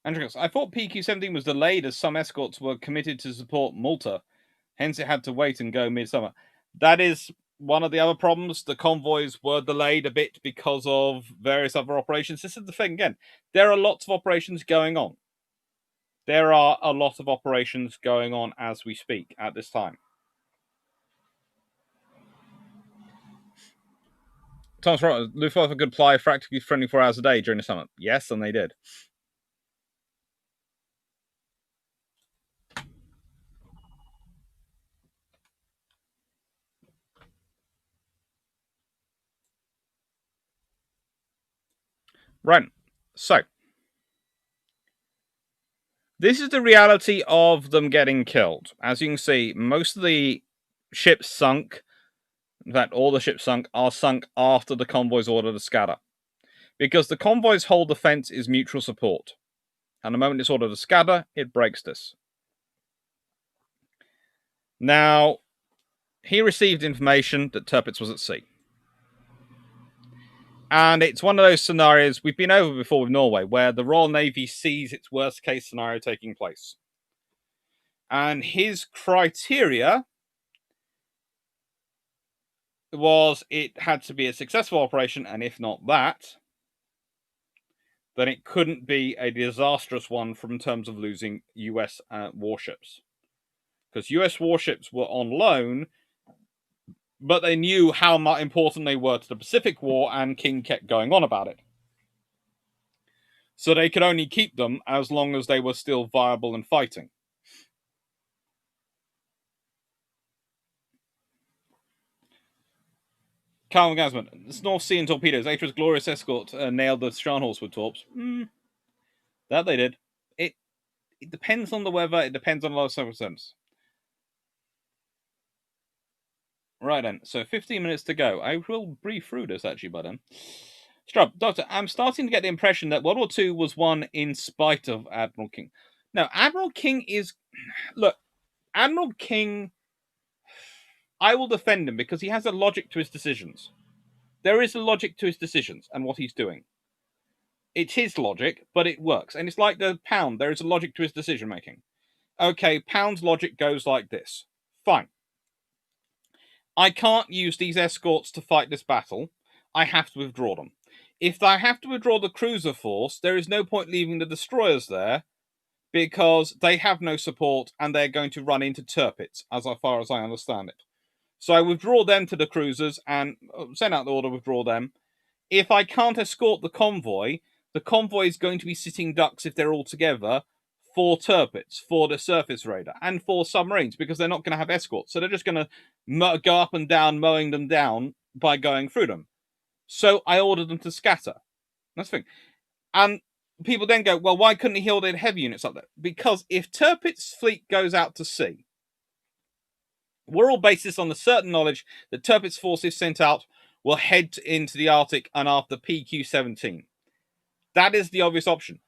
Andrews, I thought PQ17 was delayed as some escorts were committed to support Malta. Hence, it had to wait and go midsummer. That is one of the other problems. The convoys were delayed a bit because of various other operations. This is the thing again. There are lots of operations going on. There are a lot of operations going on as we speak at this time. Thomas Rotter, Luftwaffe could fly practically 24 hours a day during the summer. Yes, and they did. Right. So, This is the reality of them getting killed. As you can see, most of the ships sunk, in fact, all the ships sunk, are sunk after the convoy's order to scatter. Because the convoy's whole defense is mutual support. And the moment it's ordered to scatter, it breaks this. Now, he received information that Tirpitz was at sea. And it's one of those scenarios we've been over before with Norway, where the Royal Navy sees its worst case scenario taking place. And his criteria was it had to be a successful operation, and if not that, then it couldn't be a disastrous one from terms of losing US warships. Because US warships were on loan, but they knew how important they were to the Pacific War, and King kept going on about it. So they could only keep them as long as they were still viable and fighting. Calvin Gasman, the North Sea and torpedoes. Atra's glorious escort nailed the Scharnhorst with torps. That they did. It depends on the weather. It depends on a lot of circumstances. Right then, so 15 minutes to go. I will brief through this actually by then. Strub, Doctor, I'm starting to get the impression that World War II was won in spite of Admiral King. No, Admiral King is... Look, Admiral King... I will defend him because he has a logic to his decisions. There is a logic to his decisions and what he's doing. It's his logic, but it works. And it's like the Pound. There is a logic to his decision making. Okay, Pound's logic goes like this. Fine. I can't use these escorts to fight this battle. I have to withdraw them. If I have to withdraw the cruiser force, there is no point leaving the destroyers there because they have no support and they're going to run into Tirpitz, as far as I understand it. So I withdraw them to the cruisers and send out the order, withdraw them. If I can't escort the convoy is going to be sitting ducks if they're all together for Tirpitz, for the surface raider, and for submarines, because they're not going to have escorts. So they're just going to go up and down, mowing them down by going through them. So I ordered them to scatter. That's the thing. And people then go, well, why couldn't he hold their heavy units up there? Because if Tirpitz's fleet goes out to sea, we're all based this on the certain knowledge that Tirpitz's forces sent out will head into the Arctic and after PQ17. That is the obvious option.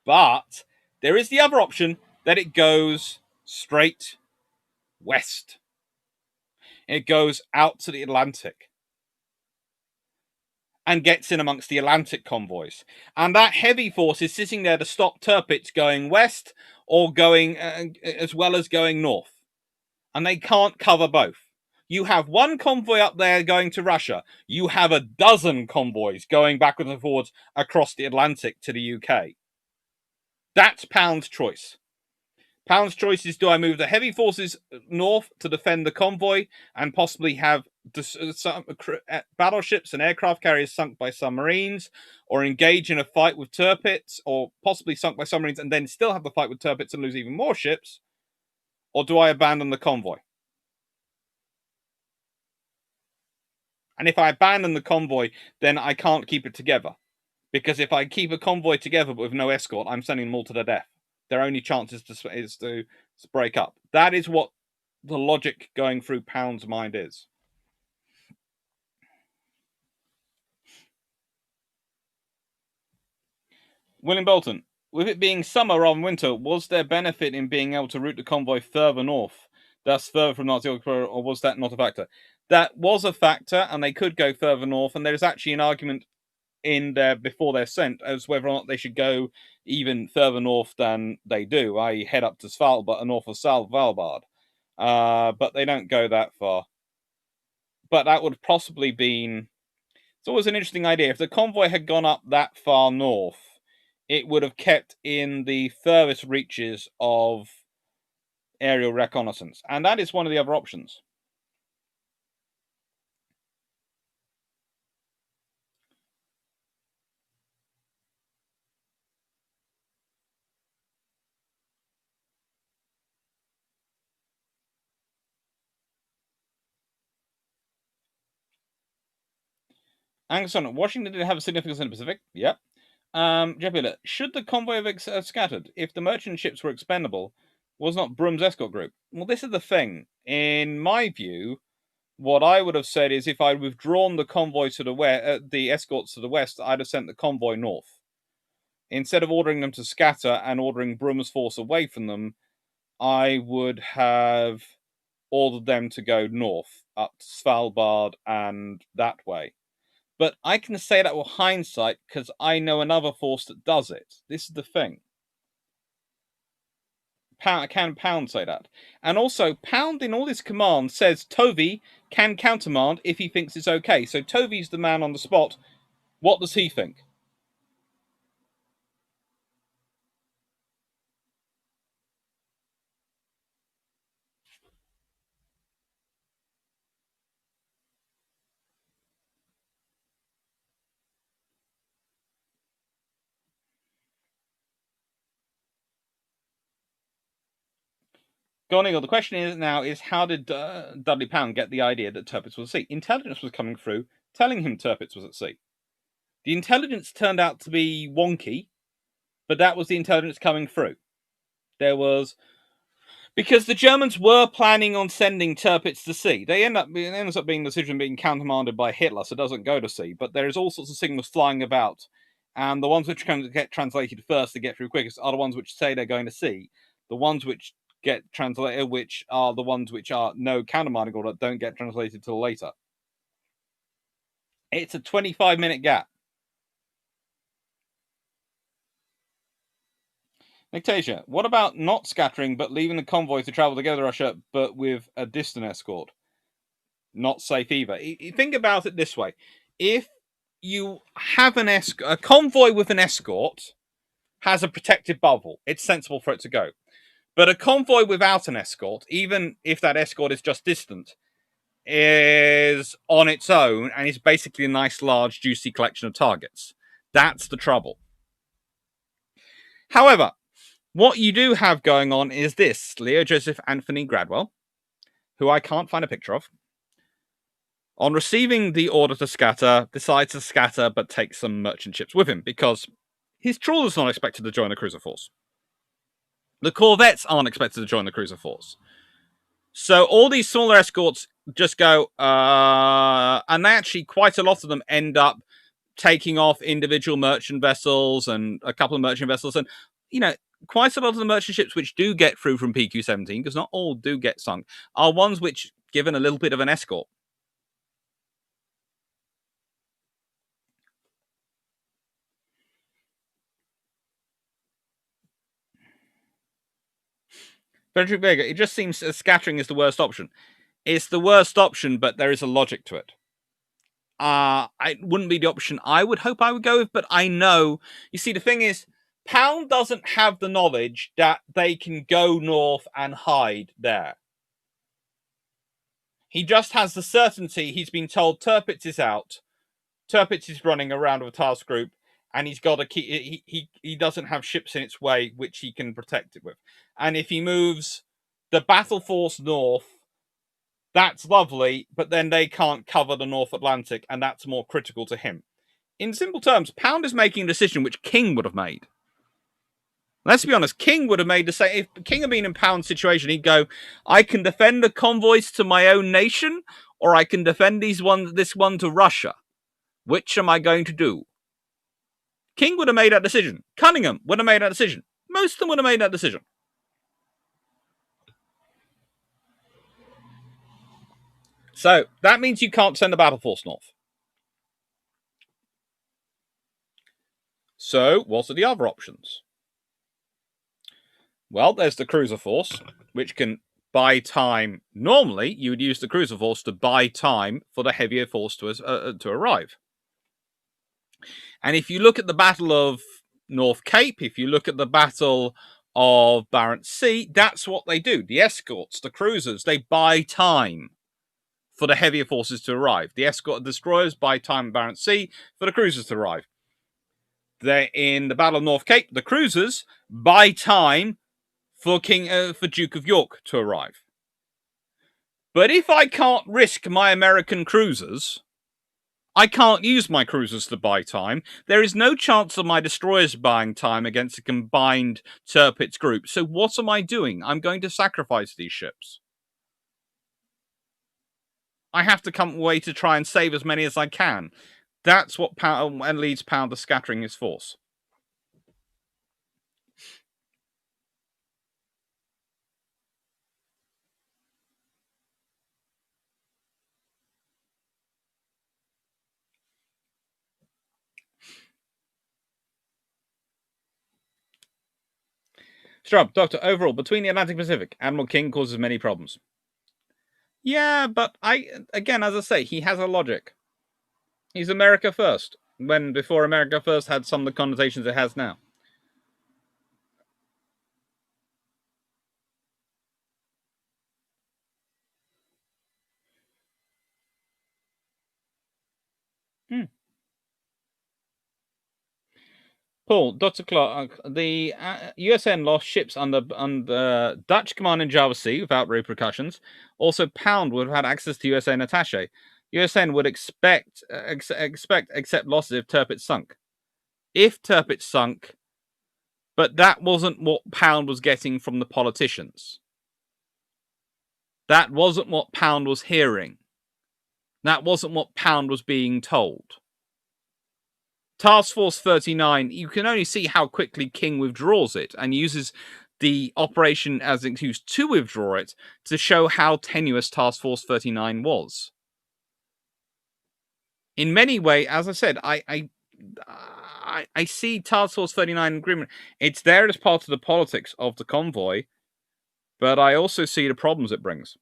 But there is the other option that it goes straight west. It goes out to the Atlantic and gets in amongst the Atlantic convoys. And that heavy force is sitting there to stop Tirpitz going west or going as well as going north. And they can't cover both. You have one convoy up there going to Russia. You have a dozen convoys going backwards and forwards across the Atlantic to the UK. That's Pound's choice. Pound's choice is, do I move the heavy forces north to defend the convoy and possibly have battleships and aircraft carriers sunk by submarines, or engage in a fight with Tirpitz, or possibly sunk by submarines and then still have the fight with Tirpitz and lose even more ships? Or do I abandon the convoy? And if I abandon the convoy, then I can't keep it together. Because if I keep a convoy together but with no escort, I'm sending them all to their death. Their only chance is to break up. That is what the logic going through Pound's mind is. William Bolton, with it being summer rather than winter, was there benefit in being able to route the convoy further north, thus further from Nazi occupation, or was that not a factor? That was a factor, and they could go further north, and there's actually an argument in there before they're sent as whether or not they should go even further north than they do, i.e. head up to Svalbard, north of Svalbard. But they don't go that far. But that would possibly been... It's always an interesting idea. If the convoy had gone up that far north, it would have kept in the furthest reaches of aerial reconnaissance. And that is one of the other options. Angerson, Washington did have a significance in the Pacific. Yep. Jepula, should the convoy have scattered if the merchant ships were expendable? Was not Broom's escort group? Well, this is the thing. In my view, what I would have said is if I'd withdrawn the convoy to the west, the escorts to the west, I'd have sent the convoy north. Instead of ordering them to scatter and ordering Broom's force away from them, I would have ordered them to go north, up to Svalbard and that way. But I can say that with hindsight because I know another force that does it. This is the thing. Can Pound say that? And also, Pound in all his commands says Tovey can countermand if he thinks it's okay. So Tovey's the man on the spot. What does he think? Gonigal, the question is now is how did Dudley Pound get the idea that Tirpitz was at sea? Intelligence was coming through telling him Tirpitz was at sea. The intelligence turned out to be wonky, but that was the intelligence coming through. There was... Because the Germans were planning on sending Tirpitz to sea. It ends up being the decision being countermanded by Hitler, so it doesn't go to sea. But there's all sorts of signals flying about. And the ones which can get translated first to get through quickest are the ones which say they're going to sea. The ones which get translated, which are the ones which are no countermanding order, don't get translated till later. It's a 25-minute gap. Nictasia, what about not scattering but leaving the convoy to travel together, Russia, but with a distant escort? Not safe either. Think about it this way. If you have a convoy with an escort has a protective bubble. It's sensible for it to go. But a convoy without an escort, even if that escort is just distant, is on its own and is basically a nice, large, juicy collection of targets. That's the trouble. However, what you do have going on is this. Leo Joseph Anthony Gradwell, who I can't find a picture of, on receiving the order to scatter, decides to scatter but takes some merchant ships with him because his trawler's not expected to join the cruiser force. The corvettes aren't expected to join the cruiser force. So all these smaller escorts just go, and actually quite a lot of them end up taking off individual merchant vessels and a couple of merchant vessels. And, quite a lot of the merchant ships which do get through from PQ17, because not all do get sunk, are ones which given a little bit of an escort. Frederick Vega, it just seems scattering is the worst option. It's the worst option, but there is a logic to it. It wouldn't be the option I would hope I would go with, but I know. You see, the thing is, Pound doesn't have the knowledge that they can go north and hide there. He just has the certainty he's been told Tirpitz is out, Tirpitz is running around with a task group, and he's got to keep. He doesn't have ships in its way which he can protect it with. And if he moves the battle force north, that's lovely, but then they can't cover the North Atlantic, and that's more critical to him. In simple terms, Pound is making a decision which King would have made. Let's be honest, King would have made the same. If King had been in Pound's situation, he'd go, I can defend the convoys to my own nation, or I can defend this one to Russia. Which am I going to do? King would have made that decision. Cunningham would have made that decision. Most of them would have made that decision. So that means you can't send a battle force north. So what are the other options? Well, there's the cruiser force, which can buy time. Normally, you would use the cruiser force to buy time for the heavier force to arrive. And if you look at the Battle of North Cape, if you look at the Battle of Barents Sea, that's what they do. The escorts, the cruisers, they buy time for the heavier forces to arrive. The escort destroyers buy time in Barents Sea for the cruisers to arrive. They're in the Battle of North Cape, the cruisers buy time for Duke of York to arrive. But if I can't risk my American cruisers, I can't use my cruisers to buy time. There is no chance of my destroyers buying time against a combined Tirpitz group. So what am I doing? I'm going to sacrifice these ships. I have to come away to try and save as many as I can. That's what leads Pound to scattering his force. Strub, Doctor, overall, between the Atlantic and Pacific, Admiral King causes many problems. Yeah, but again, as I say, he has a logic. He's America first, when before America first had some of the connotations it has now. Paul, Dr. Clark, the USN lost ships under Dutch command in Java Sea without repercussions. Also, Pound would have had access to USN Attaché. USN would expect accept losses if Tirpitz sunk. If Tirpitz sunk, but that wasn't what Pound was getting from the politicians. That wasn't what Pound was hearing. That wasn't what Pound was being told. Task Force 39, you can only see how quickly King withdraws it and uses the operation as an excuse to withdraw it to show how tenuous Task Force 39 was. In many ways, as I said, I see Task Force 39 agreement. It's there as part of the politics of the convoy, but I also see the problems it brings.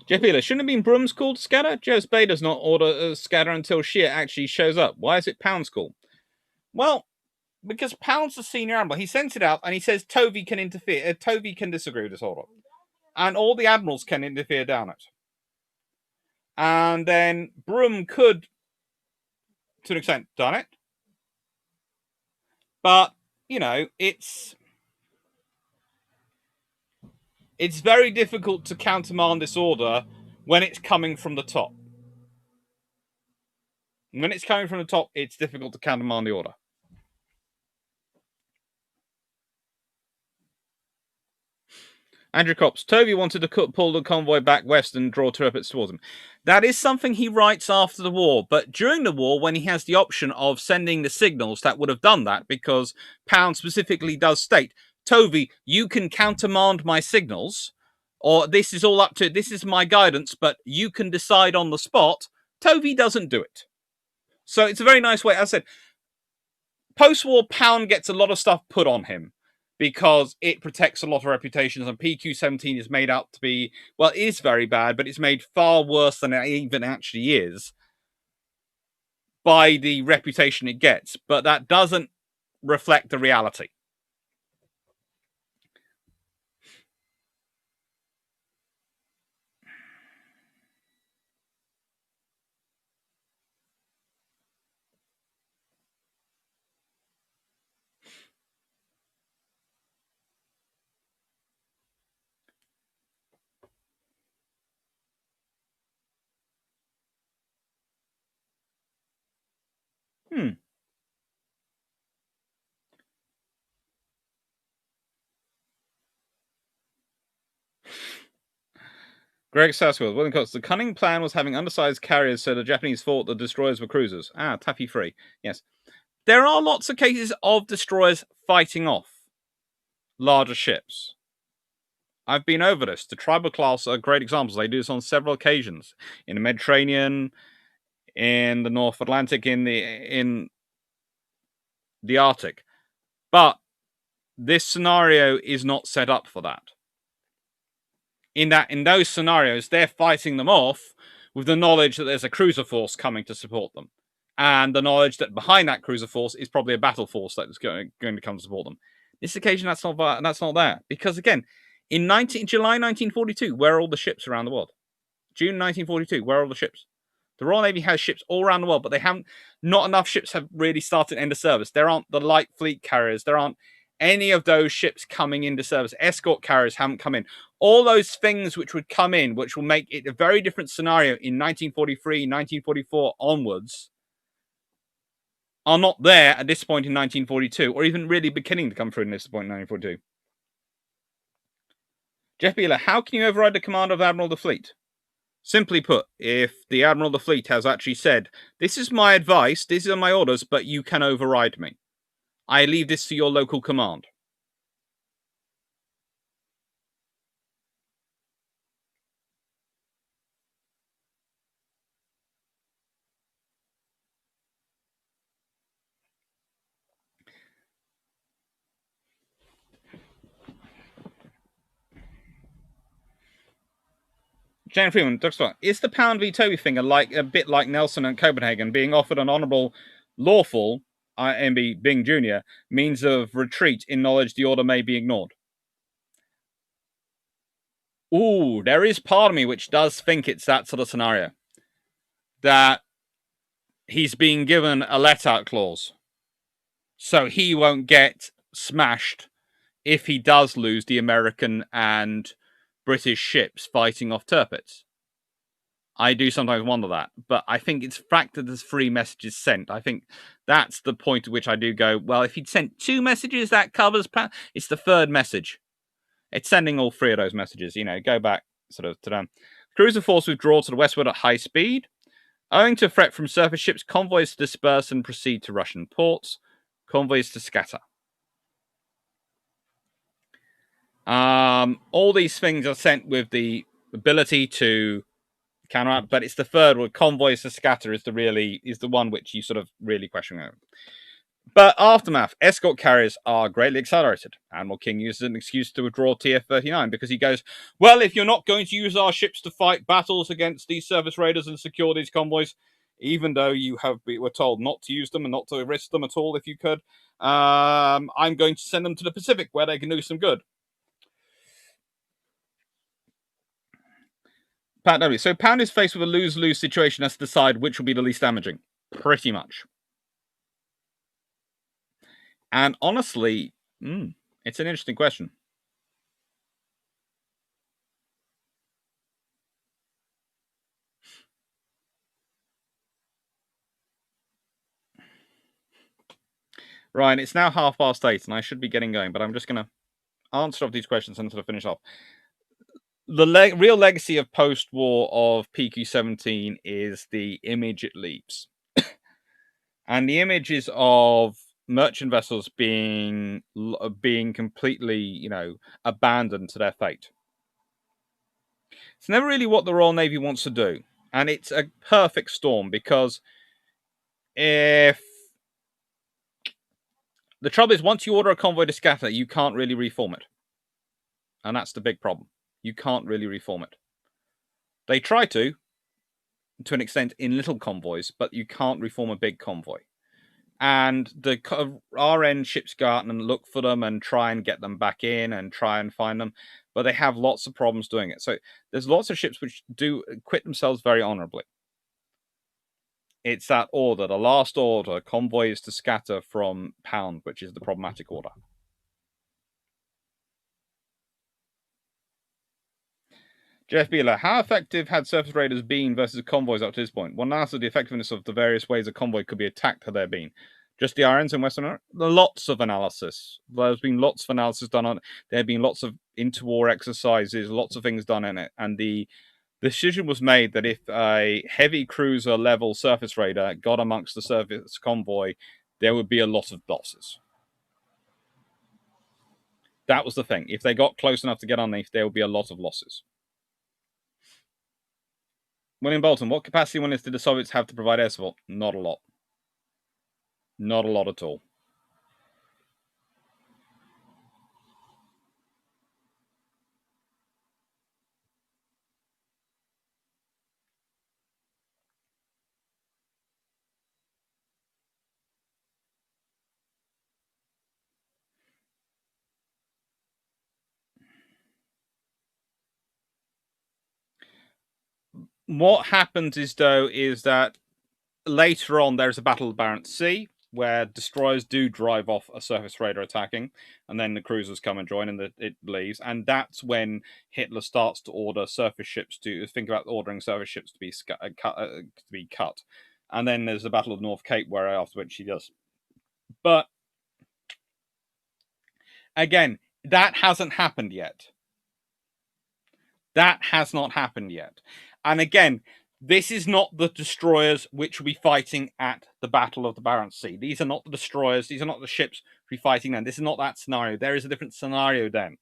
Jeff Healer, shouldn't have been Broom's called Scatter? Joe's Bay does not order a Scatter until Shear actually shows up. Why is it Pound's call? Well, because Pound's the senior admiral. He sends it out and he says Tovey can interfere. Tovey can disagree with this order. And all the admirals can interfere down it. And then Broom could, to an extent, done it. But, you know, it's very difficult to countermand this order when it's coming from the top. When it's coming from the top, it's difficult to countermand the order. Andrew Copps, Tovey wanted to pull the convoy back west and draw Tirpitz towards him. That is something he writes after the war, but during the war, when he has the option of sending the signals, that would have done that, because Pound specifically does state, Tovey, you can countermand my signals, or this is my guidance, but you can decide on the spot. Tovey doesn't do it. So it's a very nice way. As I said, post-war, Pound gets a lot of stuff put on him, because it protects a lot of reputations, and PQ17 is made out to be, well, it is very bad, but it's made far worse than it even actually is by the reputation it gets. But that doesn't reflect the reality. Greg Sassfield, William Cox. The cunning plan was having undersized carriers so the Japanese thought the destroyers were cruisers. Taffy free. Yes. There are lots of cases of destroyers fighting off larger ships. I've been over this. The tribal class are great examples. They do this on several occasions. In the Mediterranean, in the North Atlantic, in the Arctic. But this scenario is not set up for that. In those scenarios, they're fighting them off with the knowledge that there's a cruiser force coming to support them, and the knowledge that behind that cruiser force is probably a battle force that is going to come to support them. This occasion, that's not there, because again, in July 1942, where are all the ships around the world? June 1942, where are all the ships? The Royal Navy has ships all around the world, but they haven't. Not enough ships have really started into service. There aren't the light fleet carriers. There aren't any of those ships coming into service. Escort carriers haven't come in. All those things which would come in, which will make it a very different scenario in 1943, 1944 onwards, are not there at this point in 1942, or even really beginning to come through in this point in 1942. Jeff Beeler, how can you override the command of Admiral of the Fleet? Simply put, if the Admiral of the Fleet has actually said, this is my advice, these are my orders, but you can override me. I leave this to your local command. Jane Freeman, is the Pound v Toby thing a bit like Nelson and Copenhagen being offered an honourable, lawful, IMB Bing Jr., means of retreat in knowledge the order may be ignored? Ooh, there is part of me which does think it's that sort of scenario. That he's being given a let-out clause. So he won't get smashed if he does lose the American and British ships fighting off Tirpitz. I do sometimes wonder that, but I think it's factored as 3 messages sent. I think that's the point at which I do go, well, if he'd sent 2 messages, that covers... It's the 3rd message. It's sending all 3 of those messages. You know, go back sort of to them. Cruiser force withdraw to the westward at high speed. Owing to a threat from surface ships, convoys disperse and proceed to Russian ports. Convoys to scatter. All these things are sent with the ability to counteract, but it's the 3rd one, convoys to scatter, is the one which you sort of really question over. But aftermath, escort carriers are greatly accelerated. Admiral King uses an excuse to withdraw TF-39 because he goes, well, if you're not going to use our ships to fight battles against these surface raiders and secure these convoys, even though were told not to use them and not to risk them at all if you could, I'm going to send them to the Pacific where they can do some good. Pat W. So Pound is faced with a lose-lose situation, has to decide which will be the least damaging. Pretty much. And honestly, it's an interesting question. Ryan, it's now 8:30, and I should be getting going, but I'm just going to answer off these questions and sort of finish off. The real legacy of post-war of PQ17 is the image it leaves. And the image is of merchant vessels being completely, abandoned to their fate. It's never really what the Royal Navy wants to do. And it's a perfect storm because if... The trouble is, once you order a convoy to scatter, you can't really reform it. And that's the big problem. You can't really reform it. They try to an extent, in little convoys, but you can't reform a big convoy. And the RN ships go out and look for them and try and get them back in and try and find them, but they have lots of problems doing it. So there's lots of ships which do quit themselves very honorably. It's that order, the last order, convoy is to scatter from Pound, which is the problematic order. Jeff Beeler, how effective had surface raiders been versus convoys up to this point? One analysis of the effectiveness of the various ways a convoy could be attacked had there been. Just the RNs in Western Europe? Lots of analysis. There's been lots of analysis done on it. There have been lots of interwar exercises, lots of things done in it. And the decision was made that if a heavy cruiser level surface raider got amongst the surface convoy, there would be a lot of losses. That was the thing. If they got close enough to get underneath, there would be a lot of losses. William Bolton, what capacity and willingness did the Soviets have to provide air support? Not a lot. Not a lot at all. what happens is that later on there's a battle of Barents Sea where destroyers do drive off a surface raider attacking, and then the cruisers come and join, and it leaves. And that's when Hitler starts to order surface ships to think about ordering surface ships to be cut. And then there's the Battle of North Cape, where after which she does. But again, that hasn't happened yet. That has not happened yet. And again, this is not the destroyers which will be fighting at the Battle of the Barents Sea. These are not the destroyers. These are not the ships will be fighting then. This is not that scenario. There is a different scenario then.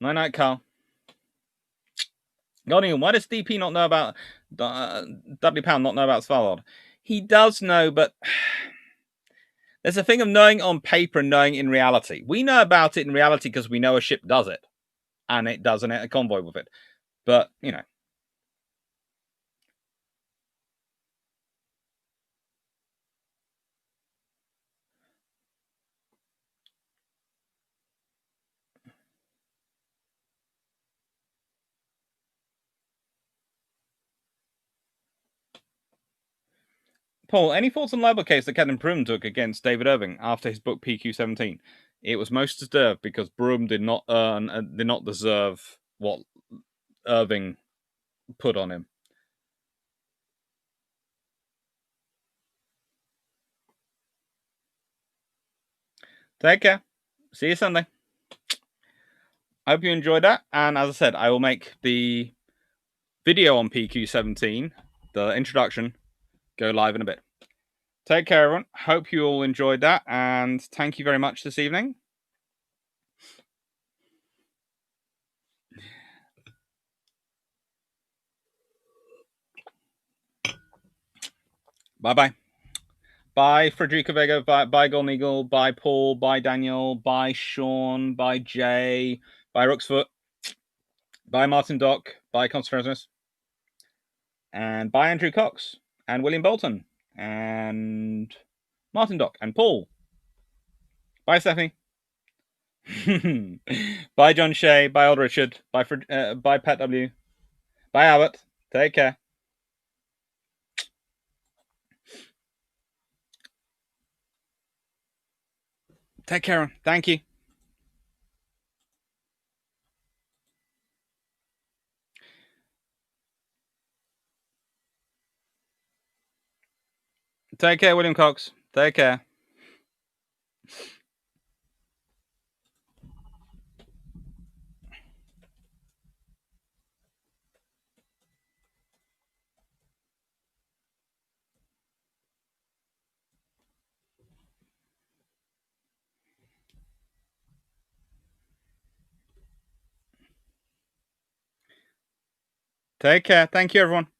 Night, Carl. Guardian, why does DP not know about Dudley Pound not know about Svalbard? He does know, but there's a thing of knowing on paper and knowing in reality. We know about it in reality because we know a ship does it, and it does a convoy with it. But you know. Paul, any thoughts on the libel case that Captain Broom took against David Irving after his book PQ17? It was most deserved because Broom did not deserve what Irving put on him. Take care. See you Sunday. I hope you enjoyed that. And as I said, I will make the video on PQ17, the introduction, go live in a bit. Take care, everyone. Hope you all enjoyed that. And thank you very much this evening. Bye-bye. Bye, Frederica Vega. Bye, Golden Eagle. Bye, Paul. Bye, Daniel. Bye, Sean. Bye, Jay. Bye, Rooksfoot. Bye, Martin Dock. Bye, Constantinople. And bye, Andrew Cox. And William Bolton. And Martin Dock. And Paul. Bye, Stephanie. Bye, John Shea. Bye, Old Richard. Bye, bye, Pat W. Bye, Albert. Take care. Take care. Thank you. Take care, William Cox. Take care. Take care. Thank you, everyone.